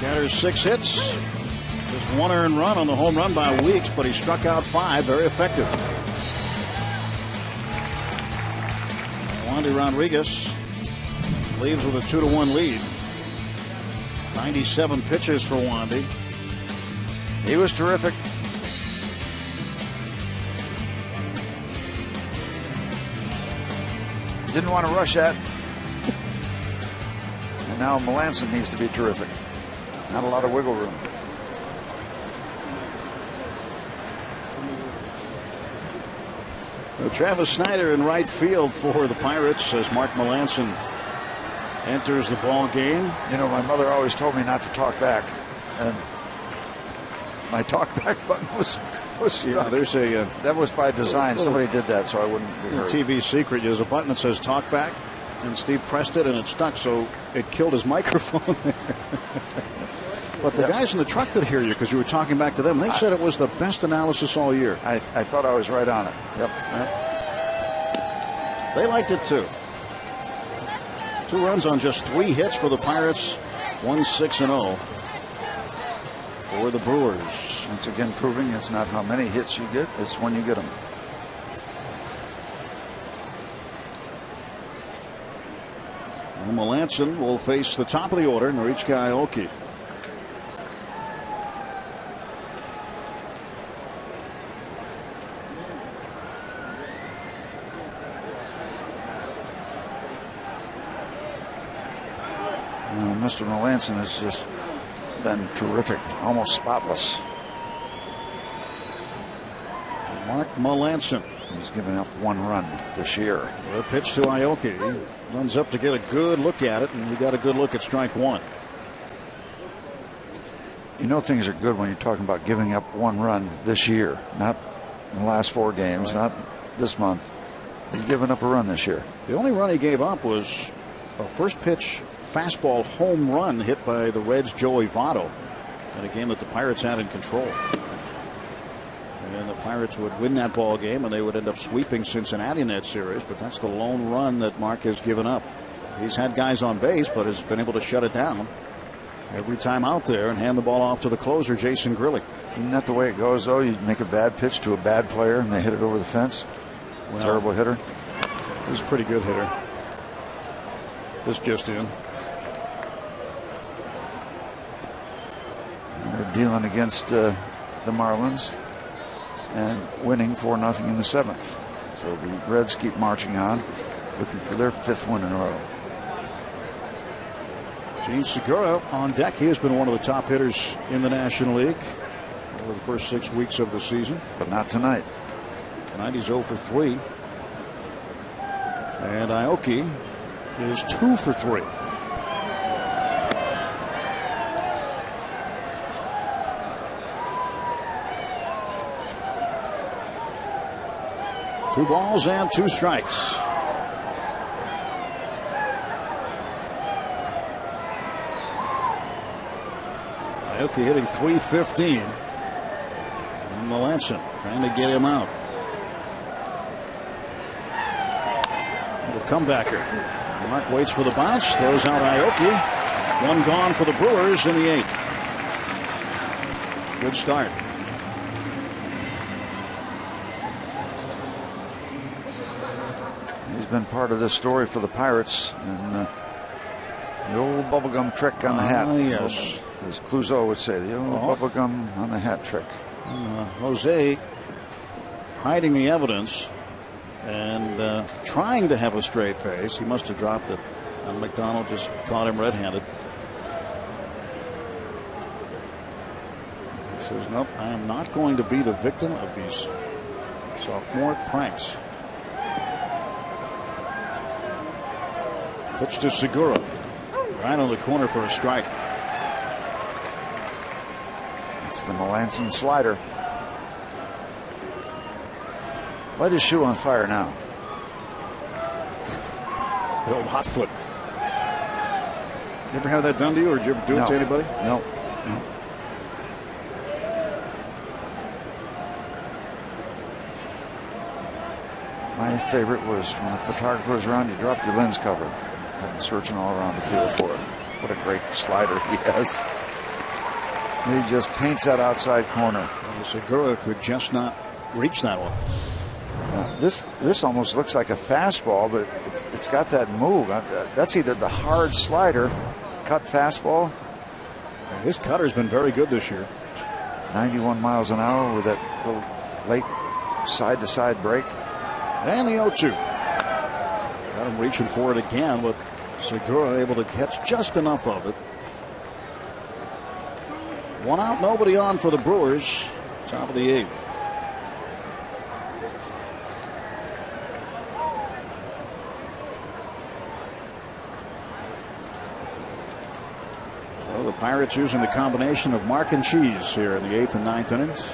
Scatters 6 hits. Just 1 earned run on the home run by Weeks, but he struck out 5. Very effective. Wandy Rodriguez leaves with a 2-1 lead. 97 pitches for Wandy. He was terrific. Didn't want to rush at. And now Melancon needs to be terrific. Not a lot of wiggle room. Travis Snyder in right field for the Pirates as Mark Melanson enters the ball game. You know, my mother always told me not to talk back, and my talk back button was stuck. Yeah, that was by design. Somebody did that so I wouldn't be hurt. TV secret. There's a button that says talk back, and Steve pressed it and it stuck, so it killed his microphone there. But the guys in the truck could hear you because you were talking back to them. They said it was the best analysis all year. I thought I was right on it. Yep. They liked it too. 2 runs on just 3 hits for the Pirates. 1-6-0 for the Brewers. Once again, proving it's not how many hits you get, it's when you get them. And Melanson will face the top of the order, Norichika Aoki. Mr. Melanson has just been terrific, almost spotless. Mark Melanson. He's given up 1 run this year. The pitch to Aoki. He runs up to get a good look at it, and he got a good look at strike 1. You know things are good when you're talking about giving up 1 run this year, not in the last 4 games, not this month. He's given up a run this year. The only run he gave up was a first pitch fastball home run hit by the Reds' Joey Votto in a game that the Pirates had in control. And the Pirates would win that ball game, and they would end up sweeping Cincinnati in that series. But that's the lone run that Mark has given up. He's had guys on base, but has been able to shut it down every time out there and hand the ball off to the closer, Jason Grilli. Isn't that the way it goes, though? You make a bad pitch to a bad player, and they hit it over the fence. Well, terrible hitter. He's a pretty good hitter. This just in. They're dealing against the Marlins and winning 4-0 in the 7th. So the Reds keep marching on, looking for their 5th win in a row. Gene Segura on deck. He has been one of the top hitters in the National League over the first 6 weeks of the season. But not tonight. Tonight he's 0 for 3. And Aoki is 2 for 3. Two balls and 2 strikes. Aoki hitting .315. And Melanson trying to get him out. Little comebacker. Mark waits for the bounce, throws out Aoki. 1 gone for the Brewers in the 8th. Good start. He's been part of this story for the Pirates, and the old bubblegum trick on the hat. Yes. As Clouseau would say, the old bubblegum on the hat trick. Jose hiding the evidence and trying to have a straight face. He must have dropped it, and McDonald just caught him red-handed. He says, nope, I am not going to be the victim of these sophomore pranks. Pitch to Segura. Right on the corner for a strike. It's the Melanson slider. Light his shoe on fire now. The old hot foot. You ever have that done to you, or did you ever do it to anybody? No. My favorite was when a photographer was around, you drop your lens cover. I'm searching all around the field for it. What a great slider he has. He just paints that outside corner. Well, Segura could just not reach that one. This almost looks like a fastball, but it's got that move. That's either the hard slider, cut fastball. His cutter's been very good this year. 91 miles an hour with that little late side-to-side break. And the 0-2. Got him reaching for it again, but Segura able to catch just enough of it. 1 out, nobody on for the Brewers. Top of the 8th. Well, the Pirates using the combination of Mark and Cheese here in the 8th and 9th innings.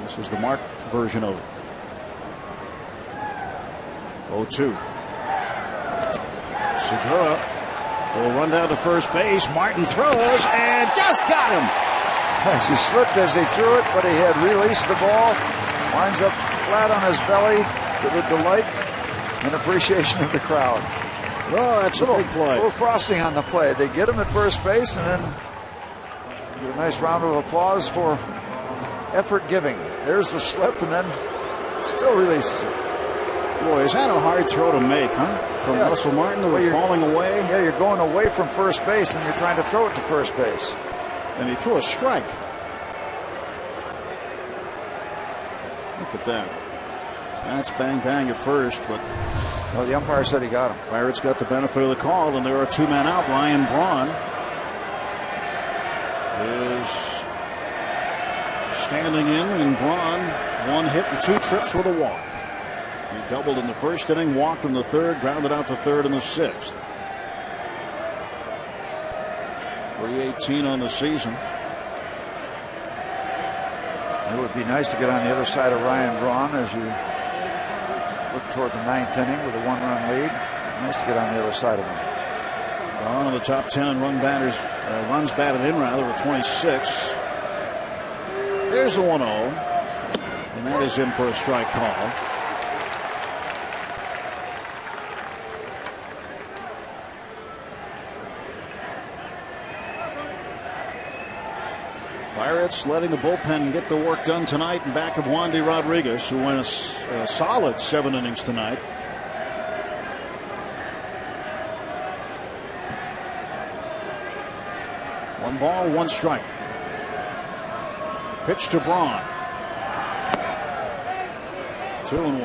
This is the Mark version of it. 0-2. Segura will run down to first base. Martin throws and just got him. As he slipped as he threw it, but he had released the ball. Winds up flat on his belly to the delight and appreciation of the crowd. Oh, that's a big play. A little frosting on the play. They get him at first base and then get a nice round of applause for effort giving. There's the slip and then still releases it. Boy, is that a hard throw to make, huh? From Russell Martin, well, falling away. Yeah, you're going away from first base and you're trying to throw it to first base. And he threw a strike. Look at that. That's bang bang at first, but well, the umpire said he got him. Pirates got the benefit of the call, and there are 2 men out. Ryan Braun is standing in, and Braun 1 hit and 2 trips with a walk. He doubled in the first inning, walked in the third, grounded out to third in the 6th. 318 on the season. It would be nice to get on the other side of Ryan Braun as you look toward the 9th inning with a 1-run lead. Nice to get on the other side of him. Braun in the top 10 in runs batted in rather with 26. There's the 1-0, and that is in for a strike call. Pirates letting the bullpen get the work done tonight in back of Wandy Rodriguez, who went a solid 7 innings tonight. One ball, 1 strike. Pitch to Braun. 2-1.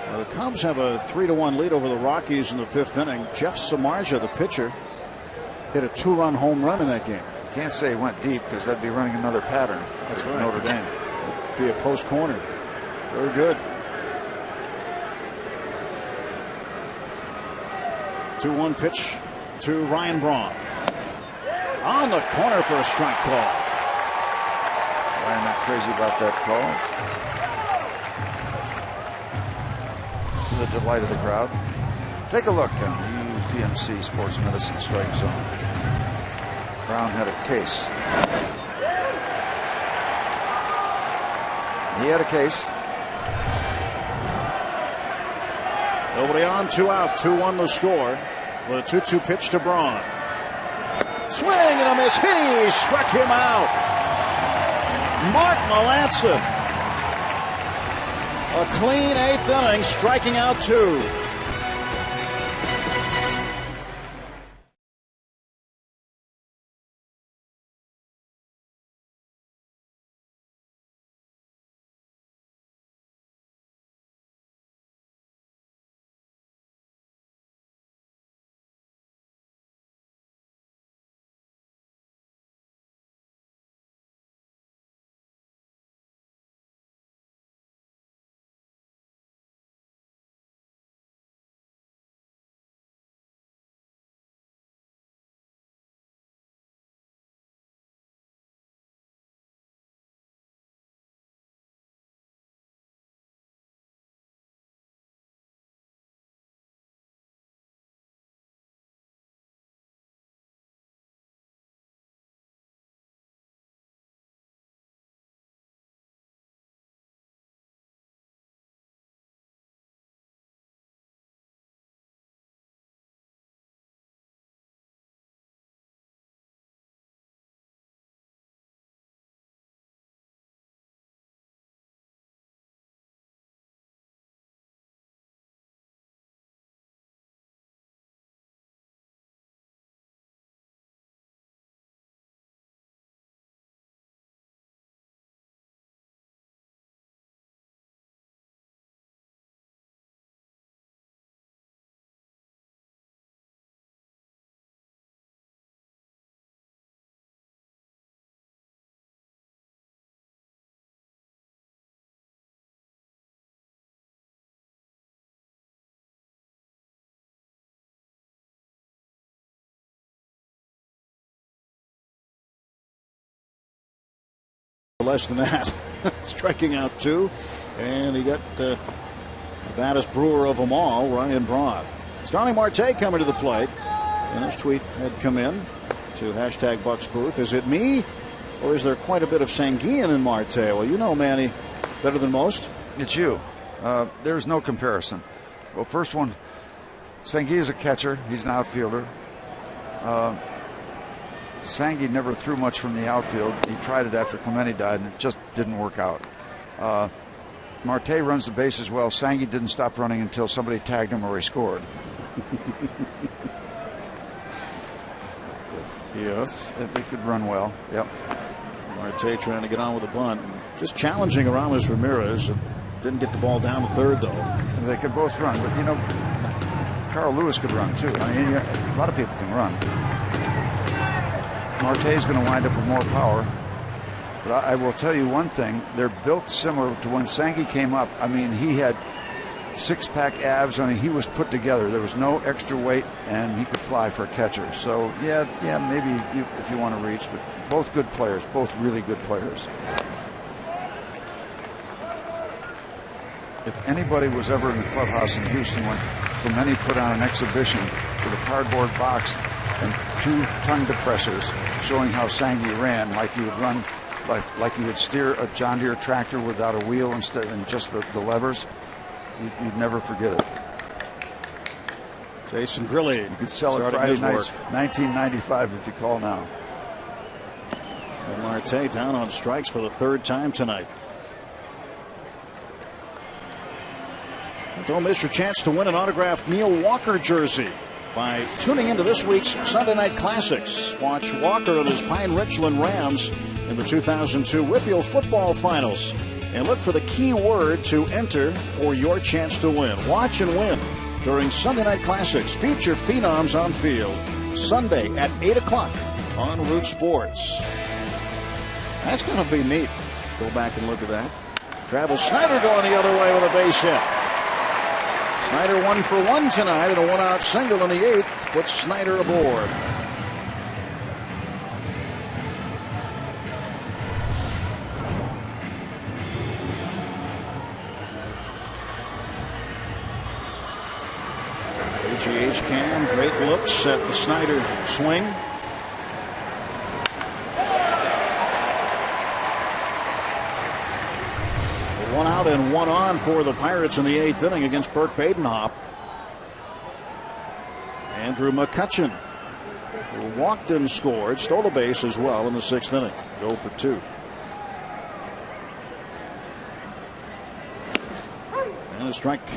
Well, the Cubs have a 3-1 lead over the Rockies in the 5th inning. Jeff Samardzija, the pitcher, hit a 2-run home run in that game. You can't say he went deep because that'd be running another pattern. That's right. Notre Dame. Be a post corner. Very good. 2-1 pitch to Ryan Braun. On the corner for a strike call. I'm not crazy about that call. To the delight of the crowd. Take a look on the UPMC Sports Medicine Strike Zone. Brown had a case. He had a case. Nobody on, 2 out, 2-1 the score. The 2-2 pitch to Braun. Swing and a miss. He struck him out. Mark Melancon. A clean 8th inning, striking out 2. less than that. Striking out 2. And he got the baddest Brewer of them all, Ryan Braun. Starling Marte coming to the plate. And this tweet had come in to hashtag Bucks Booth. Is it me, or is there quite a bit of Sanguillen in Marte? Well, you know Manny better than most. It's you. There's no comparison. Well, first one, Sanguillen is a catcher. He's an outfielder. Sanguillen never threw much from the outfield. He tried it after Clemente died, and it just didn't work out. Marte runs the bases well. Sanguillen didn't stop running until somebody tagged him or he scored. Yes. They could run well. Yep. Marte trying to get on with the bunt. Just challenging Aramis Ramirez. Didn't get the ball down to third, though. They could both run, but, you know, Carl Lewis could run, too. I mean, a lot of people can run. Marte's going to wind up with more power. But I will tell you one thing. They're built similar to when Sanguillen came up. I mean, he had six-pack abs. I mean, he was put together. There was no extra weight, and he could fly for a catcher. So, yeah, maybe if you want to reach. But both good players, both really good players. If anybody was ever in the clubhouse in Houston when Clemente put on an exhibition with a cardboard box and 2 tongue depressors showing how Sanguillen ran, like you would run, like you would steer a John Deere tractor without a wheel instead and just the levers, you'd never forget it. Jason Grilli. You could sell it Friday nights, 1995 if you call now. And Marte down on strikes for the 3rd time tonight. Don't miss your chance to win an autographed Neil Walker jersey by tuning into this week's Sunday Night Classics. Watch Walker and his Pine Richland Rams in the 2002 Whitfield football finals. And look for the key word to enter for your chance to win. Watch and win during Sunday Night Classics. Feature phenoms on field. Sunday at 8 o'clock on Root Sports. That's going to be neat. Go back and look at that. Travis Snider going the other way with a base hit. Snider 1 for 1 tonight, and a 1-out single in the 8th puts Snider aboard. AGH Cam, great looks at the Snider swing. One out and one on for the Pirates in the 8th inning against Burke Badenhop. Andrew McCutchen, who walked and scored, stole a base as well in the 6th inning. 0 for 2. And a strike.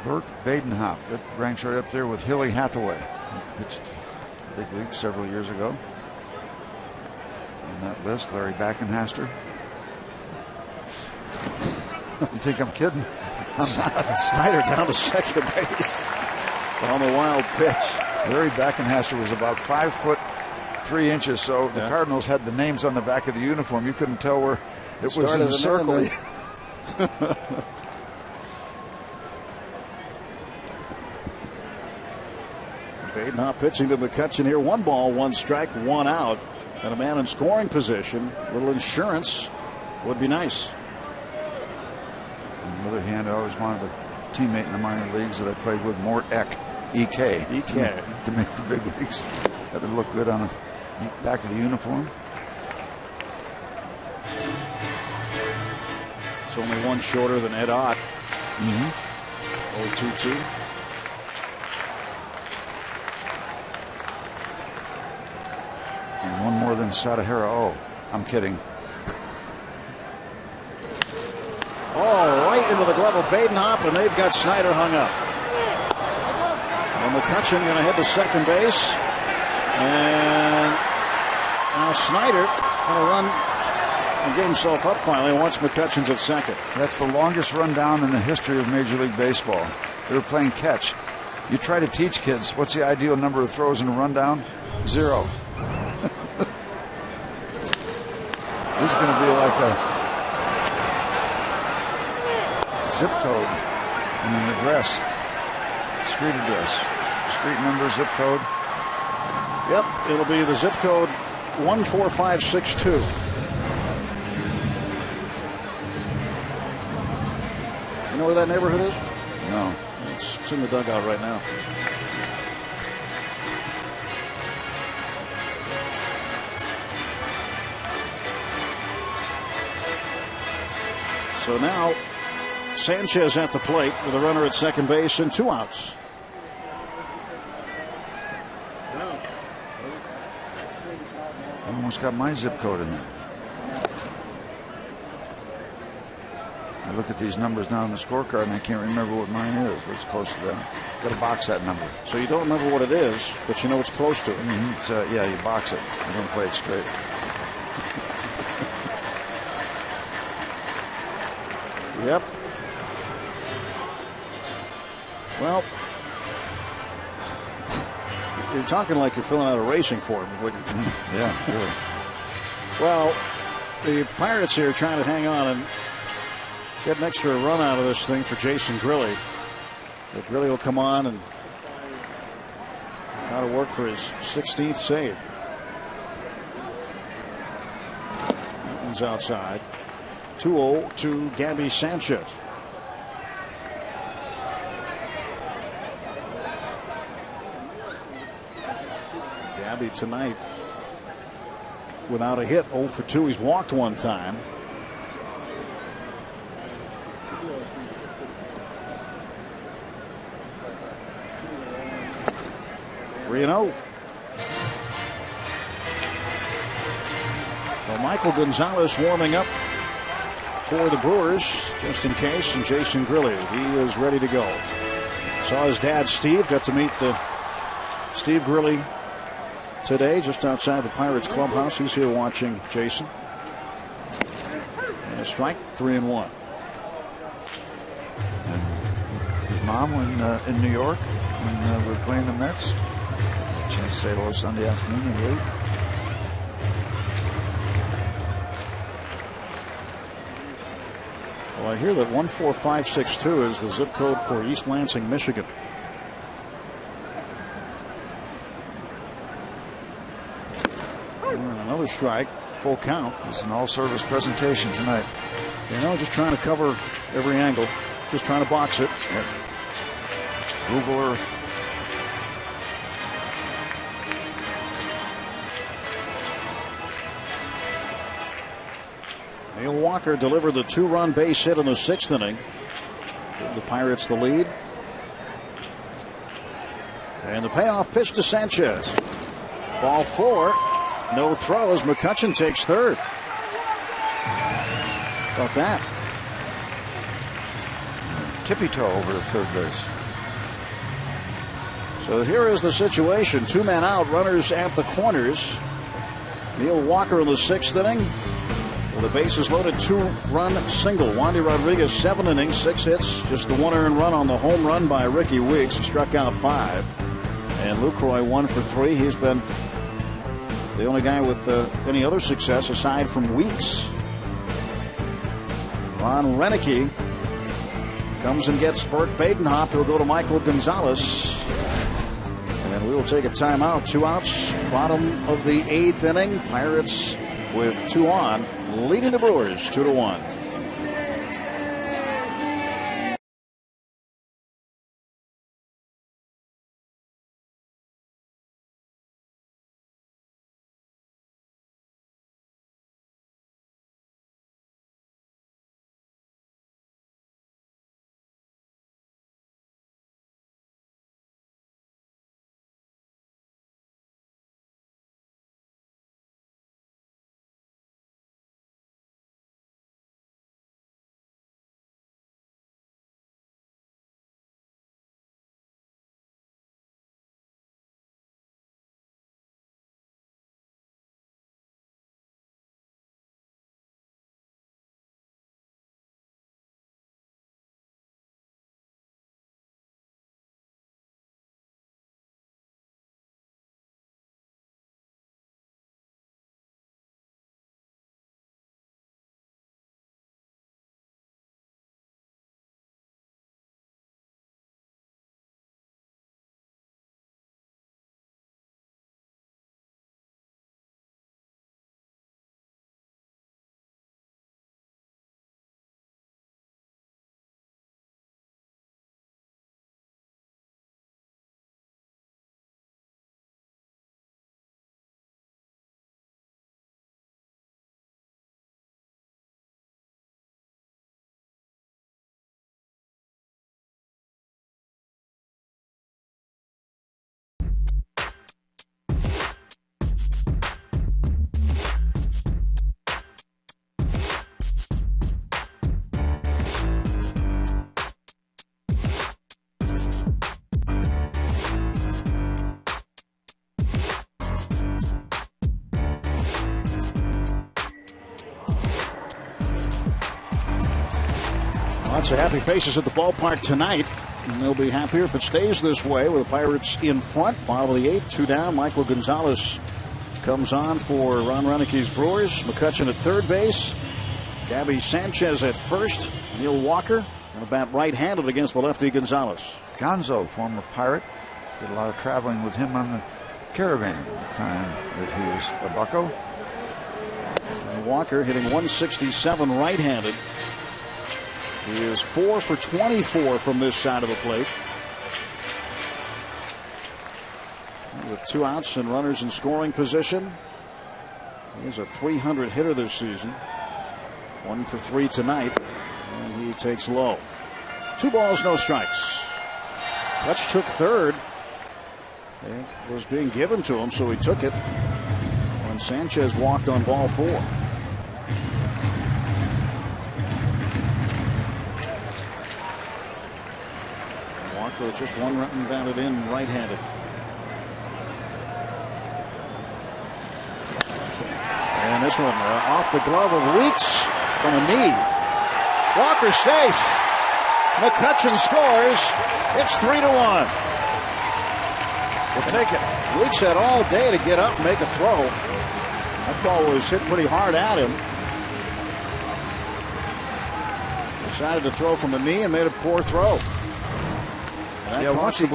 Burke Badenhop, that ranks right up there with Hilly Hathaway. He pitched big league several years ago. On that list, Larry Backenhaster. You think I'm kidding? I'm not. Snider down to second base on the wild pitch. Larry Backenhaster was about 5'3", so the Cardinals had the names on the back of the uniform. You couldn't tell where it was in the circle. Badenhop pitching to McCutchen here. 1 ball, 1 strike, 1 out. And a man in scoring position. A little insurance would be nice. On the other hand, I always wanted a teammate in the minor leagues that I played with, Mort Eck, EK. To make the big leagues. That would look good on the back of the uniform. It's only 1 shorter than Ed Ott. 0-2-2. And 1 more than Sadahara. Oh, I'm kidding. Oh, right into the glove of Badenhop, and they've got Snider hung up. And McCutchen going to head to second base. And now Snider going to run and get himself up finally once McCutchen's at second. That's the longest run down in the history of Major League Baseball. They were playing catch. You try to teach kids what's the ideal number of throws in a rundown? 0. This is going to be like a zip code and an address, street address, street number, zip code. Yep, it'll be the zip code 14562. You know where that neighborhood is? No. It's in the dugout right now. So now Sanchez at the plate with a runner at second base and 2 outs. Almost got my zip code in there. I look at these numbers now on the scorecard and I can't remember what mine is, but it's close to that. Got to box that number. So you don't remember what it is, but you know it's close to it. Mm-hmm. Yeah, you box it. You don't play it straight. Yep. Well, you're talking like you're filling out a racing form. Yeah, really. Well, the Pirates here trying to hang on and get an extra run out of this thing for Jason Grilli. But Grilli will come on and try to work for his 16th save. That one's outside. 2-0 to Gabby Sanchez. Gabby tonight without a hit, 0 for 2. He's walked 1 time. Three and 0. So Michael Gonzalez warming up for the Brewers, just in case, and Jason Grilli, he is ready to go. Saw his dad, Steve, got to meet Steve Grilli today, just outside the Pirates clubhouse. He's here watching Jason. And a strike, 3-1. And his mom, when in New York, when we were playing the Mets, chance to say hello Sunday afternoon at 8. Well, I hear that 14562 is the zip code for East Lansing, Michigan. And another strike, full count. It's an all-service presentation tonight. You know, just trying to cover every angle, just trying to box it. Yep. Google Earth. Neil Walker delivered the 2-run base hit in the 6th inning. Give the Pirates the lead. And the payoff pitch to Sanchez. Ball 4. No throws. McCutchen takes third. About that. Tippy toe over to third base. So here is the situation. 2 men out, runners at the corners. Neil Walker in the 6th inning. With the bases loaded, 2-run single. Wandy Rodriguez, 7 innings, 6 hits. Just the 1 earned run on the home run by Ricky Weeks. He struck out 5. And Lucroy 1 for 3. He's been the only guy with any other success aside from Weeks. Ron Renicky comes and gets Bert Badenhop. He'll go to Michael Gonzalez. And then we will take a timeout. 2 outs, bottom of the 8th inning. Pirates with 2 on, leading the Brewers 2-1. Lots of happy faces at the ballpark tonight. And they'll be happier if it stays this way with the Pirates in front. Bottom of the 8th, 2 down. Michael Gonzalez comes on for Ron Roenike's Brewers. McCutchen at third base. Gabby Sanchez at first. Neil Walker going to bat right-handed against the lefty Gonzalez. Gonzo, former Pirate, did a lot of traveling with him on the Caravan the time that he was a Bucco. And Walker hitting 167 right-handed. He is 4 for 24 from this side of the plate. With 2 outs and runners in scoring position. He's a .300 hitter this season. 1 for 3 tonight. And he takes low. 2 balls, no strikes. Hutch took third. It was being given to him, so he took it when Sanchez walked on ball 4. Walker with just 1 run batted in right-handed. And this one off the glove of Weeks from a knee. Walker safe. McCutchen scores. It's 3-1. We'll take it. Weeks had all day to get up and make a throw. That ball was hit pretty hard at him. Decided to throw from the knee and made a poor throw. Yeah, once he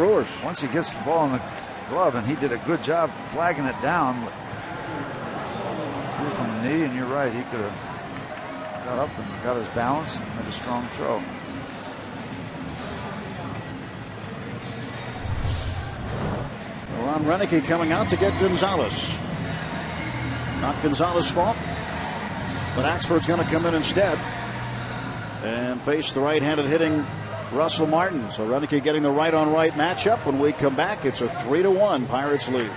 gets the ball in the glove, and he did a good job flagging it down. Threw from the knee, and you're right, he could have got up and got his balance and made a strong throw. Ron Roenicke coming out to get Gonzalez. Not Gonzalez's fault, but Axford's going to come in instead and face the right-handed hitting Russell Martin. So Roenicke getting the right-on-right matchup. When we come back, it's a 3-1 Pirates lead.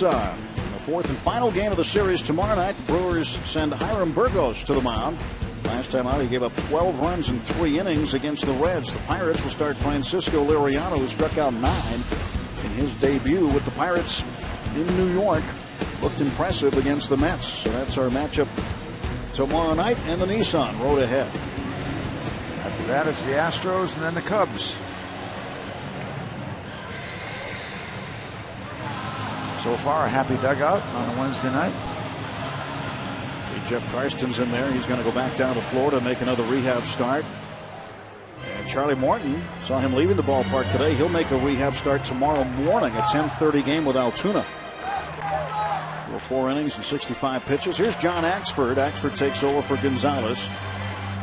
In the 4th and final game of the series tomorrow night, the Brewers send Hiram Burgos to the mound. Last time out, he gave up 12 runs in 3 innings against the Reds. The Pirates will start Francisco Liriano, who struck out 9 in his debut with the Pirates in New York. Looked impressive against the Mets. So that's our matchup tomorrow night, and the Nissan road ahead. After that, it's the Astros and then the Cubs. So far, a happy dugout on a Wednesday night. Jeff Karsten's in there. He's going to go back down to Florida and make another rehab start. And Charlie Morton, saw him leaving the ballpark today. He'll make a rehab start tomorrow morning, a 10:30 game with Altoona. 4 innings and 65 pitches. Here's John Axford. Axford takes over for Gonzalez.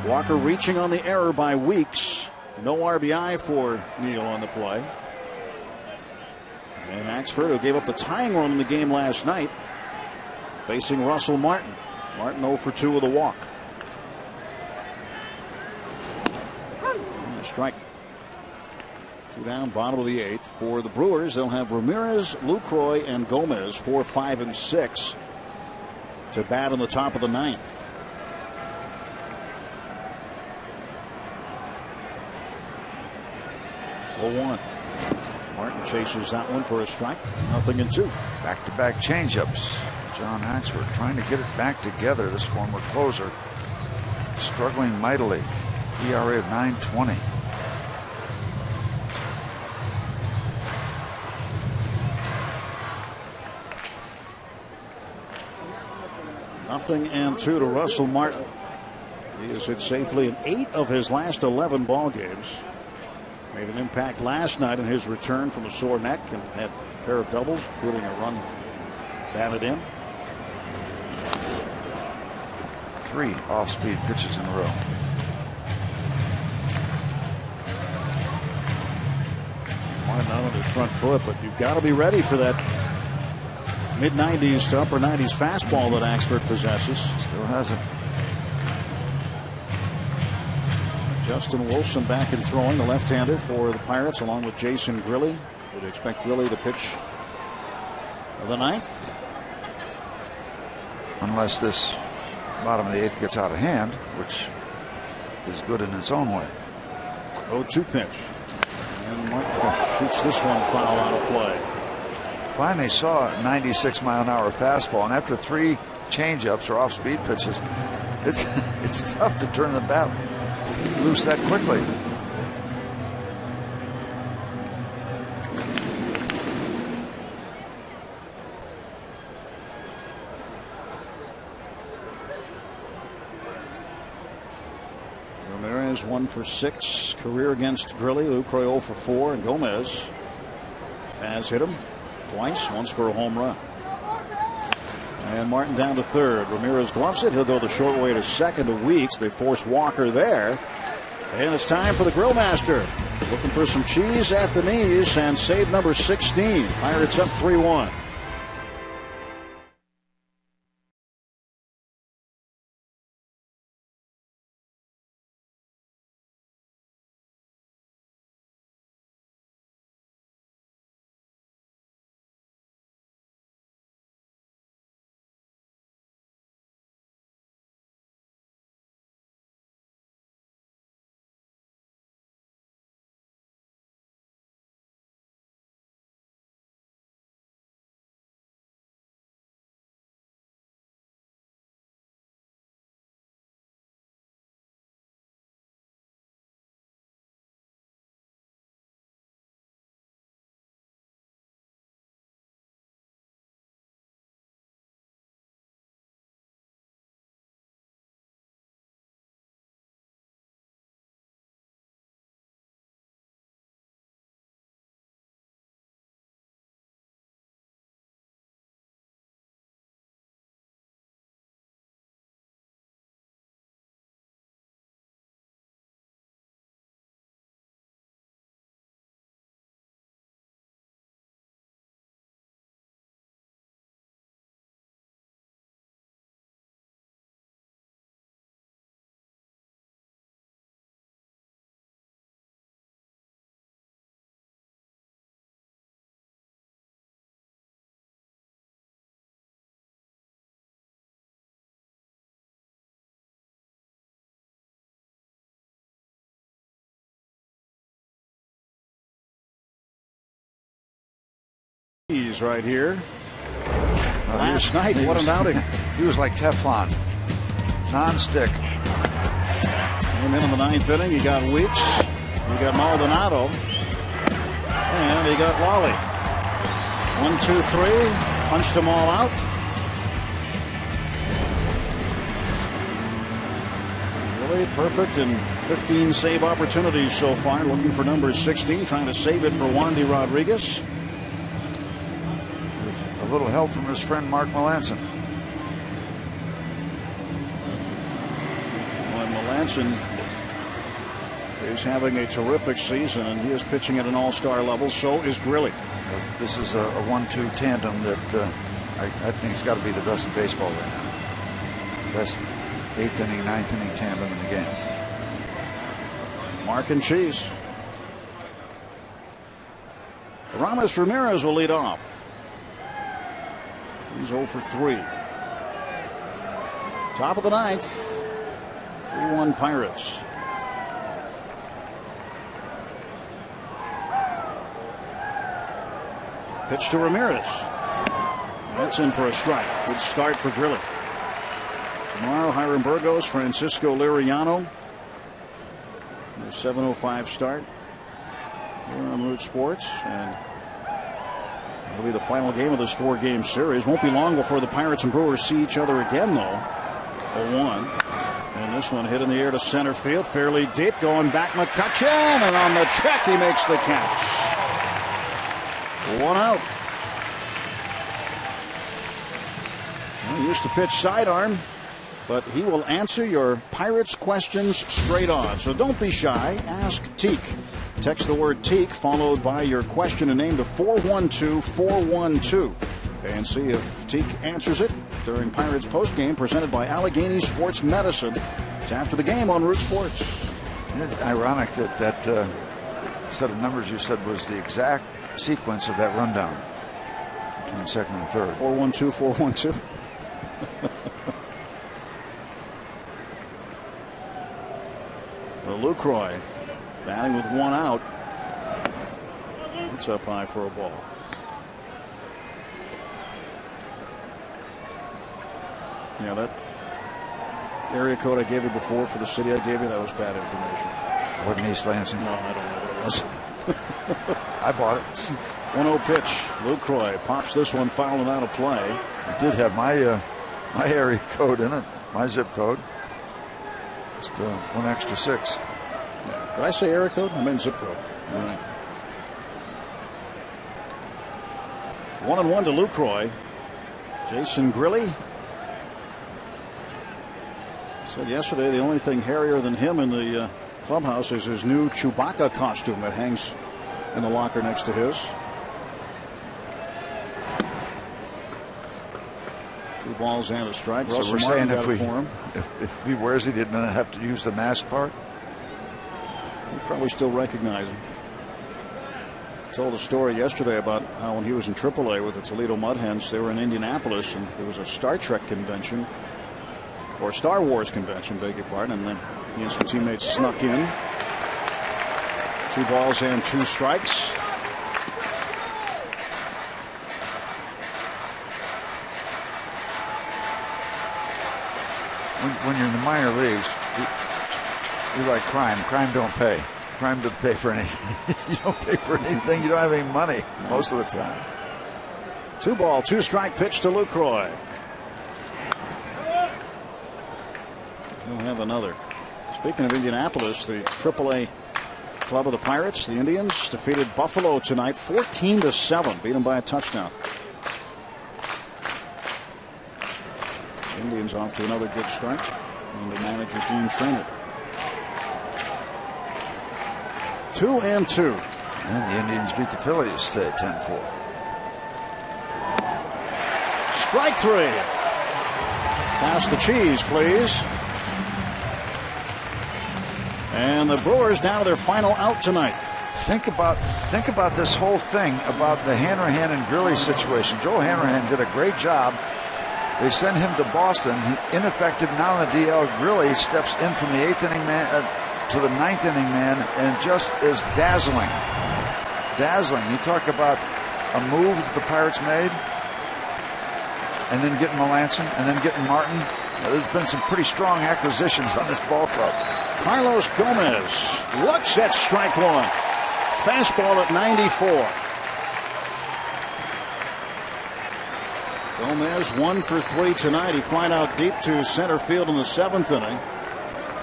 Walker reaching on the error by Weeks. No RBI for Neal on the play. And Axford, who gave up the tying run in the game last night, facing Russell Martin. Martin 0 for 2 with a walk. And a strike. 2 down, bottom of the 8th. For the Brewers, they'll have Ramirez, Lucroy, and Gomez, 4, 5, and 6 to bat in the top of the 9th. Oh, 1. Martin chases that one for a strike. 0-2. Back-to-back changeups. John Haxford trying to get it back together. This former closer struggling mightily. ERA of 9.20. Nothing and 2 to Russell Martin. He has hit safely in 8 of his last 11 ball games. Made an impact last night in his return from a sore neck and had a pair of doubles, including a run batted in. 3 off-speed pitches in a row. Martin on his front foot, but you've got to be ready for that mid-90s to upper 90s fastball that Axford possesses. Still hasn't. Justin Wilson back and throwing, the left-hander for the Pirates, along with Jason Grilli. Would expect Grilli to pitch the 9th. Unless this bottom of the 8th gets out of hand, which is good in its own way. 0-2 pitch. And Martin shoots this one foul out of play. Finally saw a 96-mile-an-hour fastball, and after 3 changeups or off-speed pitches, it's tough to turn the bat loose that quickly. Ramirez 1 for 6 career against Grilli. Lucroy 0 for 4, and Gomez has hit him twice, once for a home run. And Martin down to third. Ramirez gloves it. He'll go the short way to second to Weeks. They force Walker there. And it's time for the Grill Master. Looking for some cheese at the knees and save number 16. Pirates up 3-1. He's right here. Last night, what an outing. He was like Teflon. Non-stick. Came in the 9th inning. You got Weeks. You got Maldonado. And you got Wally. 1, 2, 3. Punched them all out. Really perfect in 15 save opportunities so far. Looking for number 16. Trying to save it for Wandy Rodriguez. A little help from his friend Mark Melancon. Well, Melancon is having a terrific season, and he is pitching at an all-star level. So is Grilli. This is a 1-2 tandem that I think has got to be the best in baseball right now. Best 8th inning, 9th inning tandem in the game. Mark and Cheese. Ramos Ramirez will lead off. He's 0 for 3. Top of the ninth. 3-1 Pirates. Pitch to Ramirez. That's in for a strike. Good start for Grilli. Tomorrow, Hiram Burgos, Francisco Liriano. A 7:05 start here on Root Sports, and it'll be the final game of this 4-game series. Won't be long before the Pirates and Brewers see each other again, though. 0-1. And this one hit in the air to center field, fairly deep, going back McCutchen, and on the track he makes the catch. 1 out. Well, he used to pitch sidearm, but he will answer your Pirates questions straight on. So don't be shy. Ask Teak. Text the word Teak followed by your question and name to 412-412 and see if Teak answers it during Pirates postgame presented by Allegheny Sports Medicine. It's after the game on Root Sports. It's ironic that set of numbers you said was the exact sequence of that rundown between second and third. 412-412. Well, Lucroy batting with 1 out. It's up high for a ball. Yeah, that area code I gave you before for the city I gave you, that was bad information. Wasn't East Lansing? No, I don't know what it was. I bought it. 1-0 pitch. Lucroy pops this one foul and out of play. I did have my area code in it, my zip code. Just 1 extra 6. Did I say area code? I meant zip code. All right. 1-1 to Lucroy. Jason Grilli said yesterday the only thing hairier than him in the clubhouse is his new Chewbacca costume that hangs in the locker next to his. 2 balls and a strike. So we're saying if he wears it, he didn't have to use the mask part. You probably still recognize him. Told a story yesterday about how when he was in AAA with the Toledo Mud Hens, they were in Indianapolis and there was a Star Trek convention, or Star Wars convention, beg your pardon, and then he and some teammates snuck in. 2 balls and 2 strikes. When you're in the minor leagues, you're like crime. Crime don't pay. Crime doesn't pay for anything. You don't pay for anything. You don't have any money most of the time. 2 ball, 2 strike pitch to Lucroy. He'll have another. Speaking of Indianapolis, the AAA club of the Pirates, the Indians, defeated Buffalo tonight 14-7. Beat them by a touchdown. Indians off to another good start under manager Dean Traynor. 2-2. And the Indians beat the Phillies today 10-4. Strike 3. Pass the cheese, please. And the Brewers down to their final out tonight. Think about this whole thing about the Hanrahan and Grilli situation. Joe Hanrahan did a great job. They send him to Boston. Ineffective now in the DL. Grilli steps in from the 8th inning man to the 9th inning man and just is dazzling. Dazzling. You talk about a move that the Pirates made, and then getting Melanson, and then getting Martin. There's been some pretty strong acquisitions on this ball club. Carlos Gomez looks at strike 1. Fastball at 94. Gomez 1 for 3 tonight. He flied out deep to center field in the 7th inning.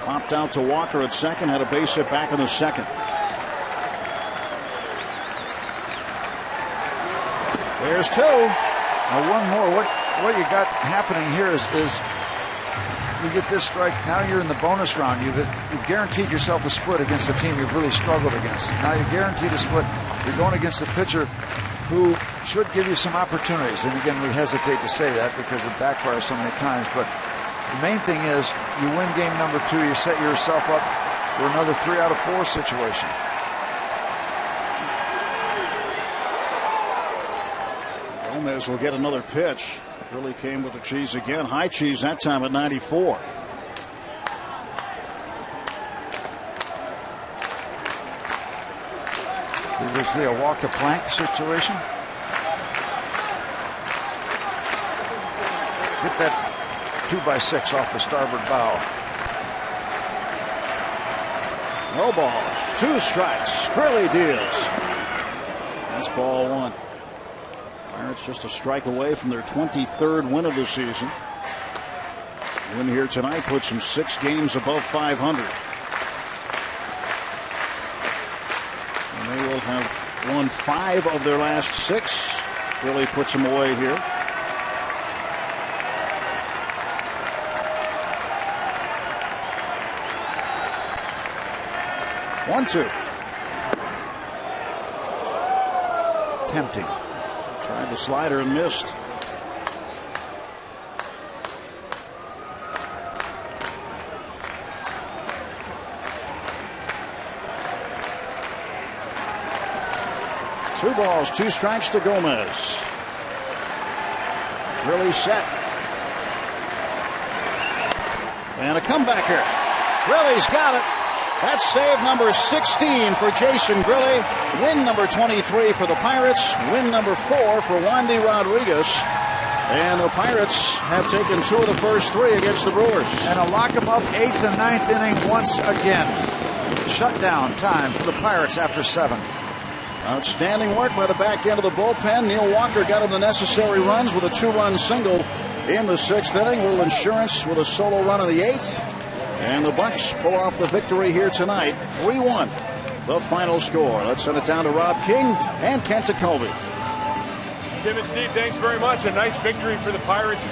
Popped out to Walker at second. Had a base hit back in the 2nd. There's 2. Now one more. What you got happening here is you get this strike. Now you're in the bonus round. You've guaranteed yourself a split against a team you've really struggled against. Now you're guaranteed a split. You're going against a pitcher who should give you some opportunities. And again, we hesitate to say that because it backfires so many times. But the main thing is you win game number 2. You set yourself up for another 3 out of 4 situation. Gomez will get another pitch. Really came with the cheese again. High cheese that time at 94. Previously a walk to plank situation. Get that 2x6 off the starboard bow. No balls, 2 strikes. Grilly deals. That's ball 1. Pirates just a strike away from their 23rd win of the season. Win here tonight puts them 6 games above 500. And they will have won 5 of their last 6. Really puts them away here. One, 2. Tempting. Tried the slider and missed. Two balls, 2 strikes to Gomez. Really set. And a comebacker. Grilly's got it. That's save number 16 for Jason Grilly. Win number 23 for the Pirates. Win number 4 for Wandy Rodriguez. And the Pirates have taken 2 of the first 3 against the Brewers. And a lock 'em up 8th and 9th inning once again. Shutdown time for the Pirates after 7. Outstanding work by the back end of the bullpen. Neil Walker got him the necessary runs with a 2-run single in the 6th inning. Little insurance with a solo run in the 8th. And the Bucs pull off the victory here tonight. 3-1, the final score. Let's send it down to Rob King and Kent Tekulve. Tim and Steve, thanks very much. A nice victory for the Pirates.